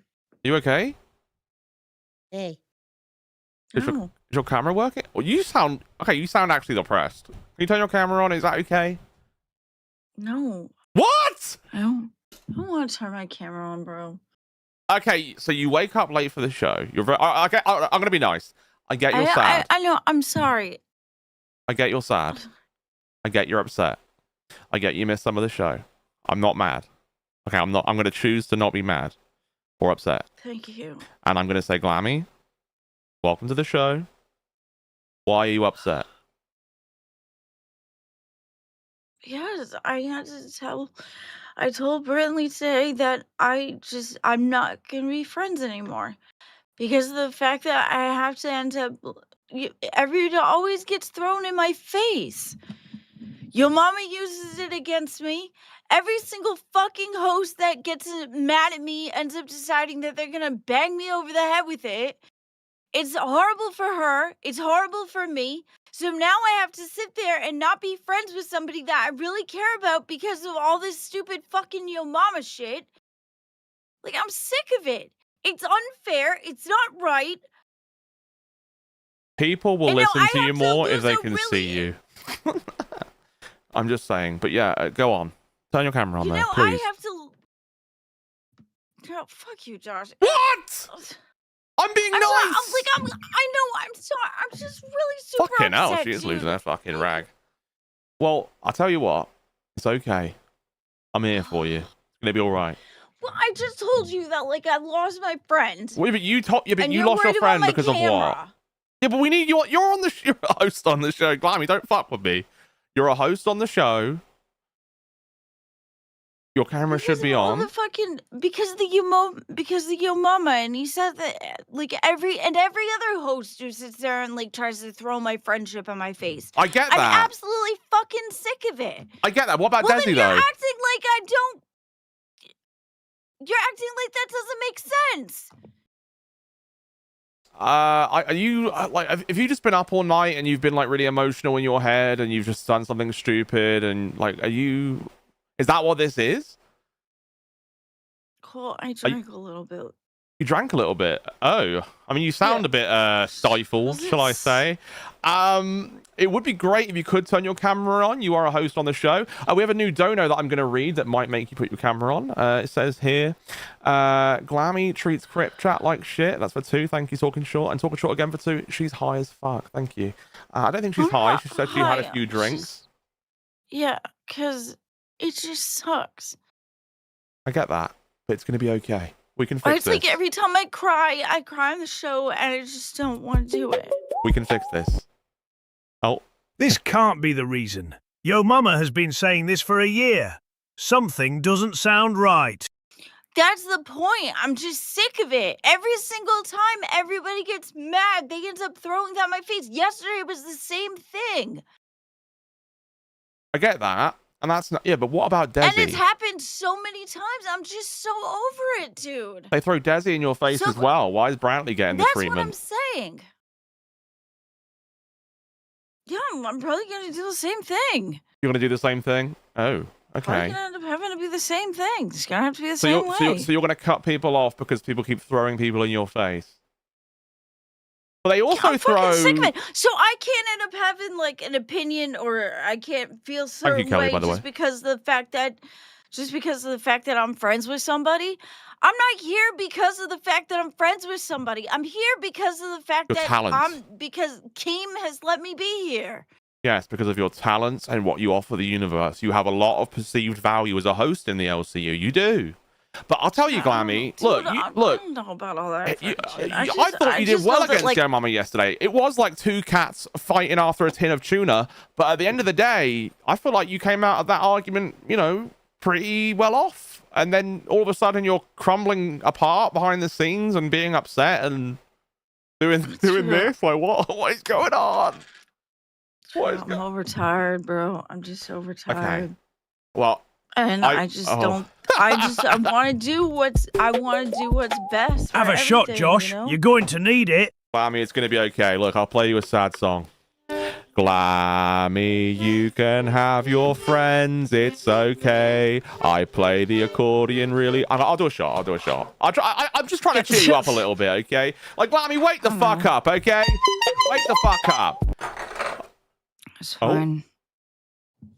You okay? Hey. Is your camera working? Well, you sound actually depressed. Can you turn your camera on? Is that okay? No. What? I don't want to turn my camera on, bro. Okay, so you wake up late for the show. You're very, I'm gonna be nice. I get you're sad. I know. I'm sorry. I get you're sad. I get you're upset. I get you missed some of the show. I'm not mad. Okay, I'm gonna choose to not be mad or upset. Thank you. And I'm gonna say, Glammy, welcome to the show. Why are you upset? Yes, I had to tell. I told Brinley today that I'm not gonna be friends anymore because of the fact that I have to end up. Everyone always gets thrown in my face. Your mama uses it against me. Every single fucking host that gets mad at me ends up deciding that they're gonna bang me over the head with it. It's horrible for her. It's horrible for me. So now I have to sit there and not be friends with somebody that I really care about because of all this stupid fucking yo mama shit. Like, I'm sick of it. It's unfair. It's not right. People will listen to you more if they can see you. I'm just saying. But yeah, go on. Turn your camera on there, please. I have to. Oh, fuck you, Josh. What? I'm being nice. I know. I'm sorry. I'm just really super fucking hell, upset, she is dude. losing her fucking rag. Well, I'll tell you what. It's okay. I'm here for you. It's gonna be all right. Well, I just told you that, like, I lost my friend. Wait, but you lost your friend because of what? Yeah, but we need you. You're a host on the show, Glamy. Don't fuck with me. You're a host on the show. Your camera should be on. Because of the yo mama, and he said that like every other host who sits there and like tries to throw my friendship in my face. I get that. I'm absolutely fucking sick of it. I get that. What about Desi then though? You're acting like I don't. You're acting like that doesn't make sense. Are you like, if you've just been up all night and you've been like really emotional in your head and you've just done something stupid and like, is that what this is? Cool. I drank a little bit. You drank a little bit. Oh, I mean, you sound a bit stifled, shall I say? It would be great if you could turn your camera on. You are a host on the show. We have a new dono that I'm going to read that might make you put your camera on. It says here, Glamy treats Crypt chat like shit. That's for 2. Thank you, Talking Short. And Talking Short again for 2. She's high as fuck. Thank you. I don't think she's high. She said she had a few drinks. Yeah, because it just sucks. I get that, but it's going to be okay. We can fix it's this. Like every time I cry on the show, and I just don't want to do it. We can fix this. Oh. This can't be the reason. Yo mama has been saying this for a year. Something doesn't sound right. That's the point. I'm just sick of it. Every single time everybody gets mad, they end up throwing that in my face. Yesterday was the same thing. I get that. And that's not, yeah, but what about Desi? And it's happened so many times. I'm just so over it, dude. They throw Desi in your face as well. Why is Brantley getting the treatment? That's what I'm saying. Yeah, I'm probably going to do the same thing. You're going to do the same thing? Oh, okay. Probably going to end up having to be the same thing. It's going to have to be the same way. So you're going to cut people off because people keep throwing people in your face? But they also throw. I'm fucking sick of it. So I can't end up having like an opinion, or I can't feel certain Kelly, way by the just way. because of the fact that just because of the fact that I'm friends with somebody. I'm not here because of the fact that I'm friends with somebody. I'm here because of the fact Your that talents. because Keem has let me be here. Yes, because of your talents and what you offer the universe. You have a lot of perceived value as a host in the LCU. You do. But I'll tell you, Glammy, look, I look. don't know about all that. I shit. thought you did just well know that, against like, Joe Mama yesterday. It was like two cats fighting after a tin of tuna, but at the end of the day, I feel like you came out of that argument, you know, pretty well off. And then all of a sudden, you're crumbling apart behind the scenes and being upset and doing this. Like, what is going on? I'm overtired, bro. I'm just overtired. Okay. Well, and I just don't. I want to do what's best. For Have a shot, everything, Josh. You know? You're going to need it. Glammy, it's going to be okay. Look, I'll play you a sad song. Glammy, you can have your friends. It's okay. I play the accordion really. I'll do a shot. I'm just trying to cheer you up a little bit, okay? Like, Glammy, wake the fuck up, okay? Wake the fuck up. It's fine.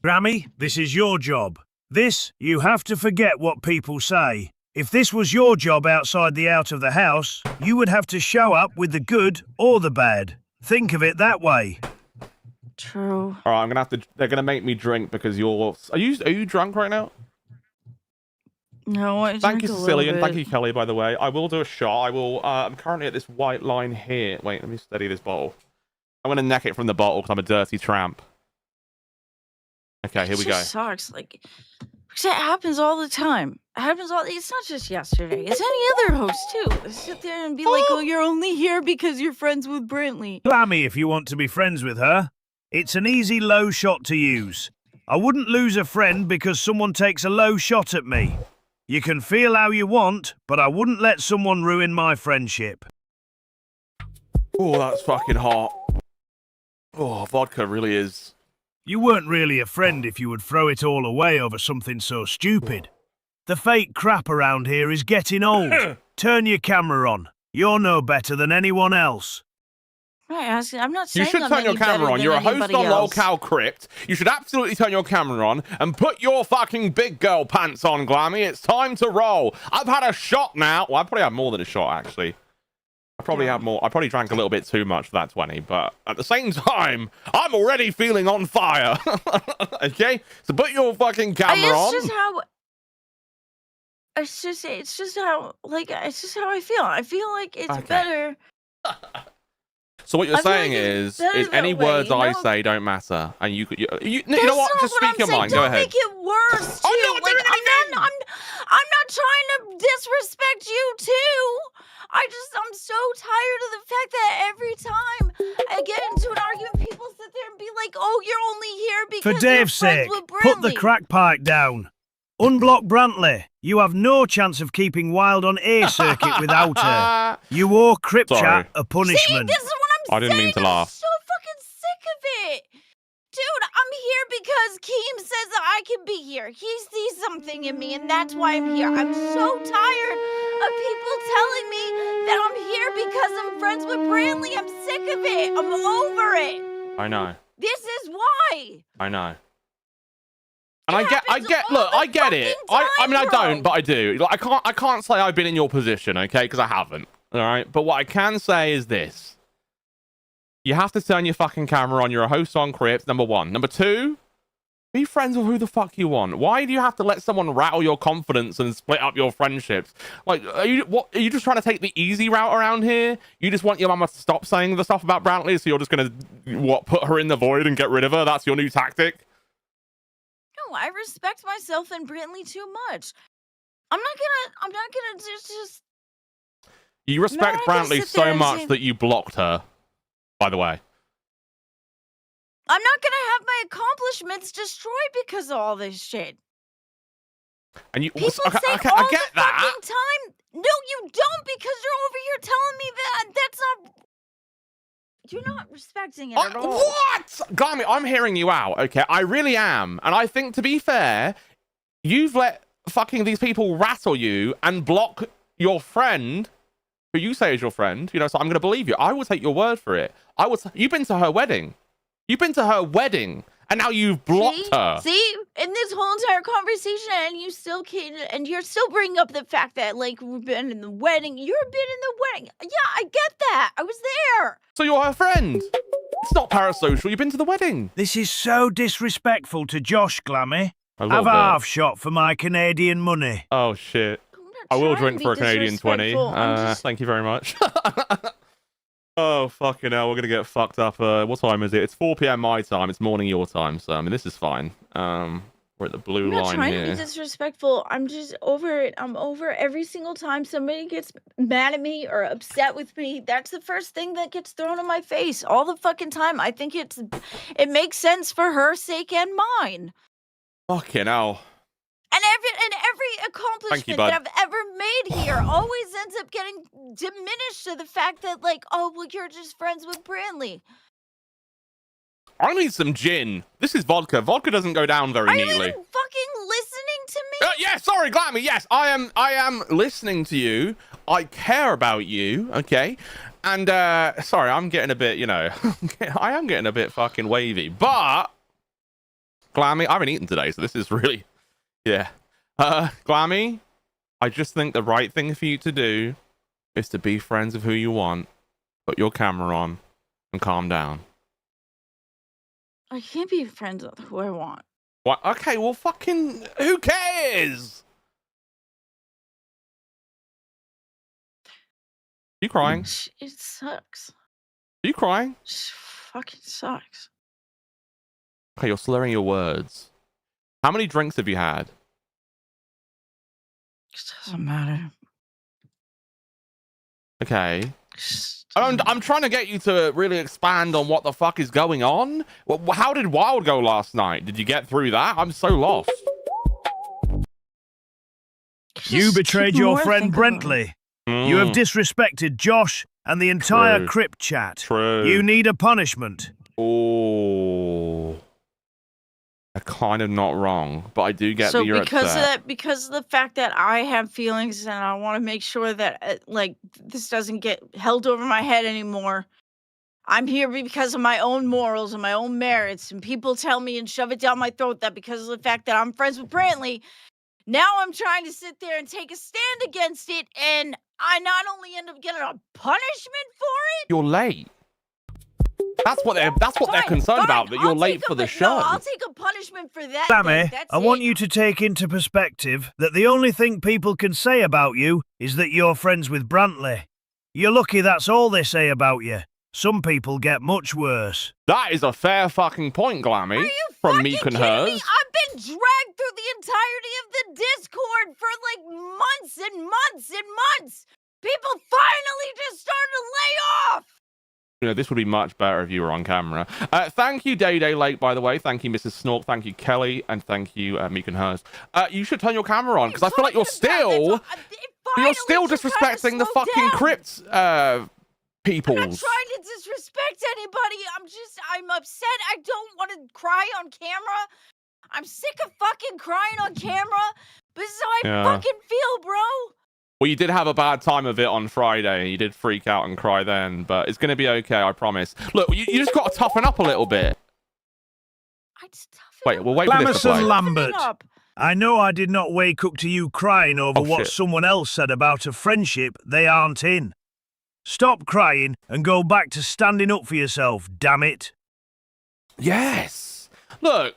Grammy, this is your job. This, you have to forget what people say. If this was your job outside the out of the house, you would have to show up with the good or the bad. Think of it that way. True. All right, I'm gonna have to. They're gonna make me drink because you're. Are you drunk right now? No, I Thank you, drink a Sicilian. little Thank you, Kelly. By the way, I will do a shot. I will. I'm currently at this white line here. Wait, let me steady this bottle. I'm gonna neck it from the bottle because I'm a dirty tramp. Okay, here we go. It sucks. Like, because it happens all the time. It happens all. It's not just yesterday. It's any other host too. They sit there and be like, "Oh, you're only here because you're friends with Brantley." Glammy, if you want to be friends with her. It's an easy low shot to use. I wouldn't lose a friend because someone takes a low shot at me. You can feel how you want, but I wouldn't let someone ruin my friendship. Oh, that's fucking hot. Oh, vodka really is. You weren't really a friend if you would throw it all away over something so stupid. The fake crap around here is getting old. Turn your camera on. You're no better than anyone else. I'm not saying You should I'm turn your any camera better on. than You're a host anybody on else. Lolcow Crypt. You should absolutely turn your camera on and put your fucking big girl pants on, Glammy. It's time to roll. I've had a shot now. Well, I probably had more than a shot, actually. I probably had more. I probably drank a little bit too much for that 20, but at the same time, I'm already feeling on fire. Okay? So put your fucking camera on. It's just how I feel. I feel like it's better. So what you're I feel saying like is better any that way, words you I know? say don't matter, and you know That's what? not Just speak I'm your saying. mind. Don't Go ahead. make it worse, too. I'm not doing anything. I'm not trying to disrespect you too. I'm so tired of the fact that every time I get into an argument, people sit there and be like, "Oh, you're only here because For Dave's you're friends sake, with put the Brantley." crack pipe down. Unblock Brantley. You have no chance of keeping Wild on A circuit without her. You owe Crypt Sorry. Chat a See, punishment. this is what I'm I saying. didn't mean to laugh. I'm so fucking sick of it. Dude, I'm here because Keem says that I can be here. He sees something in me, and that's why I'm here. I'm so tired of people telling me that I'm here because I'm friends with Brantley. I'm sick of it. I'm over it. I know. This is why. I know. And I get, all look, the I get it. fucking I mean, I time, don't, but I do. Like, I can't say I've been in your position, okay? Because I haven't. All right. But what I can say is this: you have to turn your fucking camera on. You're a host on Crypt. Number one. Number two, be friends with who the fuck you want. Why do you have to let someone rattle your confidence and split up your friendships? Like, are you just trying to take the easy route around here? You just want your mama to stop saying the stuff about Brantley, so you're just gonna put her in the void and get rid of her? That's your new tactic. No, I respect myself and Brantley too much. I'm not gonna just. You respect I'm not gonna Brantley sit there so and much say- that you blocked her, by the way. I'm not gonna have my accomplishments destroyed because of all this shit. And you People okay, say okay, all I get the that. fucking time. No, you don't, because you're over here telling me that. That's not. You're not respecting it at all. What? Glammy, I'm hearing you out, okay? I really am. And I think, to be fair, you've let fucking these people rattle you and block your friend, who you say is your friend, you know, so I'm going to believe you. I will take your word for it. You've been to her wedding. You've been to her wedding, and now you've blocked her. See, in this whole entire conversation, and you still can't, and you're still bringing up the fact that like we've been in the wedding. You've been in the wedding. Yeah, I get that. I was there. So you're her friend. It's not parasocial. You've been to the wedding. This is so disrespectful to Josh, Glammy. A Have little a bit. half shot for my Canadian money. Oh shit. I'm not I will trying drink to for a be Canadian 20. disrespectful. I'm just- Thank you very much. Oh, fucking hell. We're going to get fucked up. What time is it? It's 4 p.m. my time. It's morning your time. So, I mean, this is fine. We're at the blue I'm not line trying to here. be disrespectful. I'm just over it. I'm over every single time somebody gets mad at me or upset with me. That's the first thing that gets thrown in my face all the fucking time. I think it makes sense for her sake and mine. Fucking hell. And every accomplishment bud. that I've ever made here always ends up getting diminished to the fact that, like, oh, well, you're just friends with Brantley. I need some gin. This is vodka. Vodka doesn't go down very Are you neatly. even fucking listening to me? Yeah, sorry, Glammy. Yes, I am listening to you. I care about you, okay? And, sorry, I'm getting a bit, I am getting a bit fucking wavy. But, Glammy, I haven't eaten today, so this is really, yeah. Glammy, I just think the right thing for you to do is to be friends with who you want, put your camera on, and calm down. I can't be friends with who I want. What? Okay, well, fucking, who cares? You crying? It sucks. You crying? It fucking sucks. Okay, you're slurring your words. How many drinks have you had? It doesn't matter. Okay. I'm trying to get you to really expand on what the fuck is going on. How did Wild go last night? Did you get through that? I'm so lost. You Just betrayed keep your more friend think about it. Brentley. You have disrespected Josh and the entire True. Crypt chat. True. You need a punishment. Oh. I'm kind of not wrong, but I do get So that you're because upset. of that, because of the fact that I have feelings and I want to make sure that like this doesn't get held over my head anymore. I'm here because of my own morals and my own merits, and people tell me and shove it down my throat that because of the fact that I'm friends with Brantley, now I'm trying to sit there and take a stand against it, and I not only end up getting a punishment for it. You're late. That's what they're concerned Fine, about, that you're I'll late take for a the No, show. I'll take a punishment for that. then. Glammy, That's I want it. you to take into perspective that the only thing people can say about you is that you're friends with Brantley. You're lucky that's all they say about you. Some people get much worse. That is a fair fucking point, Glammy. Are you From fucking Meek and kidding me? hers. I've been dragged through the entirety of the Discord for like months and months and months. People finally just started to lay off. This would be much better if you were on camera. Thank you, Day Day Lake, by the way. Thank you, Mrs. Snork. Thank you, Kelly. And thank you, Meek and hers. You should turn your camera on, because I feel like you're still disrespecting the fucking Crypt peoples. I'm not trying to disrespect anybody. I'm upset. I don't want to cry on camera. I'm sick of fucking crying on camera. This is how I fucking feel, bro. Well, you did have a bad time of it on Friday. You did freak out and cry then, but it's going to be okay, I promise. Look, you just got to toughen up a little bit. I just toughen Wait, up. we'll wait for this to Glamison play. Lambert, I know I did not wake up to you crying over Oh, what shit. someone else said about a friendship they aren't in. Stop crying and go back to standing up for yourself, damn it. Yes. Look.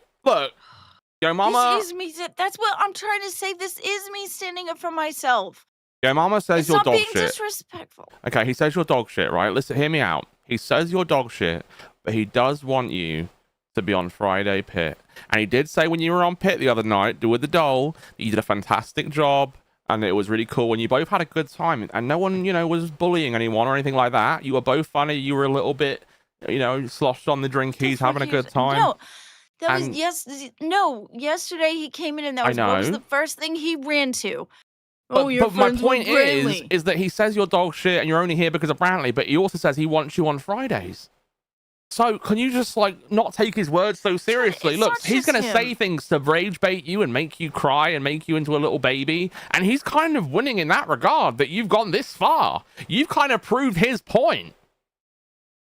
Yo, mama. This is me. That's what I'm trying to say. This is me standing up for myself. Yo, mama says It's you're not dog being shit. disrespectful. Okay, he says you're dog shit, right? Listen, hear me out. He says you're dog shit, but he does want you to be on Friday Pit. And he did say when you were on Pit the other night, with the doll, that you did a fantastic job, and it was really cool, and you both had a good time, and no one, was bullying anyone or anying like that. You were both funny. You were a little bit, sloshed on the drinkies, having a good time. No, that And- was no. Yesterday he came in and that I was what was know. the first thing he ran to. But, you're but my friends point with Brantley. is that he says you're dog shit and you're only here because of Brantley, but he also says he wants you on Fridays. So can you just not take his words so seriously? it's Look, not he's just going to say him. things to rage bait you and make you cry and make you into a little baby. And he's kind of winning in that regard, that you've gone this far. You've kind of proved his point.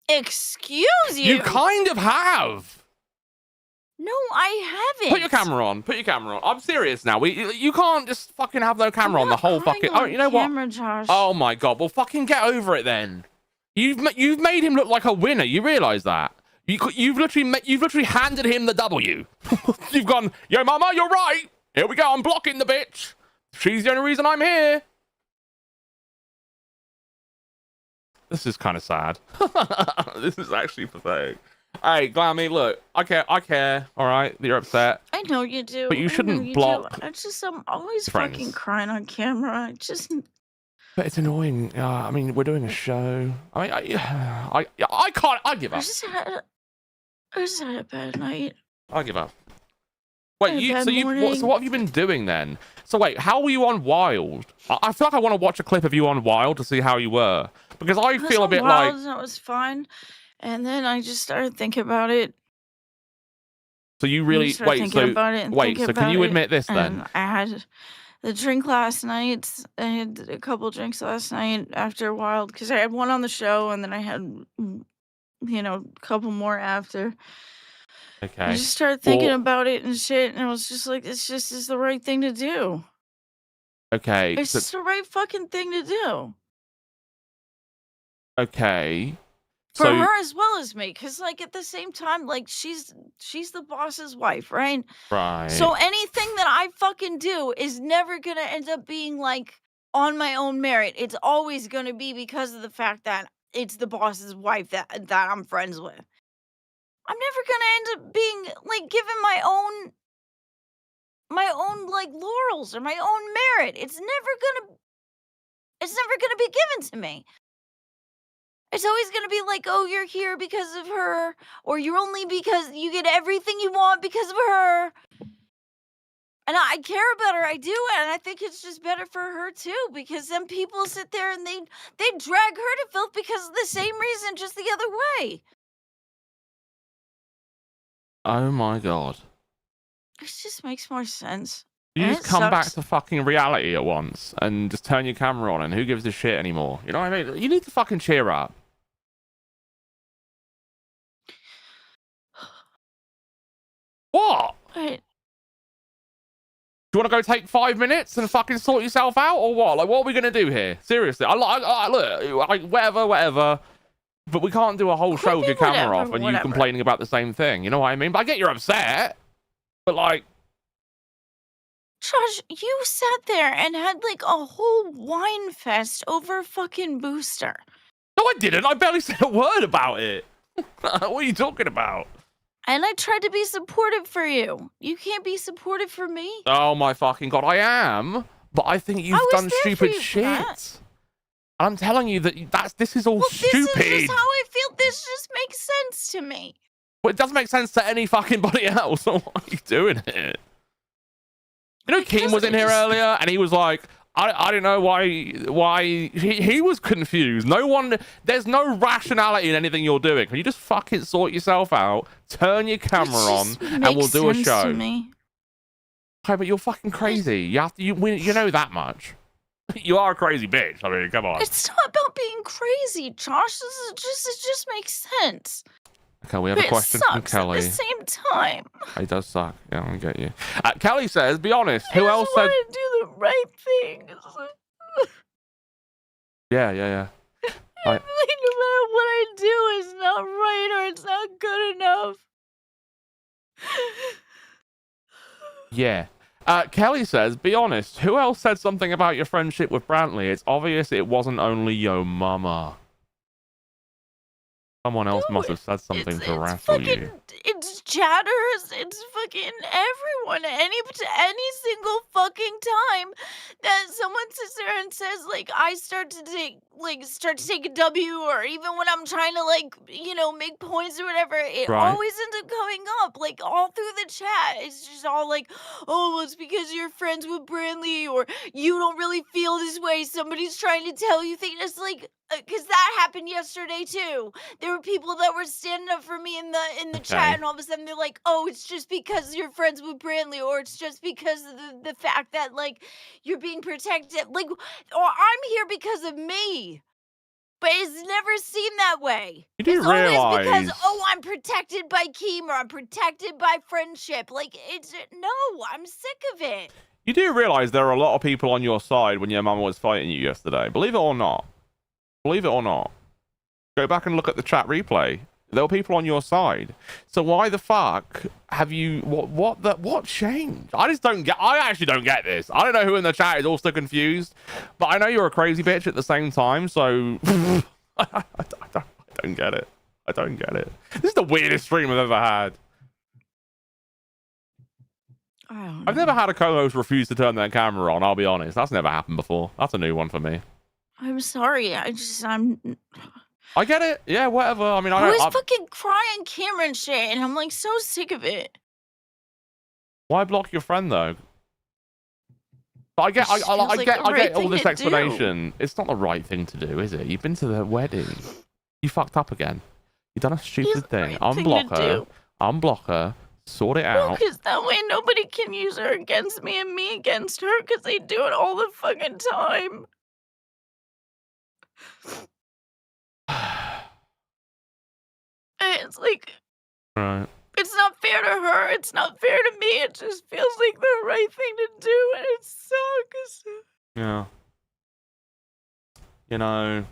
Excuse you. You kind of have. No, I haven't. Put your camera on. Put your camera on. I'm serious now. You can't just fucking have no camera on the whole fucking. Oh, you know camera, what? Josh. Oh my god. Well, fucking get over it then. You've made him look like a winner. You realize that? You've literally handed him the W. You've gone, yo, mama, you're right. Here we go. I'm blocking the bitch. She's the only reason I'm here. This is kind of sad. This is actually pathetic. Hey, Glammy, look, I care. All right, you're upset. I know you do. But you shouldn't block. I'm always friends. fucking crying on camera. But it's annoying. I mean, we're doing a show. I mean, I can't. I give I up. just had a bad night. I give up. Wait, bad so what have you been doing then? So wait, how were you on Wild? I feel like I want to watch a clip of you on Wild to see how you were, because I feel a bit wild, like. That was fine, and then I just started thinking about it. So you really wait. So can you admit this then? I had the drink last night. I had a couple drinks last night after Wild because I had one on the show, and then I had, a couple more after. Okay. I just started thinking about it and shit, and I was just like, it's the right thing to do. Okay. It's just the right fucking thing to do. Okay. For her as well as me, because like at the same time, like she's the boss's wife, right? Right. So anything that I fucking do is never gonna end up being like on my own merit. It's always gonna be because of the fact that it's the boss's wife that I'm friends with. I'm never gonna end up being like given my own like laurels or my own merit. It's never gonna be given to me. It's always gonna be like, oh, you're here because of her, or you're only because you get everything you want because of her. And I care about her, I do, and I think it's just better for her too, because then people sit there and they drag her to filth because of the same reason, just the other way. Oh my god. It just makes more sense. You just come back to fucking reality at once and just turn your camera on, and who gives a shit anymore? You know what I mean? You need to fucking cheer up. What? Right. Do you want to go take 5 minutes and fucking sort yourself out, or what? Like, what are we gonna do here? Seriously, look, like, whatever. But we can't do a whole show with your camera off and you complaining about the same thing. You know what I mean? But I get you're upset. But like, Josh, you sat there and had like a whole wine fest over fucking Booster. No, I didn't. I barely said a word about it. What are you talking about? And I tried to be supportive for you. You can't be supportive for me. Oh my fucking god, I am. But I think you've done stupid shit. I'm telling you that this is all stupid. This is just how I feel. This just makes sense to me. Well, it doesn't make sense to any fucking body else. So why are you doing it? You know, King was in here earlier, and he was like, I don't know why he was confused. There's no rationality in anything you're doing. Can you just fucking sort yourself out, turn your camera on, and we'll do a show? Okay, but you're fucking crazy. You know that much. You are a crazy bitch. I mean, come on. It's not about being crazy, Josh. It just makes sense. Okay, we have a question from Kelly. At the same time. It does suck. Yeah, I get you. Kelly says, "Be honest. Who else said?" I want to do the right thing. Yeah. No matter what I do, it's not right or it's not good enough. Yeah. Kelly says, "Be honest. Who else said something about your friendship with Brantley? It's obvious it wasn't only your mama. Someone else must have said something to rattle you." It's chatters. It's fucking everyone. Any single fucking time that someone sits there and says like I start to take a W, or even when I'm trying to make points or whatever, it always ends up coming up like all through the chat. It's just all like, oh, well, it's because you're friends with Brantley, or you don't really feel this way. Somebody's trying to tell you things. It's like, because that happened yesterday too. There were people that were standing up for me in the chat, and all of a sudden they're like, "Oh, it's just because you're friends with Brantley, or it's just because of the fact that like you're being protected, like, or I'm here because of me." But it's never seemed that way. You do It's always realize because, oh, I'm protected by Keem or I'm protected by friendship. Like, no, I'm sick of it. you do realize there are a lot of people on your side when your mum was fighting you yesterday. Believe it or not. Believe it or not. Go back and look at the chat replay. There were people on your side. So why the fuck have you what changed? I actually don't get this. I don't know who in the chat is also confused, but I know you're a crazy bitch at the same time, so I don't get it. I don't get it. This is the weirdest stream I've ever had. I've never had a co-host refuse to turn their camera on, I'll be honest. That's never happened before. That's a new one for me. I'm sorry. I get it. Yeah, whatever. I mean, I was fucking crying camera and shit, and I'm like so sick of it. Why block your friend though? I get all this explanation. It's not the right thing to do, is it? You've been to the wedding. You fucked up again. You've done a stupid thing. Unblock her. Sort it out. Because that way nobody can use her against me and me against her, because they do it all the fucking time. It's like, right. It's not fair to her. It's not fair to me. It just feels like the right thing to do, and it sucks. Yeah. You know,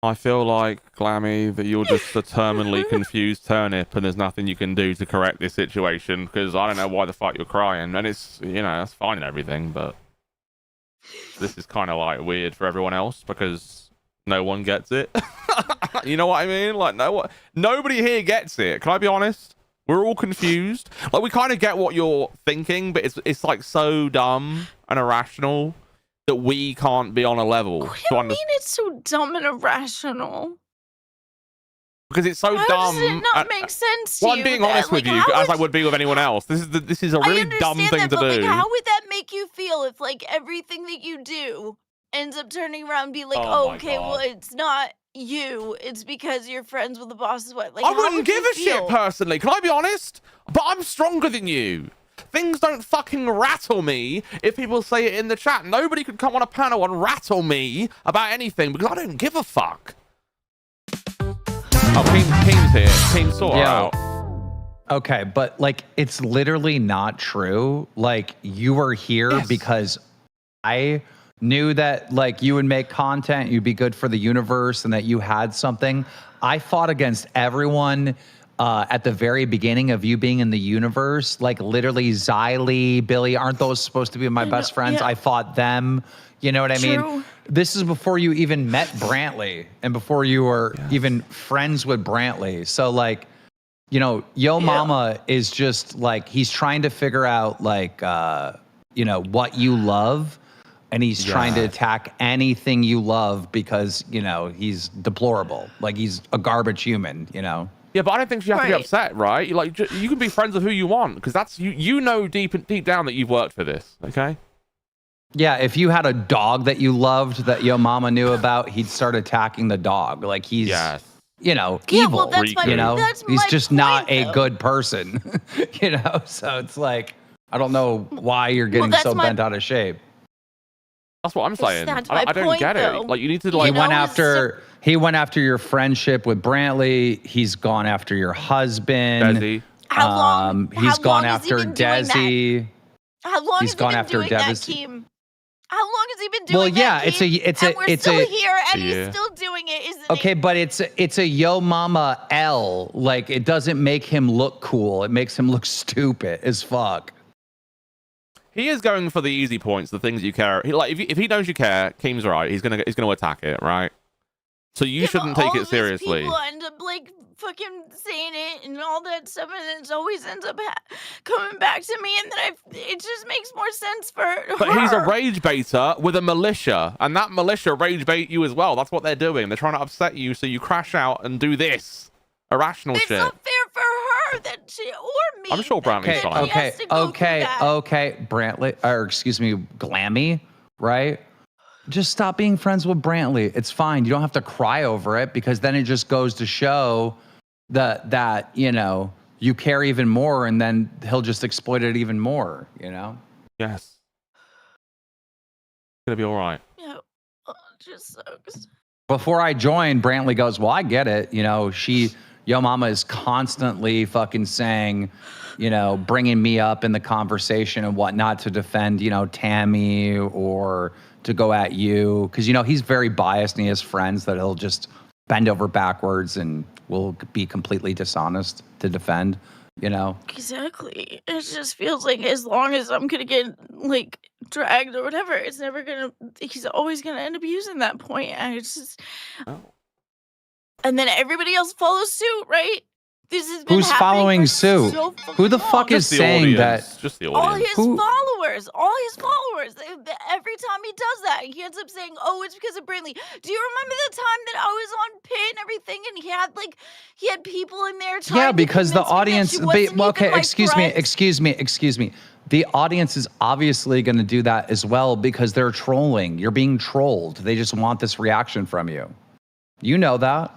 I feel like, Glammy, that you're just a terminally confused turnip, and there's nothing you can do to correct this situation, because I don't know why the fuck you're crying, and it's, you know, that's fine and everything, but this is kind of like weird for everyone else, because no one gets it. You know what I mean? Like, nobody here gets it. Can I be honest? We're all confused. Like, we kind of get what you're thinking, but it's like so dumb and irrational that we can't be on a level. What do you mean it's so dumb and irrational? Because it's so dumb. How does it not make sense to you? Well, I'm being honest with you, as I would be with anyone else. This is a really dumb thing to do. Like, how would that make you feel if, like, everything that you do ends up turning around and be like, oh okay, well, it's not you. It's because you're friends with the boss's wife. Like, I wouldn't give a shit personally. Can I be honest? But I'm stronger than you. Things don't fucking rattle me if people say it in the chat. Nobody could come on a panel and rattle me about anything because I don't give a fuck. Oh, Keem's here. Keem saw out. Okay, but like, it's literally not true. Like, you were here because I knew that like you would make content, you'd be good for the universe, and that you had something. I fought against everyone at the very beginning of you being in the universe. Like, literally, Xylee, Billy, aren't those supposed to be my best friends? Yeah. I fought them. You know what I mean? This is before you even met Brantley and before you were even friends with Brantley. So like, you know, Yo Mama is just like, he's trying to figure out like, you know, what you love. And he's trying to attack anything you love because, you know, he's deplorable. Like, he's a garbage human, you know? Yeah, but I don't think you have to be upset, right? Like, you can be friends with who you want, because that's you know deep down that you've worked for this, okay? Yeah, if you had a dog that you loved that Yo Mama knew about, he'd start attacking the dog. Like, he's, you know, evil. Well, that's you know, he's just not a though. Good person, you know? So it's like, I don't know why you're getting so bent out of shape. That's what I'm saying. I don't get it. Like, you need to like. He went after your friendship with Brantley. He's gone after your husband. Desi. How long? He's gone after Desi. How long has he been doing that, Keem? How long has he been doing that? Well, yeah, we're still here, and he's still doing it, isn't he? But it's a Yo Mama L. Like, it doesn't make him look cool. It makes him look stupid as fuck. He is going for the easy points, the things you care. If he knows you care, Keem's right. He's gonna attack it, right? So you shouldn't take it seriously. People end up like fucking saying it and all that stuff, and it always ends up coming back to me, and then it just makes more sense for her. But he's a rage baiter with a militia, and that militia rage bait you as well. That's what they're doing. They're trying to upset you, so you crash out and do this irrational shit. It's not fair for her that she or me. I'm sure Brantley's fine. Okay. Brantley, or excuse me, Glammy, right? Just stop being friends with Brantley. It's fine. You don't have to cry over it, because then it just goes to show that you know, you care even more, and then he'll just exploit it even more, you know? Yes. It's gonna be all right. Yeah. just sucks. Before I joined, Brantley goes, well, I get it. You know, Yo Mama is constantly fucking saying, you know, bringing me up in the conversation and whatnot to defend, you know, Tammy or to go at you. Because, you know, he's very biased and he has friends that he'll just bend over backwards and will be completely dishonest to defend, you know? Exactly. It just feels like as long as I'm gonna get like dragged or whatever, it's never gonna. He's always gonna end up using that point, and it's just. Oh. And then everybody else follows suit, right? This has been Who's happening following for suit? so Who the fucking fuck long. is saying that? Just the All audience. his Who- followers, every time he does that, he ends up saying, "Oh, it's because of Brantley." Do you remember the time that I was on Pit and everything, and he had people in there trying Yeah, to because the convince me that audience. she wasn't Well, okay, even my excuse me. friend? The audience is obviously going to do that as well because they're trolling. You're being trolled. They just want this reaction from you. You know that.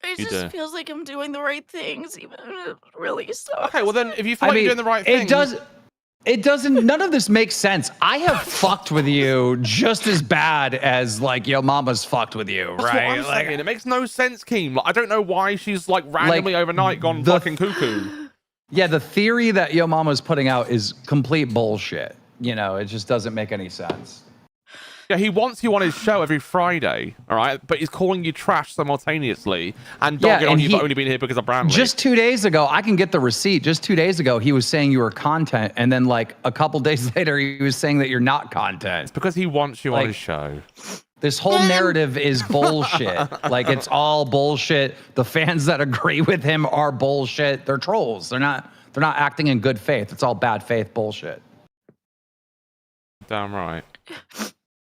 It You just do. feels like I'm doing the right things, even if it really sucks. Okay, well then, if you feel like you're doing the right thing, It doesn't. None of this makes sense. I have fucked with you just as bad as like Yo Mama's fucked with you, that's right? what I'm Like, saying. It makes no sense, Keem. Like, I don't know why she's like randomly overnight gone fucking cuckoo. yeah, the theory that Yo Mama's putting out is complete bullshit. You know, it just doesn't make any sense. Yeah, he wants you on his show every Friday, all right? But he's calling you trash simultaneously and dogging on you for only being here because of Brantley. Just 2 days ago, I can get the receipt. Just 2 days ago, he was saying you were content, and then like a couple days later, he was saying that you're not content. It's because he wants you on his show. This whole narrative is bullshit. Like it's all bullshit. The fans that agree with him are bullshit. They're trolls. They're not acting in good faith. It's all bad faith bullshit. Damn right.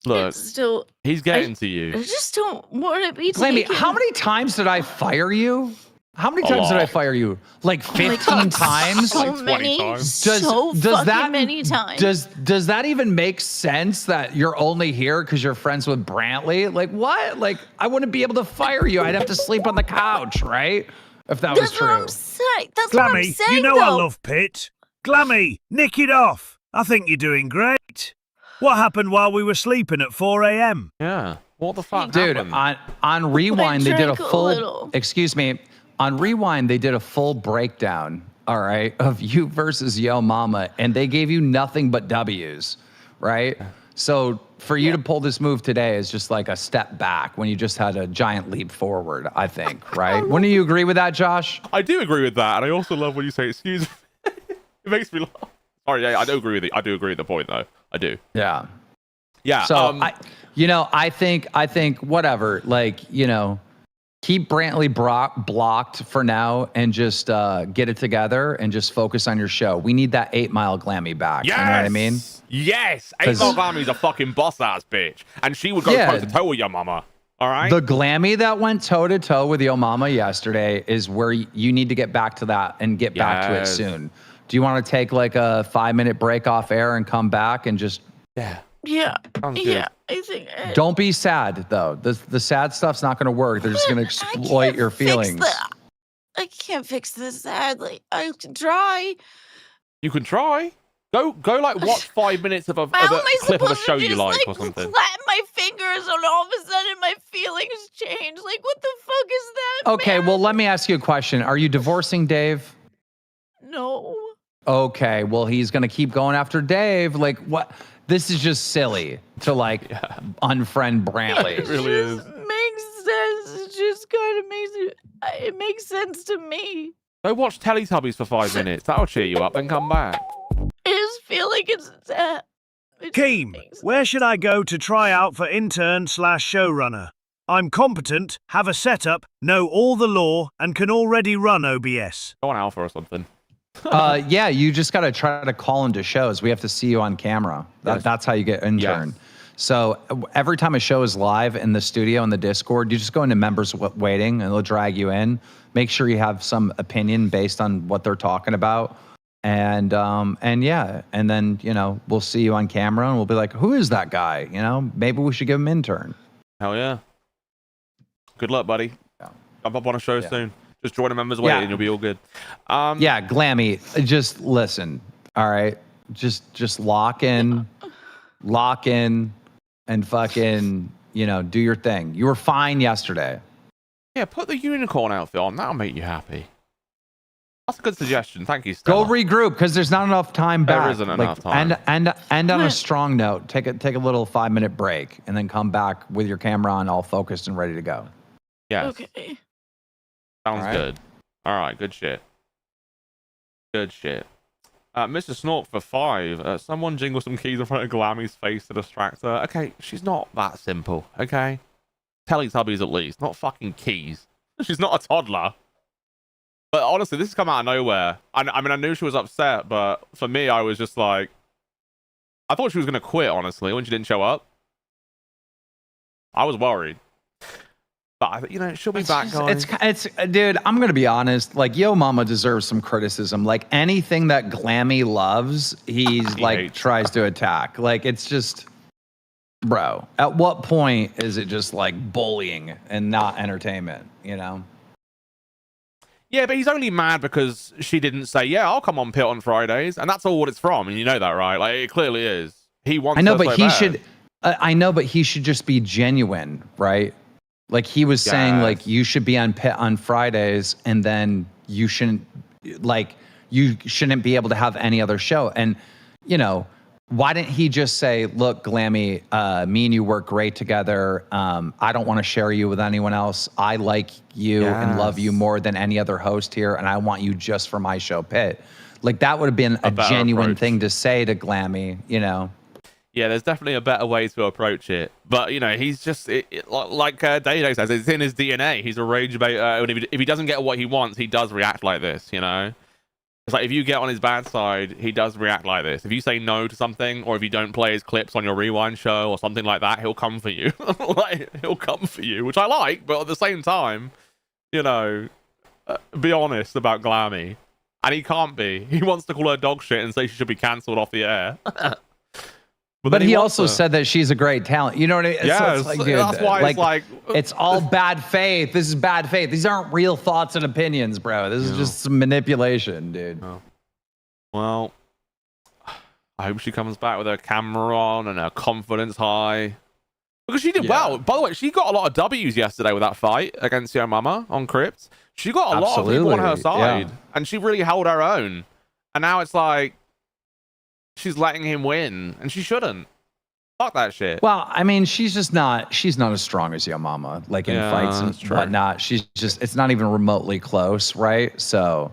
Look, Still, he's getting to you. I just don't want to be Glammy, taken. how many times did I fire you? How many times did I fire you? Like 15 times? So Like 20 many, times. so fucking many times. Does that even make sense that you're only here because you're friends with Brantley? Like what? Like I wouldn't be able to fire you. I'd have to sleep on the couch, right? If that was true. That's what I'm saying. That's what I'm Glammy, saying. you know I though. love Pit. Glammy, nick it off. I think you're doing great. What happened while we were sleeping at 4 a.m.? Yeah. What the fuck Dude, happened? on Rewind, they did a drank a full, little. excuse me, on Rewind, they did a full breakdown, all right, of you versus Yo Mama, and they gave you nothing but W's, right? So for you to pull this move today is just like a step back when you just had a giant leap forward, I think, right? Wouldn't you agree with that, Josh? I do agree with that, and I also love when you say excuse me. It makes me laugh. Sorry, yeah, I do agree with it. I do agree with the point, though. I do. Yeah. Yeah. So I think whatever, like, you know, keep Brantley blocked for now and just get it together and just focus on your show. We need that 8 Mile Glammy back. Yes! You know what I mean? Yes. 8 Mile Glammy's a fucking boss ass bitch, and she would go toe to toe with your mama. All right. The Glammy that went toe to toe with Yo Mama yesterday is where you need to get back to that and get back to it soon. Do you want to take like a 5-minute break off air and come back and just Yeah. Sounds good. Yeah. I think. Don't be sad though. The sad stuff's not going to work. They're just going to exploit your feelings. I can't fix this sadly. I can try. You can try. Go like watch 5 minutes of a How am I clip of a supposed show to you just, like or something. Clap my fingers and all of a sudden my feelings change. Like what the fuck is that? Okay, man? well, let me ask you a question. Are you divorcing Dave? No. Okay, well, he's going to keep going after Dave. Like, what? This is just silly to, like, unfriend Brantley. It really is. Makes sense. It just kind of makes it makes sense to me. Go watch Teletubbies for 5 minutes. That'll cheer you up. Then come back. I just feel like it's sad. Keem, where should I go to try out for intern/showrunner? I'm competent, have a setup, know all the law, and can already run OBS. Go on Alpha or something. Yeah, you just got to try to call into shows. We have to see you on camera. That's how you get intern. Yes. So every time a show is live in the studio in the Discord, you just go into members waiting and they'll drag you in. Make sure you have some opinion based on what they're talking about. And yeah, and then, you know, we'll see you on camera and we'll be like, who is that guy? You know, maybe we should give him intern. Hell yeah. Good luck, buddy. Come up on a show soon. Just join a members waiting and you'll be all good. Yeah, Glammy, just listen. All right. Just lock in. lock in, and fucking, do your thing. You were fine yesterday. Yeah, put the unicorn outfit on. That'll make you happy. That's a good suggestion. Thank you, Stella. Go regroup because there's not enough time back. There isn't enough time. And on a strong note, take a little 5-minute break and then come back with your camera on, all focused and ready to go. Yes. Okay. Sounds good. All right, good shit. Good shit. Mr. Snork for 5. Someone jingle some keys in front of Glamy's face to distract her. Okay, she's not that simple, okay? Teletubbies at least, not fucking keys. She's not a toddler. But honestly, this has come out of nowhere. I mean, I knew she was upset, but for me, I was just like... I thought she was going to quit, honestly, when she didn't show up. I was worried. But, she'll be back, guys. It's dude, I'm going to be honest. Like, Yo Mama deserves some criticism. Like, anything that Glammy loves, he tries to attack. Like, it's just... Bro, at what point is it just, like, bullying and not entertainment, Yeah, but he's only mad because she didn't say, yeah, I'll come on Pit on Fridays. And that's all what it's from. And you know that, right? Like, it clearly is. He wants I know, her but so he bad. should... I know, but he should just be genuine, right? Like, he was saying, like, you should be on Pit on Fridays, and then you shouldn't be able to have any other show. And, why didn't he just say, look, Glammy, me and you work great together. I don't want to share you with anyone else. I like you and love you more than any other host here, and I want you just for my show, Pit. Like, that would have been a genuine thing to say to Glammy, Yeah, there's definitely a better way to approach it. But, he's just, like Dado says, it's in his DNA. He's a rage baiter. If he doesn't get what he wants, he does react like this, It's like, if you get on his bad side, he does react like this. If you say no to something, or if you don't play his clips on your rewind show or something like that, he'll come for you. He'll come for you, which I like, but at the same time, be honest about Glammy. And he can't be. He wants to call her dog shit and say she should be cancelled off the air. But he also said that she's a great talent. You know what I mean? Yeah, it's like, dude, that's why it's like... It's all bad faith. This is bad faith. These aren't real thoughts and opinions, bro. This is just some manipulation, dude. Oh. Well, I hope she comes back with her camera on and her confidence high. Because she did well. By the way, she got a lot of W's yesterday with that fight against Yo Mama on Crypt. She got a lot of people on her side. Yeah. And she really held her own. And now it's like... she's letting him win, and she shouldn't. Fuck that shit. Well, I mean, she's not as strong as Yo Mama, like in fights and whatnot. She's just, it's not even remotely close, right? So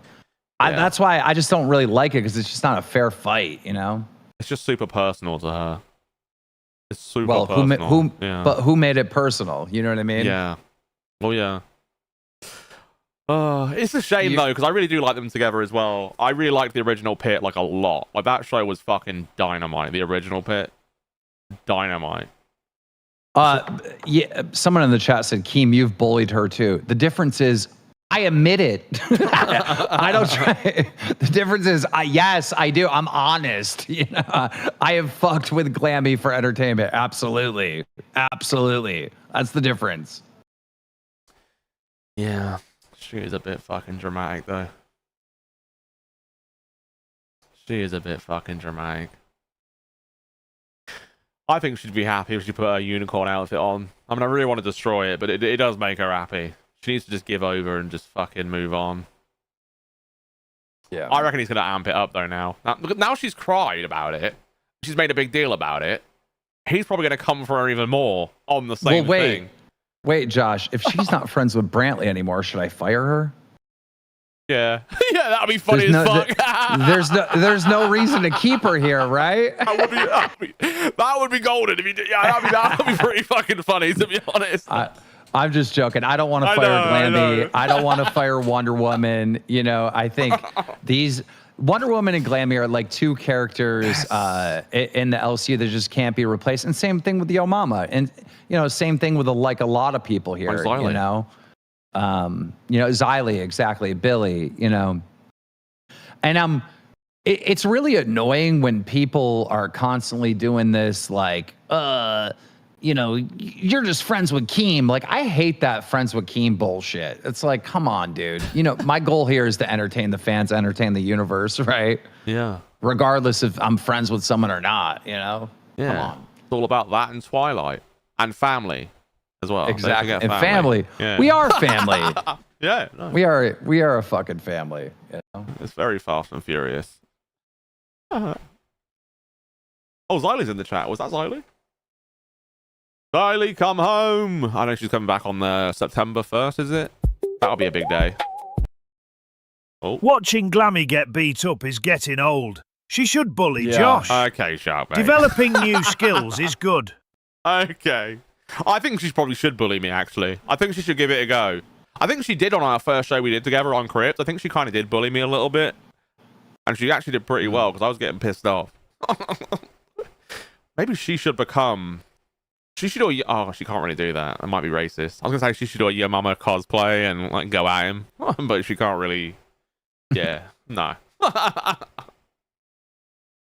that's why I just don't really like it, because it's just not a fair fight, It's just super personal to her. It's super personal. But who made it personal? You know what I mean? Yeah. Well, yeah. It's a shame though, because I really do like them together as well. I really liked the original Pit like a lot. Like, that show was fucking dynamite. The original Pit, dynamite. Yeah. Someone in the chat said, "Keem, you've bullied her too." The difference is, I admit it. I don't try. The difference is, yes, I do. I'm honest. I have fucked with Glammy for entertainment. Absolutely, absolutely. That's the difference. Yeah. She is a bit fucking dramatic, though. She is a bit fucking dramatic. I think she'd be happy if she put her unicorn outfit on. I mean, I really want to destroy it, but it does make her happy. She needs to just give over and just fucking move on. Yeah. I reckon he's going to amp it up, though, now. Now she's cried about it. She's made a big deal about it. He's probably going to come for her even more on the same thing. Wait, Josh, if she's not friends with Brantley anymore, should I fire her? Yeah. Yeah, that'd be funny as fuck. There's no reason to keep her here, right? That would be golden. If you did, that would be pretty fucking funny, to be honest. I'm just joking. I don't want to fire Glammy. I don't want to fire Wonder Woman. I think these... Wonder Woman and Glammy are like two characters in the LCU that just can't be replaced. And same thing with Yo Mama. And, same thing with a lot of people here, Xylee, exactly. Billy, And it's really annoying when people are constantly doing this, like, you're just friends with Keem. Like, I hate that friends with Keem bullshit. It's like, come on, dude. My goal here is to entertain the fans, entertain the universe, right? Yeah. Regardless if I'm friends with someone or not, Yeah. Come on. It's all about that and Twilight and family as well. Don't Exactly. forget And family. Yeah. We are family. Yeah. No. we are a fucking family. You know? It's very Fast and Furious. Oh, Xylee's in the chat. Was that Xylee? Xylee, come home. I know she's coming back on the September 1st, is it? That'll be a big day. Oh. Watching Glammy get beat up is getting old. She should bully Josh. Okay, sharp. Mate. Developing new skills is good. Okay. I think she probably should bully me, actually. I think she should give it a go. I think she did on our first show we did together on Crypt. I think she kind of did bully me a little bit. And she actually did pretty well because I was getting pissed off. Maybe she should become... She should do a... Oh, she can't really do that. That might be racist. I was going to say she should do a Your Mama cosplay and like go at him. But she can't really... Yeah. No.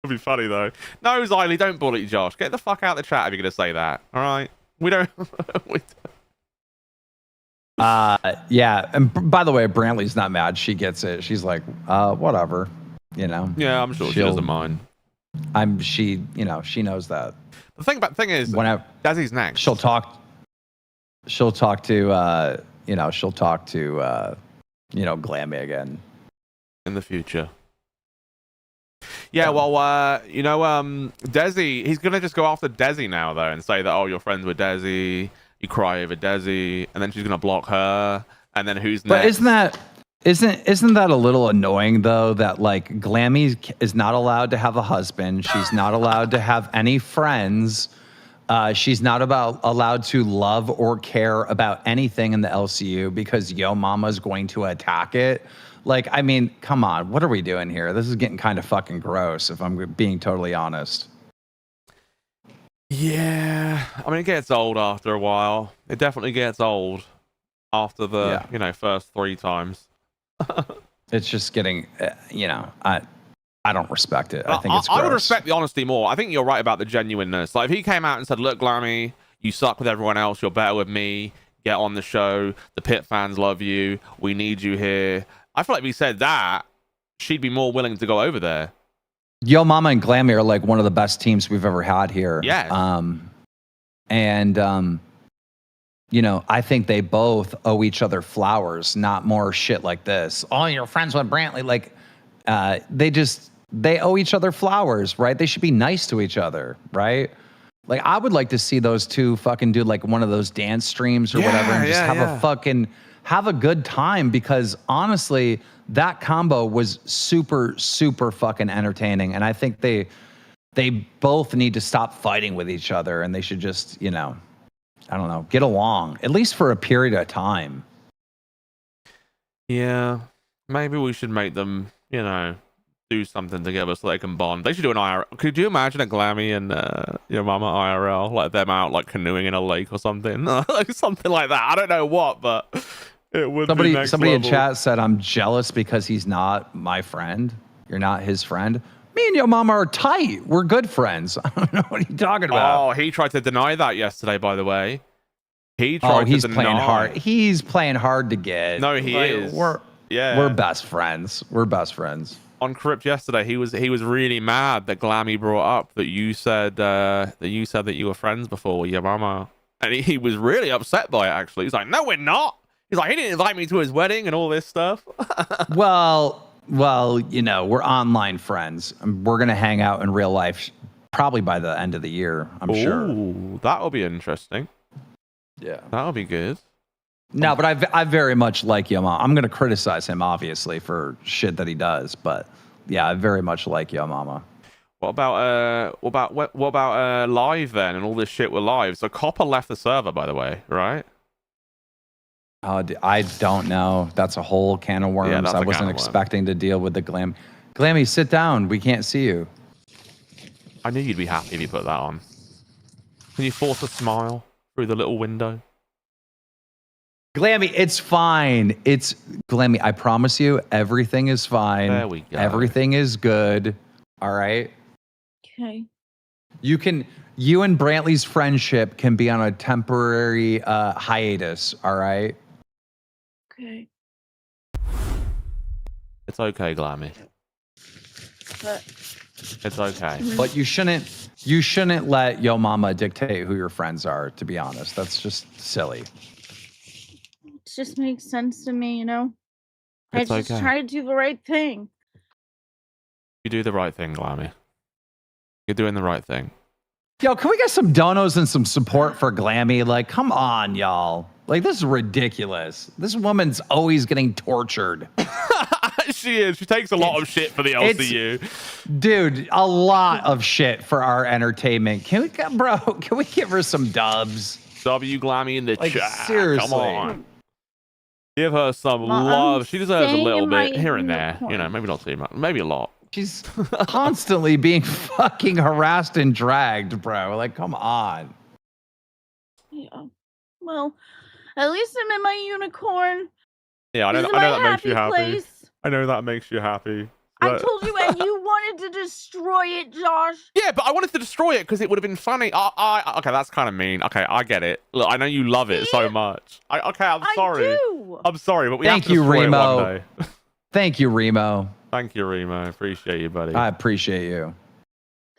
It'd be funny though. No, Xylee, don't bully Josh. Get the fuck out of the chat if you're going to say that. All right? We don't... Yeah. And by the way, Brantley's not mad. She gets it. She's like, whatever. You know? Yeah, I'm sure she doesn't mind. She knows that. The thing is, whenever Dazzy's next. She'll talk to Glamy again. In the future. Yeah, well, Desi, he's going to just go after Desi now, though, and say that, oh, you're friends with Desi, you cry over Desi, and then she's going to block her, and then who's next? But isn't that a little annoying, though, that, like, Glamy is not allowed to have a husband, she's not allowed to have any friends, she's not allowed to love or care about anything in the LCU because Yo Mama's going to attack it? Like, I mean, come on. What are we doing here? This is getting kind of fucking gross, if I'm being totally honest. Yeah. I mean, it gets old after a while. It definitely gets old after the, first 3 times. It's just getting, I don't respect it. I think it's gross. I would respect the honesty more. I think you're right about the genuineness. Like, if he came out and said, look, Glamy, you suck with everyone else. You're better with me. Get on the show. The Pit fans love you. We need you here. I feel like if he said that, she'd be more willing to go over there. Yo Mama and Glamy are like one of the best teams we've ever had here. Yeah. I think they both owe each other flowers, not more shit like this. Oh, you're friends with Brantley. Like, they owe each other flowers, right? They should be nice to each other, right? Like, I would like to see those two fucking do like one of those dance streams or whatever and just have a good time, because honestly, that combo was super, super fucking entertaining. And I think they both need to stop fighting with each other, and they should just, I don't know, get along, at least for a period of time. Yeah. Maybe we should make them, do something together so they can bond. They should do an IRL. Could you imagine a Glamy and Your Mama IRL, like them out like canoeing in a lake or something? Like something like that. I don't know what, but it would be next somebody level. in chat said, I'm jealous because he's not my friend. You're not his friend. Me and Yo Mama are tight. We're good friends. I don't know what you're talking about. Oh, he tried to deny that yesterday, by the way. He's playing hard. He's playing hard to get. No, he is. We're best friends. We're best friends. On Crypt yesterday, he was really mad that Glamy brought up that you said that you were friends before with Your Mama, and he was really upset by it. Actually, he's like, "No, we're not." He's like, "He didn't invite me to his wedding and all this stuff." Well, we're online friends. We're gonna hang out in real life probably by the end of the year. I'm sure. Ooh, that'll be interesting. Yeah, that'll be good. No, but I very much like Yo Mama. I'm going to criticize him, obviously, for shit that he does. But yeah, I very much like Yo Mama. What about live then and all this shit with live? So Copper left the server, by the way, right? I don't know. That's a whole can of worms. Yeah, I wasn't expecting to deal with the Glamy. Glamy, sit down. We can't see you. I knew you'd be happy if you put that on. Can you force a smile through the little window? Glamy, it's fine. It's Glamy. I promise you, everything is fine. There we go. Everything is good. All right. Okay. You and Brantley's friendship can be on a temporary hiatus. All right. Okay. It's okay, Glamy. But It's okay. But you shouldn't let Yo Mama dictate who your friends are, to be honest. That's just silly. It just makes sense to me, you know? I It's just okay. try to do the right thing. You do the right thing, Glammy. You're doing the right thing. Yo, can we get some donos and some support for Glammy? Like, come on, y'all. Like, this is ridiculous. This woman's always getting tortured. She is. She takes a lot of shit for the LCU. Dude, a lot of shit for our entertainment. Can we give her some dubs? W Glammy in the Like, chat. seriously. Come on. Give her some Well, love. She deserves a staying little in my bit here and there. unicorn. You know, maybe not too much. Maybe a lot. She's constantly being fucking harassed and dragged, bro. Like, come on. Yeah. Well, at least I'm in my unicorn. Yeah, I know, This is I know my that makes you happy happy. place. I know that makes you happy. I But- told you, and you wanted to destroy it, Josh. Yeah, but I wanted to destroy it because it would have been funny. Okay, that's kind of mean. Okay, I get it. Look, I know you love it so much. Okay, I'm sorry. I do. I'm sorry, but we Thank have to you, destroy it Remo. one day. Thank you, Remo. Thank you, Remo. Appreciate you, buddy. I appreciate you.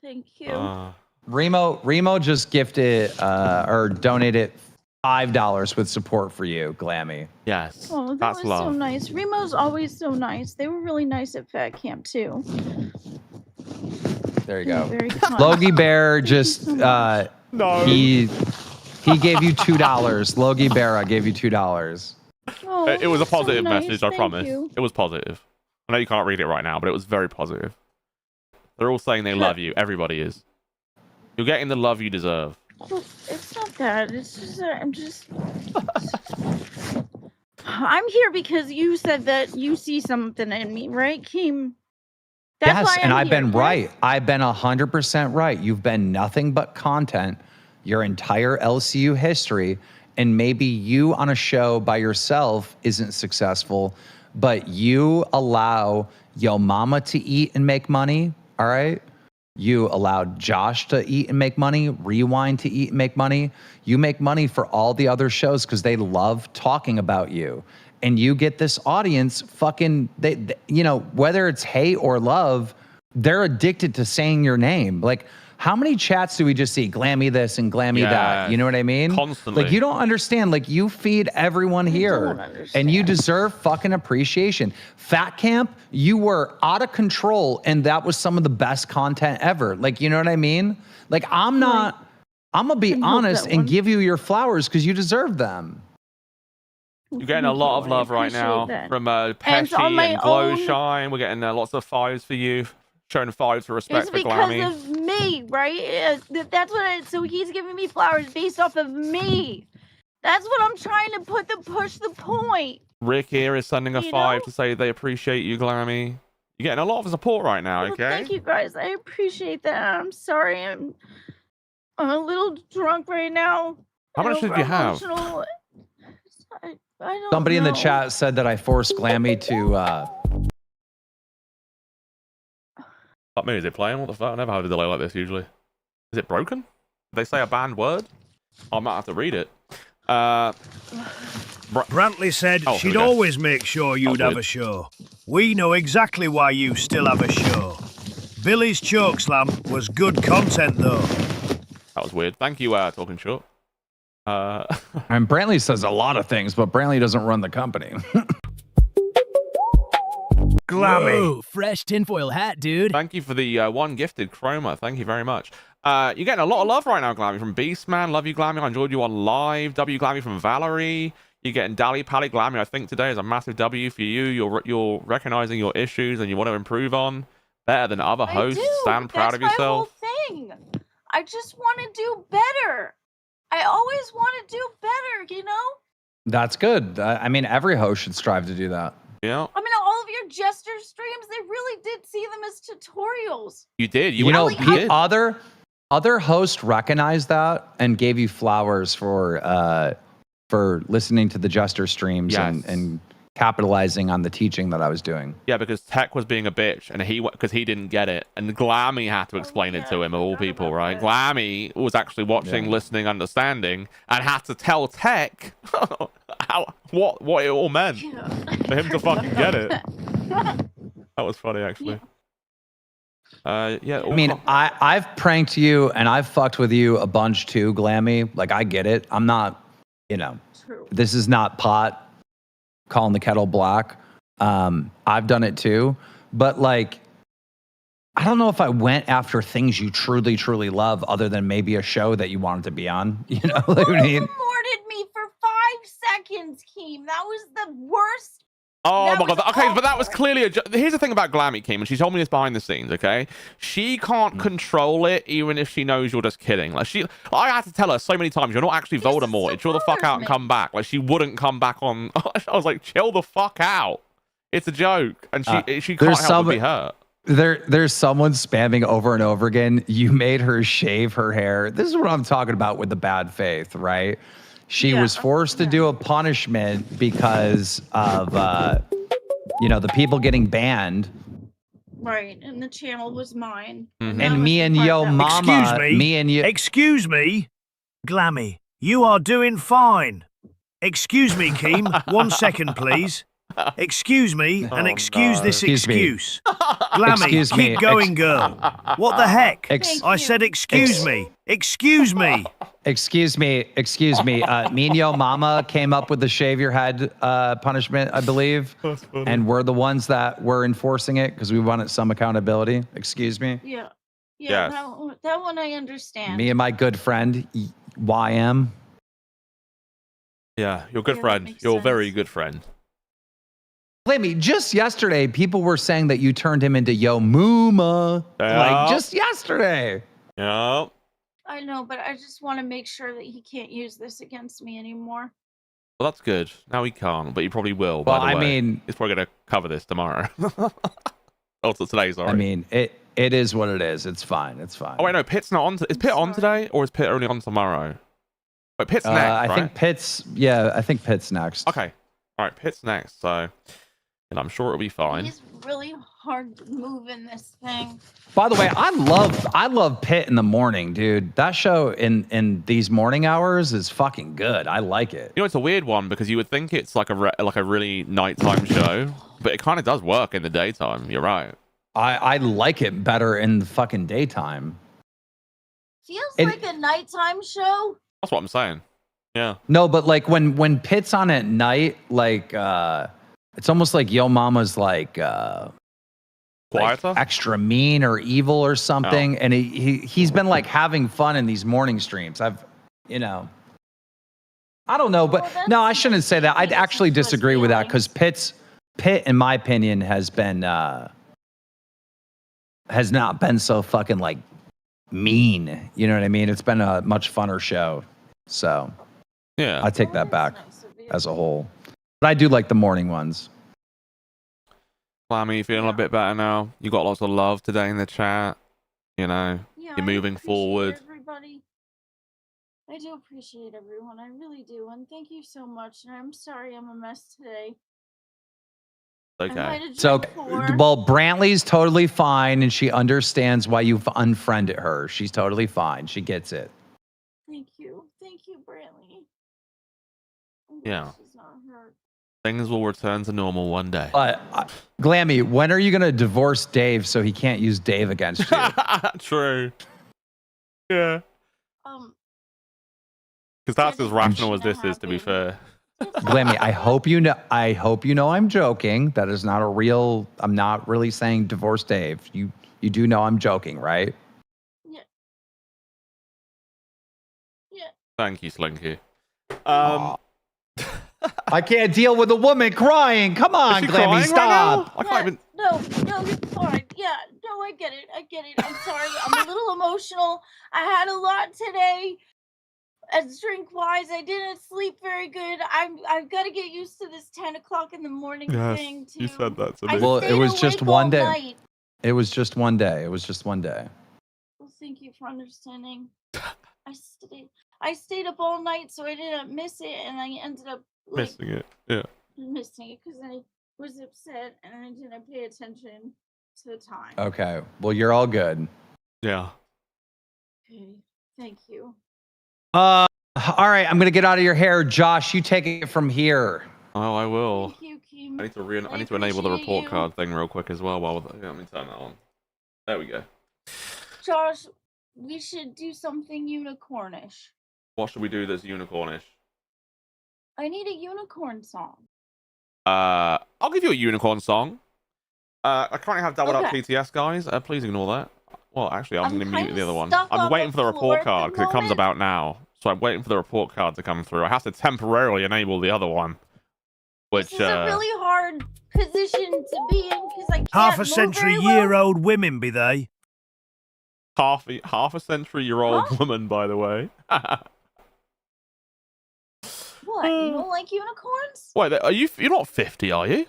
Thank you. Remo just gifted or donated $5 with support for you, Glammy. Yes, Oh, that that's was love. so nice. Remo's always so nice. They were really nice at Fat Camp too. There you They were go. very kind. Logie Bear just No. he gave you $2. Logie Bear, I gave you $2. Oh, It was a that's so positive nice. message, I Thank promise. you. It was positive. I know you can't read it right now, but it was very positive. They're all saying they love you. Everybody is. You're getting the love you deserve. Well, it's not that. It's just that I'm here because you said that you see something in me, right, Keem? That's Yes, why and I'm I've here, been right. I've been 100% right. You've been nothing but content your entire LCU history, and maybe you on a show by yourself isn't successful, but you allow Yo Mama to eat and make money, all right? You allowed Josh to eat and make money, Rewind to eat and make money. You make money for all the other shows because they love talking about you. And you get this audience fucking, they, you know, whether it's hate or love, they're addicted to saying your name. Like, how many chats do we just see? Glammy this and Glammy that. You know what I mean? Constantly. Like, you don't understand. Like, you feed everyone here. And you deserve fucking appreciation. Fat Camp, you were out of control. And that was some of the best content ever. Like, you know what I mean? Like, I'm going to be honest and give you your flowers because you deserve them. You're getting a lot of love right now from Pesci on my and Glow own- Shine. We're getting lots of fives for you. Showing fives for respect It's for because Glammy. of me, right? That's what. So he's giving me flowers based off of me. That's what I'm trying to push the point. Rick here is sending a You five know? to say they appreciate you, Glammy. You're getting a lot of support right now, Well, okay? thank you guys. I appreciate that. I'm sorry. I'm a little drunk right now. How much did you have? Emotional. I don't Somebody in the know. chat said that I forced Glammy to Fuck me, is it playing? What the fuck? I never have a delay like this usually. Is it broken? Did they say a banned word? I might have to read it. Brantley said Oh, here she'd we go. always make sure you'd have weird. a show. We know exactly why you still have a show. Billy's chokeslam was good content, though. That was weird. Thank you, Talking Short. And Brantley says a lot of things, but Brantley doesn't run the company. Glammy. Whoa, fresh tinfoil hat, dude. Thank you for the one gifted chroma. Thank you very much. You're getting a lot of love right now, Glammy, from Beastman. Love you, Glammy. I enjoyed you on live. W Glammy from Valerie. You're getting Dally Pally Glammy. I think today is a massive W for you. You're recognizing your issues and you want to improve on better than other hosts. I do. Stand proud That's of yourself. my whole thing. I just want to do better. I always want to do better, you know? That's good. I mean, every host should strive to do that. Yeah, I mean, all of your Jester streams, they really did see them as tutorials. you did. You know, you did. other hosts recognized that and gave you flowers for listening to the Jester streams Yes. and capitalizing on the teaching that I was doing. Yeah, because Tech was being a bitch, and because he didn't get it, and Glammy had to explain it to him, of all people, right? Glammy was actually watching, listening, understanding, and had to tell Tech what it all meant for him to fucking get it. That was funny, actually. Yeah. I mean, I've pranked you and I've fucked with you a bunch too, Glammy. Like, I get it. I'm not, you know, True. this is not pot calling the kettle black. I've done it too. But like, I don't know if I went after things you truly, truly love other than maybe a show that you wanted to be on. You know what I mean? Morted me for 5 seconds, Keem. That was the worst. Oh That my god. was Okay, but that was awful. clearly here's the thing about Glamy, Kim, and she told me this behind the scenes, okay? She can't control it even if she knows you're just kidding. Like I had to tell her so many times, you're not actually This is Voldemort. so Chill the fuck out and come punishment. back. Like she wouldn't come back on. I was like, chill the fuck out. It's a joke. And she can't help but be hurt. There's someone spamming over and over again. You made her shave her hair. This is what I'm talking about with the bad faith, right? She was forced to do a punishment because of, you know, the people getting banned. Right, and the channel was mine. Mhm. that And was me the and part Yo that was- Mama, Excuse me. me and you. Excuse me. Glammy, you are doing fine. Excuse me, Keem. 1 second, please. Excuse me, and excuse this Excuse me. excuse. Glammy, Excuse me. keep going, girl. What the heck? Ex- I said excuse me. Excuse me. Excuse me. Me and Yo Mama came up with the shave your head punishment, I believe. And we're the ones that were enforcing it because we wanted some accountability. Excuse me. Yeah. Yes. That one I understand. Me and my good friend, YM. Yeah, you're a good Yeah, that friend. makes You're a very sense. good friend. Glammy, just yesterday, people were saying that you turned him into Yo Muma. Yeah. Like, just yesterday. Yeah. I know, but I just want to make sure that he can't use this against me anymore. Well, that's good. Now he can't, but he probably will. Well, by the I way. mean- he's probably gonna cover this tomorrow. Also today, sorry. I mean, it is what it is. It's fine. It's fine. oh wait, no, Pitt's not on. Is Pitt on today, or is Pitt only on tomorrow? Wait, Pitt's next, I right? think Pitt's, yeah, I think Pitt's next. Okay. All right, Pitt's next, so and I'm sure it'll be fine. He's really hard moving this thing. By the way, I love Pitt in the morning, dude. That show in these morning hours is fucking good. I like it. You know, it's a weird one because you would think it's like a really nighttime show, but it kind of does work in the daytime. You're right. I like it better in the fucking daytime. Feels It- like a nighttime show. That's what I'm saying. Yeah. No, but like when Pitt's on at night, like it's almost like Yo Mama's like Quieter. extra mean or evil or something, and he's been like having fun in these morning streams. You know, I don't know, but Well, no, I that's shouldn't say that. I'd because actually he was disagree with that feelings. because Pitt, in my opinion, has not been so fucking like mean. You know what I mean? It's been a much funner show. So Yeah. I take that Well, back that's nice of you. as a whole. But I do like the morning ones. Glammy, feeling a bit better now. You got lots of love today in the chat. You know, Yeah, you're I moving appreciate forward. Everybody. I do appreciate everyone. I really do. And thank you so much. And I'm sorry I'm a mess today. I might Okay. have So, drank 4. well, Brantley's totally fine, and she understands why you've unfriended her. She's totally fine. She gets it. Thank you. Thank you, Brantley. I'm glad Yeah. she's not hurt. Things will return to normal one day. But, Glammy, when are you going to divorce Dave so he can't use Dave against you? True. Yeah. Because that's as Teddy, rational as you know this is, to be how fair. Glammy, I hope you know I'm joking. That is not a real, I'm not really saying divorce Dave. You do know I'm joking, right? Yeah. Thank you, Slinky. Aw. I can't deal with a woman crying. Come Is on, she Glammy, crying stop. right now? I can't even. No, you're fine. Yeah, no, I get it. I'm sorry. I'm a little emotional. I had a lot today. As drink wise, I didn't sleep very good. I've got to get used to this 10 o'clock in the morning thing too. you said that to I me. Well, it stayed was just awake one all day. night. It was just one day. Well, thank you for understanding. I stayed up all night, so I didn't miss it, and I ended up like, Missing it. Yeah. missing it because I was upset and I didn't pay attention to the time. Okay. Well, you're all good. Yeah. Okay, thank you. All right. I'm gonna get out of your hair, Josh. You take it from here. Oh, I will. Thank you, Kim. I need to enable the appreciate report you. card thing real quick as well. Let me turn that on. There we go. Josh, we should do something unicornish. What should we do that's unicornish? I need a unicorn song. I'll give you a unicorn song. I currently have doubled up Okay. TTS, guys. Please ignore that. Well, actually, I'm going to mute kinda the other one. stuck I'm on waiting the for the floor report at the card because it comes moment. about now. So I'm waiting for the report card to come through. I have to temporarily enable the other one. Which, This is a really hard position to be in because I can't Half a move century very well. year old women be they? half a century-year-old Huh? woman, by the way. What? You don't like unicorns? Wait, you're not 50, are you?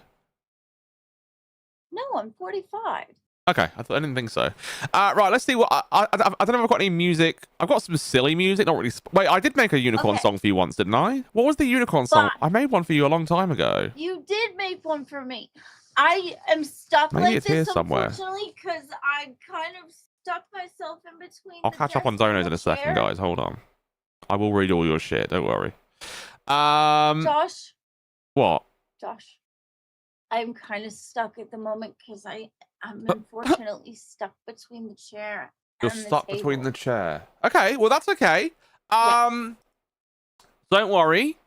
No, I'm 45. Okay, I didn't think so. Right, let's see what I don't know if I've got any music. I've got some silly music, not really. Wait, I did make a unicorn Okay. song for you once, didn't I? What was the unicorn song? But- I made one for you a long time ago. You did make one for me. I am stuck Maybe like it's here this, somewhere. unfortunately, because I kind of stuck myself in between. I'll the catch up on desk and donos the in a second, chair. guys. Hold on. I will read all your shit. Don't worry. Josh, What? Josh, I'm kind of stuck at the moment because I'm unfortunately stuck between the chair You're and stuck the between table. the chair. Okay, well that's okay. Don't worry.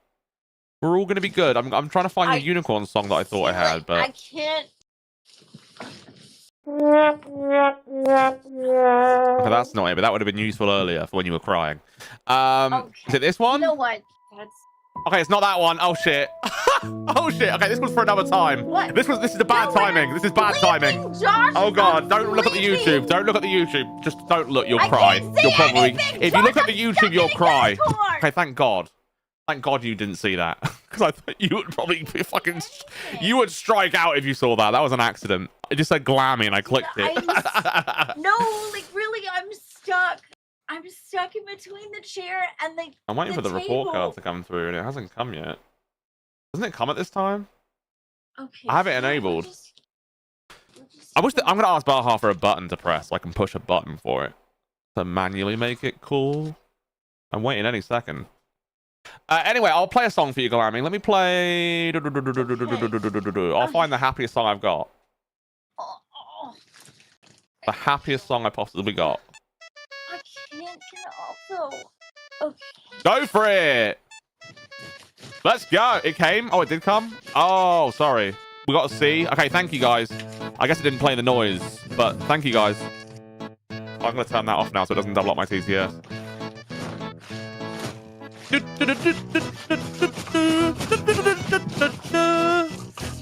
We're all gonna be good. I'm trying to find I your unicorn song that I thought I feel had, like but I can't. okay, that's not it. But that would have been useful earlier for when you were crying. Is it this one? You know what? That's Okay, it's not that one. Oh shit. Oh shit. Okay, this was for another time. What? This is a bad No, timing. This is bad timing. sleeping, Josh. Oh god, I'm don't look at the sleeping. YouTube. Don't look at the YouTube. Just don't look. You'll I cry. can't see You'll probably. anything, If you look Josh, at the I'm YouTube, stuck you'll in a cry. unicorn. Okay, thank God. Thank God you didn't see that. Because I thought you would probably be fucking. You would strike out if you saw that. That was an accident. It just said Glamy and I clicked it. No, like really, I'm stuck. I'm stuck in between the chair and the. I'm waiting for the report table. card to come through and it hasn't come yet. Doesn't it come at this time? Okay. I have it fine, we'll enabled. we'll just I wish that I'm gonna ask Baha for a button to press so I can push a button for it to manually make it cool. I'm waiting any second. Anyway, I'll play a song for you, Glamy. Let me play. I'll find the happiest song I've got. Oh, The happiest song I possibly got. I can't get also. Okay. Go for it. Let's go. It came. Oh, it did come. Oh, sorry. We got a C. Okay, thank you guys. I guess it didn't play the noise, but thank you guys. I'm gonna turn that off now so it doesn't double up my TTS.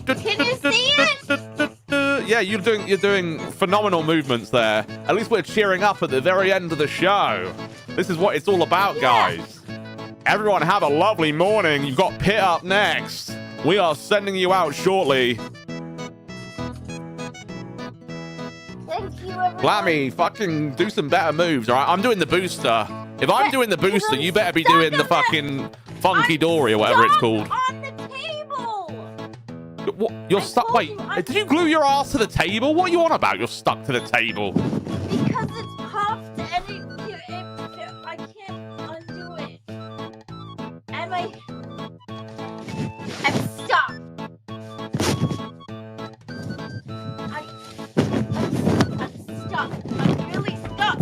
Can you see it? Yeah, you're doing phenomenal movements there. At least we're cheering up at the very end of the show. This is what it's all about, guys. Everyone have a lovely morning. You've got Pit up next. We are sending you out shortly. Thank you, everyone. Glammy, fucking do some better moves, all right? I'm doing the booster. If I'm doing the booster, you better be doing the fucking funky dory or whatever it's called. On the table. What? You're I stuck. told Wait, you, I'm- did you glue your ass to the table? What are you on about? You're stuck to the table. Because it's puffed and I can't undo it. And I'm stuck. I'm stuck. I'm really stuck.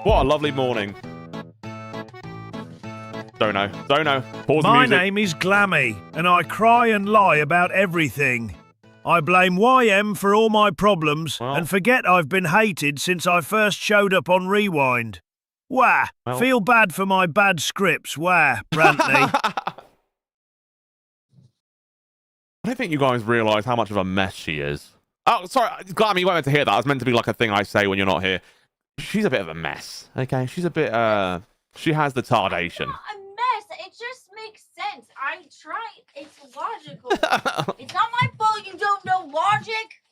What a lovely morning. Don't know. Pause the My music. name is Glamy, and I cry and lie about everything. I blame YM for all my problems Well- and forget I've been hated since I first showed up on Rewind. Wah! Well- Feel bad for my bad scripts. Wah, Brantley. I don't think you guys realise how much of a mess she is. Oh, sorry, Glammy, you weren't meant to hear that. It was meant to be like a thing I say when you're not here. She's a bit of a mess, okay? She's a bit, she has the tardation. Not a mess. It just makes sense. I try. It's logical. It's not my fault you don't know logic.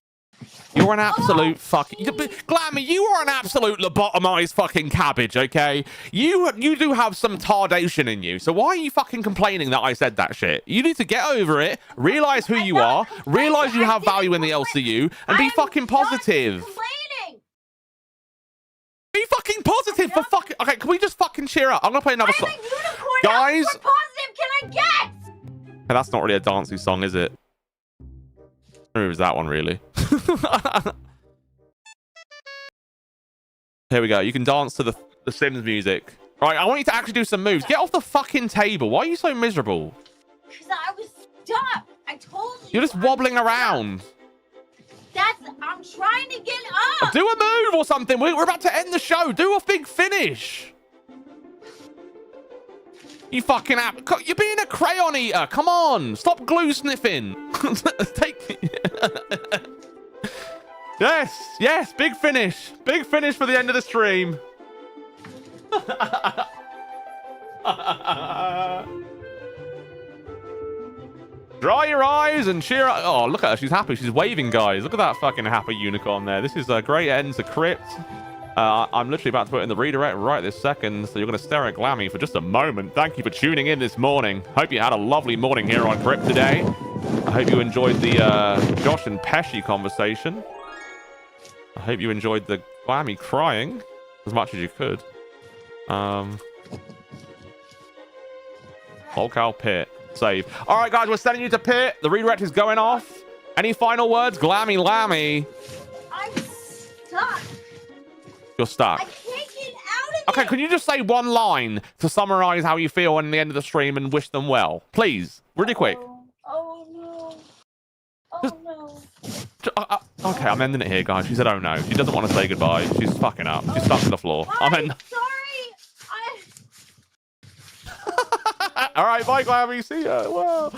You're an absolute fucking... Glammy, you are an absolute lobotomized fucking cabbage, okay? You do have some tardation in you, so why are you fucking complaining that I said that shit? You need to get over it, realise who you are, realise you have value in the LCU, and be fucking positive. Complaining. Be fucking positive for fucking... Okay, can we just fucking cheer up? I'm gonna play another I'm song. a unicorn. Guys- How more positive can I get? Hey, that's not really a dancey song, is it? Or is that one really? Here we go. You can dance to the Sims music. All right, I want you to actually do some moves. Get off the fucking table. Why are you so miserable? Because I was stuck. I told you. You're just wobbling around. I'm trying to get up. Do a move or something. We're about to end the show. Do a big finish. You fucking you're being a crayon eater. Come on. Stop glue sniffing. Yes. Big finish. Big finish for the end of the stream. Dry your eyes and cheer up. Oh, look at her. She's happy. She's waving, guys. Look at that fucking happy unicorn there. This is a great end to Crypt. I'm literally about to put in the redirect right this second, so you're going to stare at Glamy for just a moment. Thank you for tuning in this morning. Hope you had a lovely morning here on Crypt today. I hope you enjoyed the Josh and Pesci conversation. I hope you enjoyed the Glamy crying as much as you could. Locale pit. Save. All right, guys, we're sending you to pit. The redirect is going off. Any final words? Glamylamby. I'm stuck. You're stuck. I can't get out of Okay, can you just say one line to summarize how you feel in the end of the stream and wish them well? Please. Really quick. Oh no. Oh Just- no. Okay, I'm ending it here, guys. She said, oh no. She doesn't want to say goodbye. She's fucking up. She's stuck to the floor. I'm in. Sorry. All right, bye, Glammy. See ya. Well.